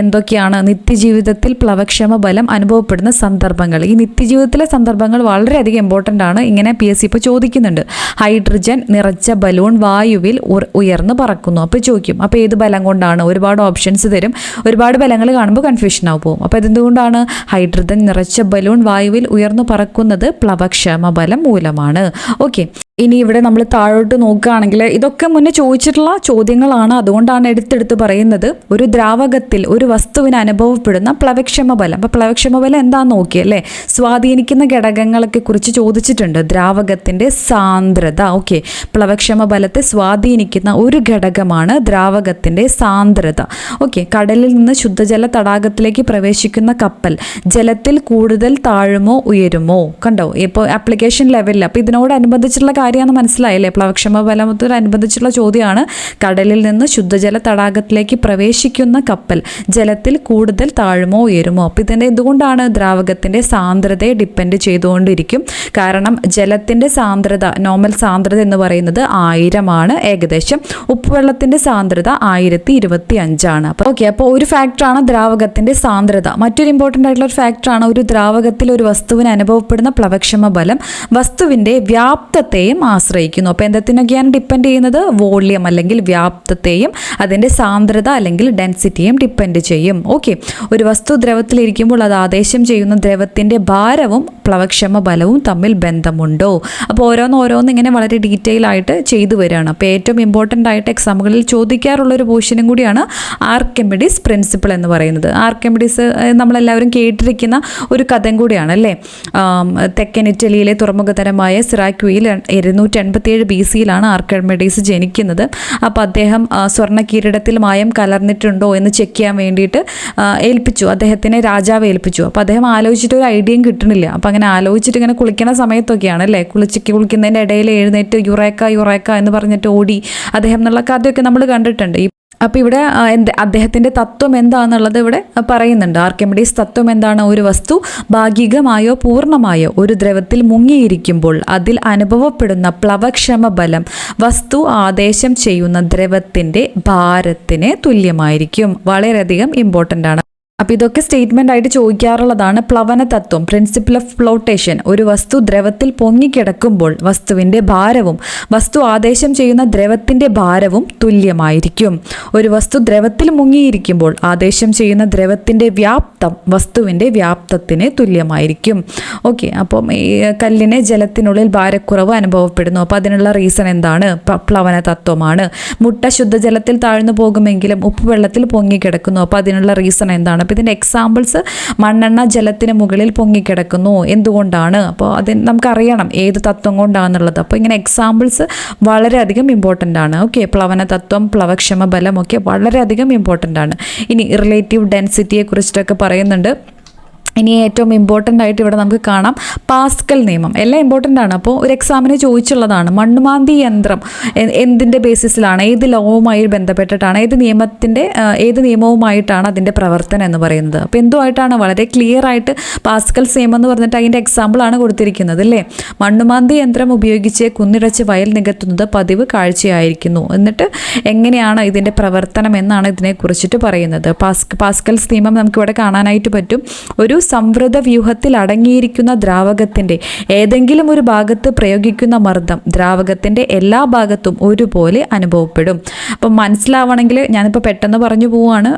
എന്തൊക്കെയാണ് നിത്യജീവിതത്തിൽ പ്ലവക്ഷമ ബലം അനുഭവപ്പെടുന്ന സന്ദർഭങ്ങൾ? ഈ നിത്യജീവിതത്തിലെ സന്ദർഭങ്ങൾ വളരെയധികം ഇമ്പോർട്ടൻ്റ് ആണ്. ഇങ്ങനെ PSC ഇപ്പോൾ ചോദിക്കുന്നുണ്ട്. ഹൈഡ്രജൻ നിറച്ച ബലൂൺ വായുവിൽ ഉയർന്നു പറക്കുന്നു. അപ്പോൾ ചോദിക്കും, അപ്പോൾ ഏത് ബലം കൊണ്ടാണ്? ഒരുപാട് ഓപ്ഷൻസ് തരും. ഒരുപാട് ബലങ്ങൾ കാണുമ്പോൾ കൺഫ്യൂഷൻ ആവും പോകും. അപ്പോൾ ഇതെന്തുകൊണ്ടാണ്? ഹൈഡ്രജൻ നിറച്ച ബലൂൺ വായുവിൽ ഉയർന്നു പറക്കുന്നത് പ്ലവക്ഷമ ബലം മൂലമാണ്. ഓക്കെ, ഇനി ഇവിടെ നമ്മൾ താഴോട്ട് നോക്കുകയാണെങ്കിൽ ഇതൊക്കെ മുന്നേ ചോദിച്ചിട്ടുള്ള ചോദ്യങ്ങളാണ്. അതുകൊണ്ടാണ് എടുത്തെടുത്ത് പറയുന്നത്. ഒരു ദ്രാവകത്തിൽ ഒരു വസ്തുവിന് അനുഭവപ്പെടുന്ന പ്ലവക്ഷമ ബലം. അപ്പോൾ പ്ലവക്ഷമ ബലം എന്താണെന്ന് നോക്കിയല്ലേ? സ്വാധീനിക്കുന്ന ഘടകങ്ങളൊക്കെ കുറിച്ച് ചോദിച്ചിട്ടുണ്ട്. ദ്രാവകത്തിൻ്റെ സാന്ദ്രത. ഓക്കെ, പ്ലവക്ഷമ ബലത്തെ സ്വാധീനിക്കുന്ന ഒരു ഘടകമാണ് ദ്രാവകത്തിൻ്റെ സാന്ദ്രത. ഓക്കെ, കടലിൽ നിന്ന് ശുദ്ധജല തടാകത്തിലേക്ക് പ്രവേശിക്കുന്ന കപ്പൽ ജലത്തിൽ കൂടുതൽ താഴുമോ ഉയരുമോ? കണ്ടോ, ഇപ്പോൾ ആപ്ലിക്കേഷൻ ലെവലിൽ. അപ്പോൾ ഇതിനോടനുബന്ധിച്ചുള്ള കാര്യമാണ്. മനസ്സിലായില്ലേ? പ്ലവക്ഷമ ബലത്തോടനുബന്ധിച്ചുള്ള ചോദ്യമാണ്. കടലിൽ നിന്ന് ശുദ്ധജല തടാകത്തിലേക്ക് പ്രവേശിക്കുന്ന കപ്പൽ ജലത്തിൽ കൂടുതൽ താഴുമോ ഉയരുമോ? അപ്പോൾ ഇതിൻ്റെ എന്തുകൊണ്ടാണ്? ദ്രാവകത്തിൻ്റെ സാന്ദ്രതയെ ഡിപ്പെൻഡ് ചെയ്തുകൊണ്ടിരിക്കും. കാരണം ജലത്തിൻ്റെ സാന്ദ്രത, നോർമൽ സാന്ദ്രത എന്ന് പറയുന്നത് 1000 ആണ് ഏകദേശം. ഉപ്പുവെള്ളത്തിൻ്റെ സാന്ദ്രത 1025 ആണ്. അപ്പോൾ ഓക്കെ, അപ്പോൾ ഒരു ഫാക്ടറാണ് ദ്രാവകത്തിൻ്റെ സാന്ദ്രത. മറ്റൊരു ഇമ്പോർട്ടൻ്റ് ആയിട്ടുള്ള ഒരു ഫാക്ടറാണ് ഒരു ദ്രാവകത്തിൽ ഒരു വസ്തുവിന് അനുഭവപ്പെടുന്ന പ്ലവക്ഷമ ബലം വസ്തുവിൻ്റെ വ്യാപ്തത്തെയും ആശ്രയിക്കുന്നു. അപ്പോൾ എന്തൊക്കെയാണ് ഡിപ്പെൻഡ് ചെയ്യുന്നത്? വോള്യം അല്ലെങ്കിൽ വ്യാപ്തത്തെയും അതിൻ്റെ സാന്ദ്രത അല്ലെങ്കിൽ ഡെൻസിറ്റിയും ഡിപ്പെൻഡ് ചെയ്യും. ഓക്കെ, ഒരു വസ്തു ദ്രവത്തിലിരിക്കുമ്പോൾ അത് ആദേശം ചെയ്യുന്ന ദ്രവത്തിൻ്റെ ഭാരവും പ്ലവക്ഷമ ബലവും തമ്മിൽ ബന്ധമുണ്ടോ? അപ്പോൾ ഓരോന്ന് ഇങ്ങനെ വളരെ ഡീറ്റെയിൽ ആയിട്ട് ചെയ്തു വരികയാണ്. അപ്പോൾ ഏറ്റവും ഇമ്പോർട്ടൻ്റ് ആയിട്ട് എക്സാമുകളിൽ ചോദിക്കാറുള്ളൊരു പോർഷനും കൂടിയാണ് ആർക്കിമിഡീസ് പ്രിൻസിപ്പിൾ എന്ന് പറയുന്നത്. ആർക്കിമിഡീസ് നമ്മളെല്ലാവരും കേട്ടിരിക്കുന്ന ഒരു കഥയും കൂടിയാണ് അല്ലേ? തെക്കൻ ഇറ്റലിയിലെ തുറമുഖതരമായ സിറാക്യൂയിൽ 287 BC ആർക്കിമിഡീസ് ജനിക്കുന്നത്. അപ്പോൾ അദ്ദേഹം സ്വർണ്ണ കിരീടത്തിൽ മായം കലർന്നിട്ടുണ്ടോ എന്ന് ചെക്ക് ചെയ്യാൻ വേണ്ടിയിട്ട് അദ്ദേഹത്തിനെ രാജാവ് ഏൽപ്പിച്ചു. അപ്പോൾ അദ്ദേഹം ആലോചിച്ചിട്ട് ഒരു ഐഡിയയും കിട്ടണില്ല. അപ്പോൾ അങ്ങനെ ആലോചിച്ചിട്ട് ഇങ്ങനെ കുളിക്കുന്ന സമയത്തൊക്കെയാണ് അല്ലേ, കുളിക്കുന്നതിൻ്റെ ഇടയിൽ എഴുന്നേറ്റ് യുറേക്ക എന്ന് പറഞ്ഞിട്ട് ഓടി അദ്ദേഹം എന്നുള്ള കഥയൊക്കെ നമ്മൾ കണ്ടിട്ടുണ്ട്. അപ്പോൾ ഇവിടെ അദ്ദേഹത്തിൻ്റെ തത്വം എന്താണെന്നുള്ളത് ഇവിടെ പറയുന്നുണ്ട്. ആർക്കിമിഡീസ് തത്വം എന്താണ്? ഒരു വസ്തു ഭാഗികമായോ പൂർണ്ണമായോ ഒരു ദ്രവത്തിൽ മുങ്ങിയിരിക്കുമ്പോൾ അതിൽ അനുഭവപ്പെടുന്ന പ്ലവക്ഷമ ബലം വസ്തു ആദേശം ചെയ്യുന്ന ദ്രവത്തിൻ്റെ ഭാരത്തിന് തുല്യമായിരിക്കും. വളരെയധികം ഇമ്പോർട്ടൻ്റ് ആണ്. അപ്പോൾ ഇതൊക്കെ സ്റ്റേറ്റ്മെൻ്റ് ആയിട്ട് ചോദിക്കാറുള്ളതാണ്. പ്ലവന തത്വം, പ്രിൻസിപ്പിൾ ഓഫ് ഫ്ലോട്ടേഷൻ. ഒരു വസ്തു ദ്രവത്തിൽ പൊങ്ങിക്കിടക്കുമ്പോൾ വസ്തുവിൻ്റെ ഭാരവും വസ്തു ആദേശം ചെയ്യുന്ന ദ്രവത്തിൻ്റെ ഭാരവും തുല്യമായിരിക്കും. ഒരു വസ്തു ദ്രവത്തിൽ മുങ്ങിയിരിക്കുമ്പോൾ ആദേശം ചെയ്യുന്ന ദ്രവത്തിൻ്റെ വ്യാപ്തം വസ്തുവിൻ്റെ വ്യാപ്തത്തിന് തുല്യമായിരിക്കും. ഓക്കെ, അപ്പം ഈ കല്ലിന് ജലത്തിനുള്ളിൽ ഭാരക്കുറവ് അനുഭവപ്പെടുന്നു. അപ്പോൾ അതിനുള്ള റീസൺ എന്താണ്? പ്ലവന തത്വമാണ്. മുട്ട ശുദ്ധജലത്തിൽ താഴ്ന്നു പോകുമെങ്കിലും ഉപ്പുവെള്ളത്തിൽ പൊങ്ങിക്കിടക്കുന്നു. അപ്പോൾ അതിനുള്ള റീസൺ എന്താണ്? അപ്പോൾ ഇതിൻ്റെ എക്സാമ്പിൾസ് മണ്ണെണ്ണ ജലത്തിന് മുകളിൽ പൊങ്ങിക്കിടക്കുന്നു. എന്തുകൊണ്ടാണ്? അപ്പോൾ നമുക്കറിയണം ഏത് തത്വം കൊണ്ടാണെന്നുള്ളത്. അപ്പോൾ ഇങ്ങനെ എക്സാമ്പിൾസ് വളരെയധികം ഇമ്പോർട്ടൻ്റ് ആണ്. ഓക്കെ, പ്ലവന തത്വം, പ്ലവക്ഷമ ബലം ഒക്കെ വളരെയധികം ഇമ്പോർട്ടൻ്റ് ആണ്. ഇനി റിലേറ്റീവ് ഡെൻസിറ്റിയെ കുറിച്ചിട്ടൊക്കെ പറയുന്നുണ്ട്. ഇനി ഏറ്റവും ഇമ്പോർട്ടൻ്റ് ആയിട്ട് ഇവിടെ നമുക്ക് കാണാം പാസ്കൽ നിയമം. എല്ലാം ഇമ്പോർട്ടൻ്റ് ആണ്. അപ്പോൾ ഒരു എക്സാമിന് ചോദിച്ചുള്ളതാണ്. മണ്ണുമാന്തി യന്ത്രം എന്തിൻ്റെ ബേസിസിലാണ്, ഏത് ലോവുമായി ബന്ധപ്പെട്ടിട്ടാണ്, ഏത് നിയമവുമായിട്ടാണ് അതിൻ്റെ പ്രവർത്തനം എന്ന് പറയുന്നത്? അപ്പോൾ എന്തുമായിട്ടാണ്? വളരെ ക്ലിയർ ആയിട്ട് പാസ്കൽസ് നിയമം എന്ന് പറഞ്ഞിട്ട് അതിൻ്റെ എക്സാമ്പിളാണ് കൊടുത്തിരിക്കുന്നത് അല്ലേ? മണ്ണുമാന്തി യന്ത്രം ഉപയോഗിച്ച് കുന്നിറച്ച് വയൽ നികത്തുന്നത് പതിവ് കാഴ്ചയായിരിക്കുന്നു. എന്നിട്ട് എങ്ങനെയാണ് ഇതിൻ്റെ പ്രവർത്തനം എന്നാണ് ഇതിനെക്കുറിച്ചിട്ട് പറയുന്നത്. പാസ്കൽസ് നിയമം നമുക്കിവിടെ കാണാനായിട്ട് പറ്റും. ഒരു സംവൃത വ്യൂഹത്തിൽ അടങ്ങിയിരിക്കുന്ന ദ്രാവകത്തിൻ്റെ ഏതെങ്കിലും ഒരു ഭാഗത്ത് പ്രയോഗിക്കുന്ന മർദ്ദം ദ്രാവകത്തിൻ്റെ എല്ലാ ഭാഗത്തും ഒരുപോലെ അനുഭവപ്പെടും. അപ്പം മനസ്സിലാവണമെങ്കിൽ ഞാനിപ്പോൾ പെട്ടെന്ന് പറഞ്ഞു പോവുകയാണ്.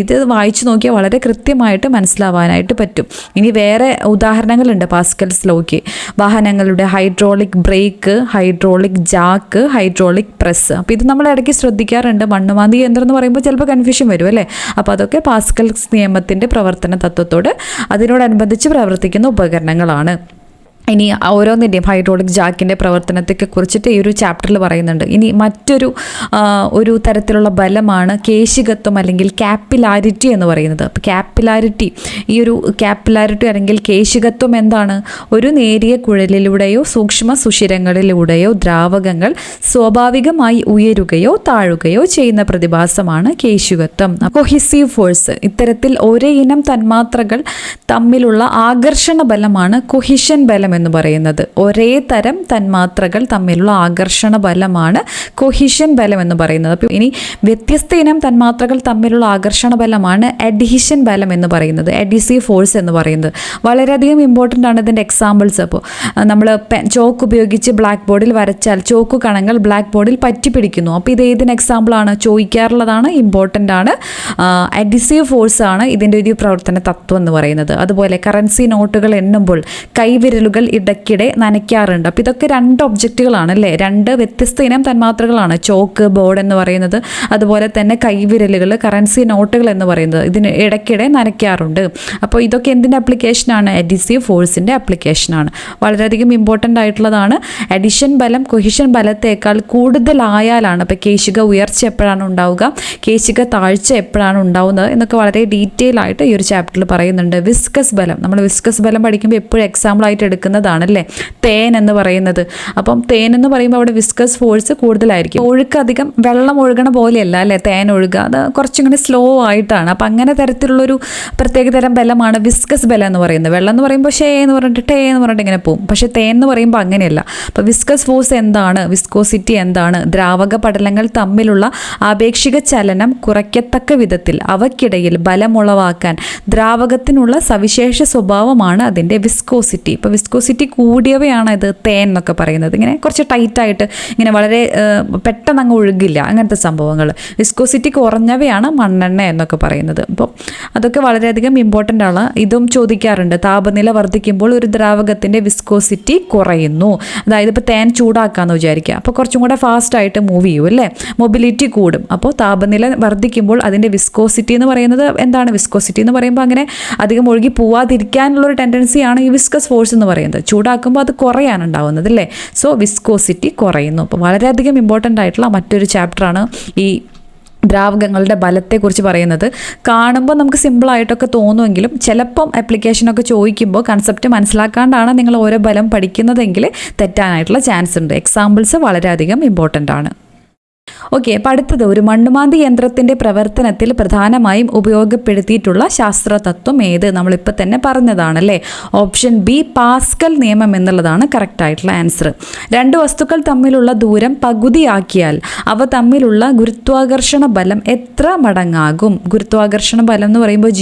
ഇത് വായിച്ചു നോക്കിയാൽ വളരെ കൃത്യമായിട്ട് മനസ്സിലാവാനായിട്ട് പറ്റും. ഇനി വേറെ ഉദാഹരണങ്ങളുണ്ട് പാസ്കൽസ് ലോയ്ക്ക്. വാഹനങ്ങളുടെ hydraulic break, hydraulic Jack, hydraulic press. അപ്പോൾ ഇത് നമ്മൾ ഇടയ്ക്ക് ശ്രദ്ധിക്കാറുണ്ട്. മണ്ണുമാന്തി യന്ത്രം എന്ന് പറയുമ്പോൾ ചിലപ്പോൾ കൺഫ്യൂഷൻ വരും അല്ലേ? അപ്പോൾ അതൊക്കെ പാസ്കൽസ് നിയമത്തിൻ്റെ പ്രവർത്തന തത്വത്തോട് അതിനോടനുബന്ധിച്ച് പ്രവർത്തിക്കുന്ന ഉപകരണങ്ങളാണ്. ഇനി ഓരോന്നിൻ്റെയും ഹൈഡ്രോളിക് ജാക്കിൻ്റെ പ്രവർത്തനത്തെയൊക്കെ കുറിച്ചിട്ട് ഈ ഒരു ചാപ്റ്ററിൽ പറയുന്നുണ്ട്. ഇനി മറ്റൊരു ഒരു തരത്തിലുള്ള ബലമാണ് കേശികത്വം അല്ലെങ്കിൽ കാപ്പിലാരിറ്റി എന്ന് പറയുന്നത്. അപ്പോൾ കാപ്പിലാരിറ്റി, ഈ ഒരു കാപ്പിലാരിറ്റി അല്ലെങ്കിൽ കേശികത്വം എന്താണ്? ഒരു നേരിയ കുഴലിലൂടെയോ സൂക്ഷ്മ സുഷിരങ്ങളിലൂടെയോ ദ്രാവകങ്ങൾ സ്വാഭാവികമായി ഉയരുകയോ താഴുകയോ ചെയ്യുന്ന പ്രതിഭാസമാണ് കേശികത്വം. കൊഹിസീവ് ഫോഴ്സ്, ഇത്തരത്തിൽ ഒരേ ഇനം തന്മാത്രകൾ തമ്മിലുള്ള ആകർഷണ ബലമാണ് കൊഹിഷൻ ബലം എന്ന് പറയുന്നത്. ഒരേ തരം തന്മാത്രകൾ തമ്മിലുള്ള ആകർഷണ ബലമാണ് കൊഹിഷൻ ബലം എന്ന് പറയുന്നത്. അപ്പോൾ ഇനി വ്യത്യസ്ത ഇനം തന്മാത്രകൾ തമ്മിലുള്ള ആകർഷണ ബലമാണ് അഡ്ഹീഷൻ ബലം എന്ന് പറയുന്നത്, അഡീസീവ് ഫോഴ്സ് എന്ന് പറയുന്നത്. വളരെയധികം ഇമ്പോർട്ടൻ്റ് ആണ് ഇതിൻ്റെ എക്സാമ്പിൾസ്. അപ്പോൾ നമ്മൾ ചോക്ക് ഉപയോഗിച്ച് ബ്ലാക്ക് ബോർഡിൽ വരച്ചാൽ ചോക്ക് കണങ്ങൾ ബ്ലാക്ക് ബോർഡിൽ പറ്റി പിടിക്കുന്നു. അപ്പോൾ ഇത് ഏതിന് എക്സാമ്പിളാണ്? ചോദിക്കാറുള്ളതാണ്, ഇമ്പോർട്ടൻ്റ് ആണ്. അഡീസീവ് ഫോഴ്സ് ആണ് ഇതിൻ്റെ ഒരു പ്രവർത്തന തത്വം എന്ന് പറയുന്നത്. അതുപോലെ കറൻസി നോട്ടുകൾ എണ്ണുമ്പോൾ കൈവിരലുകൾ ഇടയ്ക്കിടെ നനയ്ക്കാറുണ്ട്. അപ്പോൾ ഇതൊക്കെ രണ്ട് ഒബ്ജക്റ്റുകളാണ് അല്ലേ, രണ്ട് വ്യത്യസ്ത ഇനം തന്മാത്രകളാണ്. ചോക്ക്, ബോർഡ് എന്ന് പറയുന്നത്, അതുപോലെ തന്നെ കൈവിരലുകൾ, കറൻസി നോട്ടുകൾ എന്ന് പറയുന്നത് ഇതിന് ഇടയ്ക്കിടെ നനയ്ക്കാറുണ്ട്. അപ്പോൾ ഇതൊക്കെ എന്തിൻ്റെ ആപ്ലിക്കേഷനാണ്? അഡീസീവ് ഫോഴ്സിൻ്റെ ആപ്ലിക്കേഷനാണ്. വളരെയധികം ഇമ്പോർട്ടൻ്റ് ആയിട്ടുള്ളതാണ്. അഡിഷൻ ബലം കൊഹിഷൻ ബലത്തേക്കാൾ കൂടുതലായാലാണ്, ഇപ്പോൾ കേശിക ഉയർച്ച എപ്പോഴാണ് ഉണ്ടാവുക, കേശിക താഴ്ച എപ്പോഴാണ് ഉണ്ടാവുന്നത് എന്നൊക്കെ വളരെ ഡീറ്റെയിൽ ആയിട്ട് ഈ ഒരു ചാപ്റ്ററിൽ പറയുന്നുണ്ട്. വിസ്കസ് ബലം, നമ്മൾ വിസ്കസ് ബലം പഠിക്കുമ്പോൾ എപ്പോഴും എക്സാമ്പിൾ ആയിട്ട് എടുക്കുന്നതാണല്ലേ തേൻ എന്ന് പറയുന്നത്. അപ്പം തേൻ എന്ന് പറയുമ്പോൾ അവിടെ വിസ്കസ് ഫോഴ്സ് കൂടുതലായിരിക്കും. ഒഴുക്ക് അധികം വെള്ളം ഒഴുകണ പോലെയല്ല അല്ലേ തേൻ ഒഴുകുക, അത് കുറച്ചും കൂടി സ്ലോ ആയിട്ടാണ്. അപ്പം അങ്ങനെ തരത്തിലുള്ളൊരു പ്രത്യേകതരം ബലമാണ് വിസ്കസ് ബലം എന്ന് പറയുന്നത്. വെള്ളം എന്ന് പറയുമ്പോൾ ഷേ എന്ന് പറഞ്ഞിട്ട് ടേ എന്ന് പറഞ്ഞിട്ട് ഇങ്ങനെ പോകും. പക്ഷേ തേൻ എന്ന് പറയുമ്പോൾ അങ്ങനെയല്ല. അപ്പോൾ വിസ്കസ് ഫോഴ്സ് എന്താണ്? വിസ്കോസിറ്റി എന്താണ്? ദ്രാവക പടലങ്ങൾ തമ്മിലുള്ള ആപേക്ഷിക ചലനം കുറയ്ക്കത്തക്ക വിധത്തിൽ അവയ്ക്കിടയിൽ ബലമുളവാക്കാൻ ദ്രാവകത്തിനുള്ള സവിശേഷ സ്വഭാവമാണ് അതിൻ്റെ വിസ്കോസിറ്റി. ഇപ്പോൾ വിസ്കോസിറ്റി കൂടിയവയാണ് ഇത് തേൻ എന്നൊക്കെ പറയുന്നത്. ഇങ്ങനെ കുറച്ച് ടൈറ്റായിട്ട് ഇങ്ങനെ വളരെ പെട്ടെന്ന് അങ്ങ് ഒഴുകില്ല, അങ്ങനത്തെ സംഭവങ്ങൾ. വിസ്കോസിറ്റി കുറഞ്ഞവയാണ് മണ്ണെണ്ണ എന്നൊക്കെ പറയുന്നത്. അപ്പോൾ അതൊക്കെ വളരെയധികം ഇമ്പോർട്ടൻ്റ് ആണ്. ഇതും ചോദിക്കാറുണ്ട്. താപനില വർദ്ധിക്കുമ്പോൾ ഒരു ദ്രാവകത്തിൻ്റെ വിസ്കോസിറ്റി കുറയുന്നു. അതായത് ഇപ്പോൾ തേൻ ചൂടാക്കാമെന്ന് വിചാരിക്കുക, അപ്പോൾ കുറച്ചും കൂടെ ഫാസ്റ്റായിട്ട് മൂവ് ചെയ്യും അല്ലേ, മൊബിലിറ്റി കൂടും. അപ്പോൾ താപനില വർദ്ധിക്കുമ്പോൾ അതിൻ്റെ വിസ്കോസിറ്റി എന്ന് പറയുന്നത് എന്താണ്? വിസ്കോസിറ്റി എന്ന് പറയുമ്പോൾ അങ്ങനെ അധികം ഒഴുകി പോവാതിരിക്കാനുള്ളൊരു ടെൻഡൻസിയാണ് ഈ വിസ്കസ് ഫോഴ്സ് എന്ന് പറയുന്നത്. ചൂടാക്കുമ്പോൾ അത് കുറയാണ് ഉണ്ടാവുന്നത് അല്ലേ. സോ വിസ്കോസിറ്റി കുറയുന്നു. അപ്പോൾ വളരെയധികം ഇമ്പോർട്ടൻ്റ് ആയിട്ടുള്ള മറ്റൊരു ചാപ്റ്ററാണ് ഈ ദ്രാവകങ്ങളുടെ ബലത്തെക്കുറിച്ച് പറയുന്നത്. കാണുമ്പോൾ നമുക്ക് സിമ്പിളായിട്ടൊക്കെ തോന്നുമെങ്കിലും ചിലപ്പം ആപ്ലിക്കേഷനൊക്കെ ചോദിക്കുമ്പോൾ കൺസെപ്റ്റ് മനസ്സിലാക്കാണ്ടാണ് നിങ്ങൾ ഓരോ ബലം പഠിക്കുന്നതെങ്കിൽ തെറ്റാനായിട്ടുള്ള ചാൻസ് ഉണ്ട്. എക്സാമ്പിൾസ് വളരെയധികം ഇമ്പോർട്ടൻ്റ് ആണ്. ഓക്കെ, അപ്പോൾ അടുത്തത് ഒരു മണ്ണുമാന്തി യന്ത്രത്തിൻ്റെ പ്രവർത്തനത്തിൽ പ്രധാനമായും ഉപയോഗപ്പെടുത്തിയിട്ടുള്ള ശാസ്ത്രതത്വം ഏത്? നമ്മളിപ്പോൾ തന്നെ പറഞ്ഞതാണല്ലേ. ഓപ്ഷൻ ബി പാസ്കൽ നിയമം എന്നുള്ളതാണ് കറക്റ്റായിട്ടുള്ള ആൻസർ. രണ്ട് വസ്തുക്കൾ തമ്മിലുള്ള ദൂരം പകുതിയാക്കിയാൽ അവ തമ്മിലുള്ള ഗുരുത്വാകർഷണ ബലം എത്ര മടങ്ങാകും? ഗുരുത്വാകർഷണ ബലം എന്ന് പറയുമ്പോൾ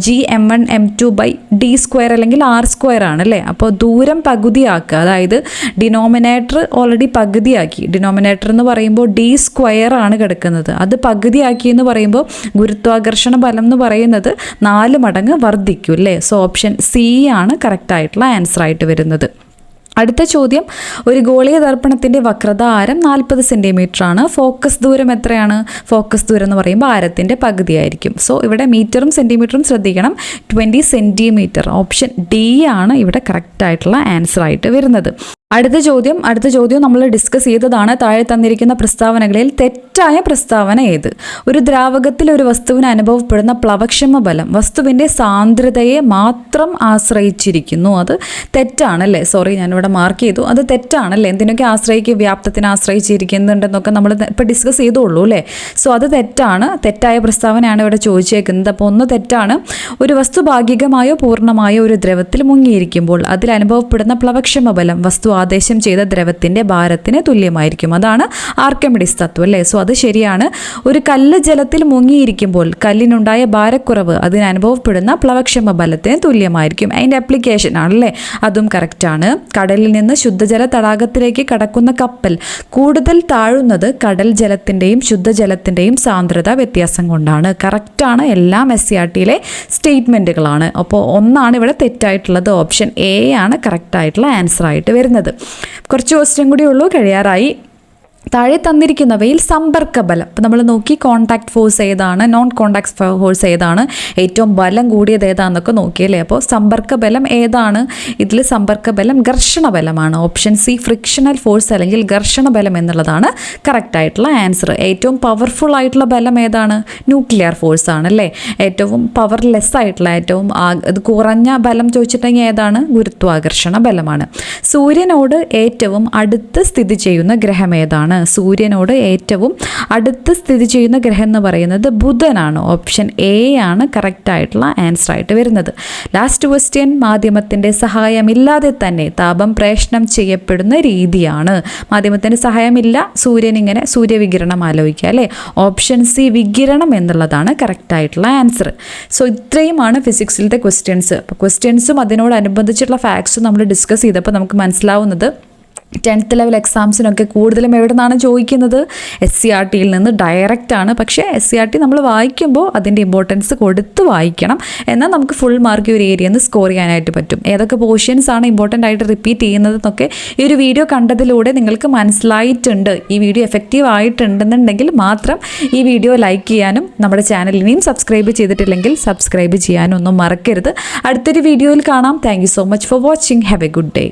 G=m1m2/d² അല്ലെങ്കിൽ r² ആണല്ലേ. അപ്പോൾ ദൂരം പകുതിയാക്കുക, അതായത് ഡിനോമിനേറ്റർ ഓൾറെഡി പകുതിയാക്കി. ഡിനോമിനേറ്റർ എന്ന് പറയുമ്പോൾ d² ആണ് കിടക്കുന്നത്, അത് പകുതിയാക്കി എന്ന് പറയുമ്പോൾ ഗുരുത്വാകർഷണ ബലം എന്ന് പറയുന്നത് 4 മടങ്ങ് വർദ്ധിക്കും അല്ലേ. സോ ഓപ്ഷൻ സി ആണ് കറക്റ്റായിട്ടുള്ള ആൻസർ ആയിട്ട് വരുന്നത്. അടുത്ത ചോദ്യം, ഒരു ഗോളീയ ദർപ്പണത്തിൻ്റെ വക്രത ആരം 40 സെൻറ്റിമീറ്റർ ആണ്. ഫോക്കസ് ദൂരം എത്രയാണ്? ഫോക്കസ് ദൂരം എന്ന് പറയുമ്പോൾ ആരത്തിൻ്റെ പകുതിയായിരിക്കും. സോ ഇവിടെ മീറ്ററും സെൻറ്റിമീറ്ററും ശ്രദ്ധിക്കണം. 20 സെൻറ്റിമീറ്റർ. ഓപ്ഷൻ ഡി ആണ് ഇവിടെ കറക്റ്റായിട്ടുള്ള ആൻസർ ആയിട്ട് വരുന്നത്. അടുത്ത ചോദ്യം നമ്മൾ ഡിസ്കസ് ചെയ്തതാണ്. താഴെ തന്നിരിക്കുന്ന പ്രസ്താവനകളിൽ തെറ്റായ പ്രസ്താവന ഏത്? ഒരു ദ്രാവകത്തിൽ ഒരു വസ്തുവിന് അനുഭവപ്പെടുന്ന പ്ലവക്ഷമ ബലം വസ്തുവിൻ്റെ സാന്ദ്രതയെ മാത്രം ആശ്രയിച്ചിരിക്കുന്നു. അത് തെറ്റാണല്ലേ. സോറി, ഞാനിവിടെ മാർക്ക് ചെയ്തു. അത് തെറ്റാണല്ലേ. എന്തിനൊക്കെ ആശ്രയിക്കും? വ്യാപ്തത്തിനെ ആശ്രയിച്ചിരിക്കുന്നുണ്ടെന്നൊക്കെ നമ്മൾ ഇപ്പോൾ ഡിസ്കസ് ചെയ്തോളൂ അല്ലേ. സോ അത് തെറ്റാണ്. തെറ്റായ പ്രസ്താവനയാണ് ഇവിടെ ചോദിച്ചേക്കുന്നത്. അപ്പോൾ ഒന്ന് തെറ്റാണ്. ഒരു വസ്തു ഭാഗികമായോ പൂർണ്ണമായോ ഒരു ദ്രവത്തിൽ മുങ്ങിയിരിക്കുമ്പോൾ അതിൽ അനുഭവപ്പെടുന്ന പ്ലവക്ഷമ ബലം വസ്തു ആദേശം ചെയ്ത ദ്രവത്തിൻ്റെ ഭാരത്തിന് തുല്യമായിരിക്കും. അതാണ് ആർക്കിമിഡീസ് തത്വം അല്ലേ. സോ അത് ശരിയാണ്. ഒരു കല്ല് ജലത്തിൽ മുങ്ങിയിരിക്കുമ്പോൾ കല്ലിനുണ്ടായ ഭാരക്കുറവ് അതിന് അനുഭവപ്പെടുന്ന പ്ലവക്ഷമ ബലത്തിന് തുല്യമായിരിക്കും. അതിൻ്റെ ആപ്ലിക്കേഷൻ ആണല്ലേ, അതും കറക്റ്റാണ്. കടലിൽ നിന്ന് ശുദ്ധജല തടാകത്തിലേക്ക് കടക്കുന്ന കപ്പൽ കൂടുതൽ താഴുന്നത് കടൽ ജലത്തിൻ്റെയും ശുദ്ധജലത്തിൻ്റെയും സാന്ദ്രത വ്യത്യാസം കൊണ്ടാണ്. കറക്റ്റാണ്. എല്ലാം SCRTയിലെ സ്റ്റേറ്റ്മെൻറ്റുകളാണ്. അപ്പോൾ ഒന്നാണ് ഇവിടെ തെറ്റായിട്ടുള്ളത്. ഓപ്ഷൻ എ ആണ് കറക്റ്റായിട്ടുള്ള ആൻസർ ആയിട്ട് വരുന്നത്. കുറച്ച് ക്വസ്റ്റ്യൻ കൂടി ഉള്ളൂ, കഴിയാറായി. താഴെ തന്നിരിക്കുന്നവയിൽ സമ്പർക്ക ബലം, അപ്പോൾ നമ്മൾ നോക്കി കോൺടാക്ട് ഫോഴ്സ് ഏതാണ്, നോൺ കോൺടാക്ട് ഫോഴ്സ് ഏതാണ്, ഏറ്റവും ബലം കൂടിയത് ഏതാണെന്നൊക്കെ നോക്കിയല്ലേ. അപ്പോൾ സമ്പർക്ക ബലം ഏതാണ്? ഇതിൽ സമ്പർക്ക ബലം ഘർഷണ ബലമാണ്. ഓപ്ഷൻ സി ഫ്രിക്ഷണൽ ഫോഴ്സ് അല്ലെങ്കിൽ ഘർഷണ ബലം എന്നുള്ളതാണ് കറക്റ്റ് ആയിട്ടുള്ള ആൻസർ. ഏറ്റവും പവർഫുൾ ആയിട്ടുള്ള ബലം ഏതാണ്? ന്യൂക്ലിയർ ഫോഴ്സ് ആണ് അല്ലേ. ഏറ്റവും പവർലെസ് ആയിട്ടുള്ള, ഏറ്റവും അത് കുറഞ്ഞ ബലം ചോദിച്ചിട്ടുണ്ടെങ്കിൽ ഏതാണ്? ഗുരുത്വാകർഷണ ബലമാണ്. സൂര്യനോട് ഏറ്റവും അടുത്ത് സ്ഥിതി ചെയ്യുന്ന ഗ്രഹം ഏതാണ്? സൂര്യനോട് ഏറ്റവും അടുത്ത് സ്ഥിതി ചെയ്യുന്ന ഗ്രഹം എന്ന് പറയുന്നത് ബുധനാണ്. ഓപ്ഷൻ എ ആണ് കറക്റ്റ് ആയിട്ടുള്ള ആൻസർ ആയിട്ട് വരുന്നത്. ലാസ്റ്റ് ക്വസ്റ്റ്യൻ, മാധ്യമത്തിൻ്റെ സഹായമില്ലാതെ തന്നെ താപം പ്രേഷണം ചെയ്യപ്പെടുന്ന രീതിയാണ്. മാധ്യമത്തിൻ്റെ സഹായമില്ല, സൂര്യനിങ്ങനെ സൂര്യവികിരണം ആലോചിക്കുക അല്ലേ. ഓപ്ഷൻ സി വികിരണം എന്നുള്ളതാണ് കറക്റ്റ് ആയിട്ടുള്ള ആൻസർ. സോ ഇത്രയുമാണ് ഫിസിക്സിലത്തെ ക്വസ്റ്റ്യൻസ്. അപ്പോൾ ക്വസ്റ്റ്യൻസും അതിനോടനുബന്ധിച്ചിട്ടുള്ള ഫാക്ട്സും നമ്മൾ ഡിസ്കസ് ചെയ്തപ്പോൾ നമുക്ക് മനസ്സിലാവുന്നത് 10th ലെവൽ എക്സാംസിനൊക്കെ കൂടുതലും എവിടെ നിന്നാണ് ചോദിക്കുന്നത്? SCERTയിൽ നിന്ന് ഡയറക്റ്റാണ്. പക്ഷേ SCERT നമ്മൾ വായിക്കുമ്പോൾ അതിൻ്റെ ഇമ്പോർട്ടൻസ് കൊടുത്ത് വായിക്കണം. എന്നാൽ നമുക്ക് ഫുൾ മാർക്ക് ഒരു ഏരിയയിൽ നിന്ന് സ്കോർ ചെയ്യാനായിട്ട് പറ്റും. ഏതൊക്കെ പോർഷൻസ് ആണ് ഇമ്പോർട്ടൻ്റ് ആയിട്ട് റിപ്പീറ്റ് ചെയ്യുന്നതെന്നൊക്കെ ഈ ഒരു വീഡിയോ കണ്ടതിലൂടെ നിങ്ങൾക്ക് മനസ്സിലായിട്ടുണ്ട്. ഈ വീഡിയോ എഫക്റ്റീവ് ആയിട്ടുണ്ടെന്നുണ്ടെങ്കിൽ മാത്രം ഈ വീഡിയോ ലൈക്ക് ചെയ്യാനും നമ്മുടെ ചാനൽ ഇനിയും സബ്സ്ക്രൈബ് ചെയ്തിട്ടില്ലെങ്കിൽ സബ്സ്ക്രൈബ് ചെയ്യാനും ഒന്നും മറക്കരുത്. അടുത്തൊരു വീഡിയോയിൽ കാണാം. Thank you so much for watching. Have A good day.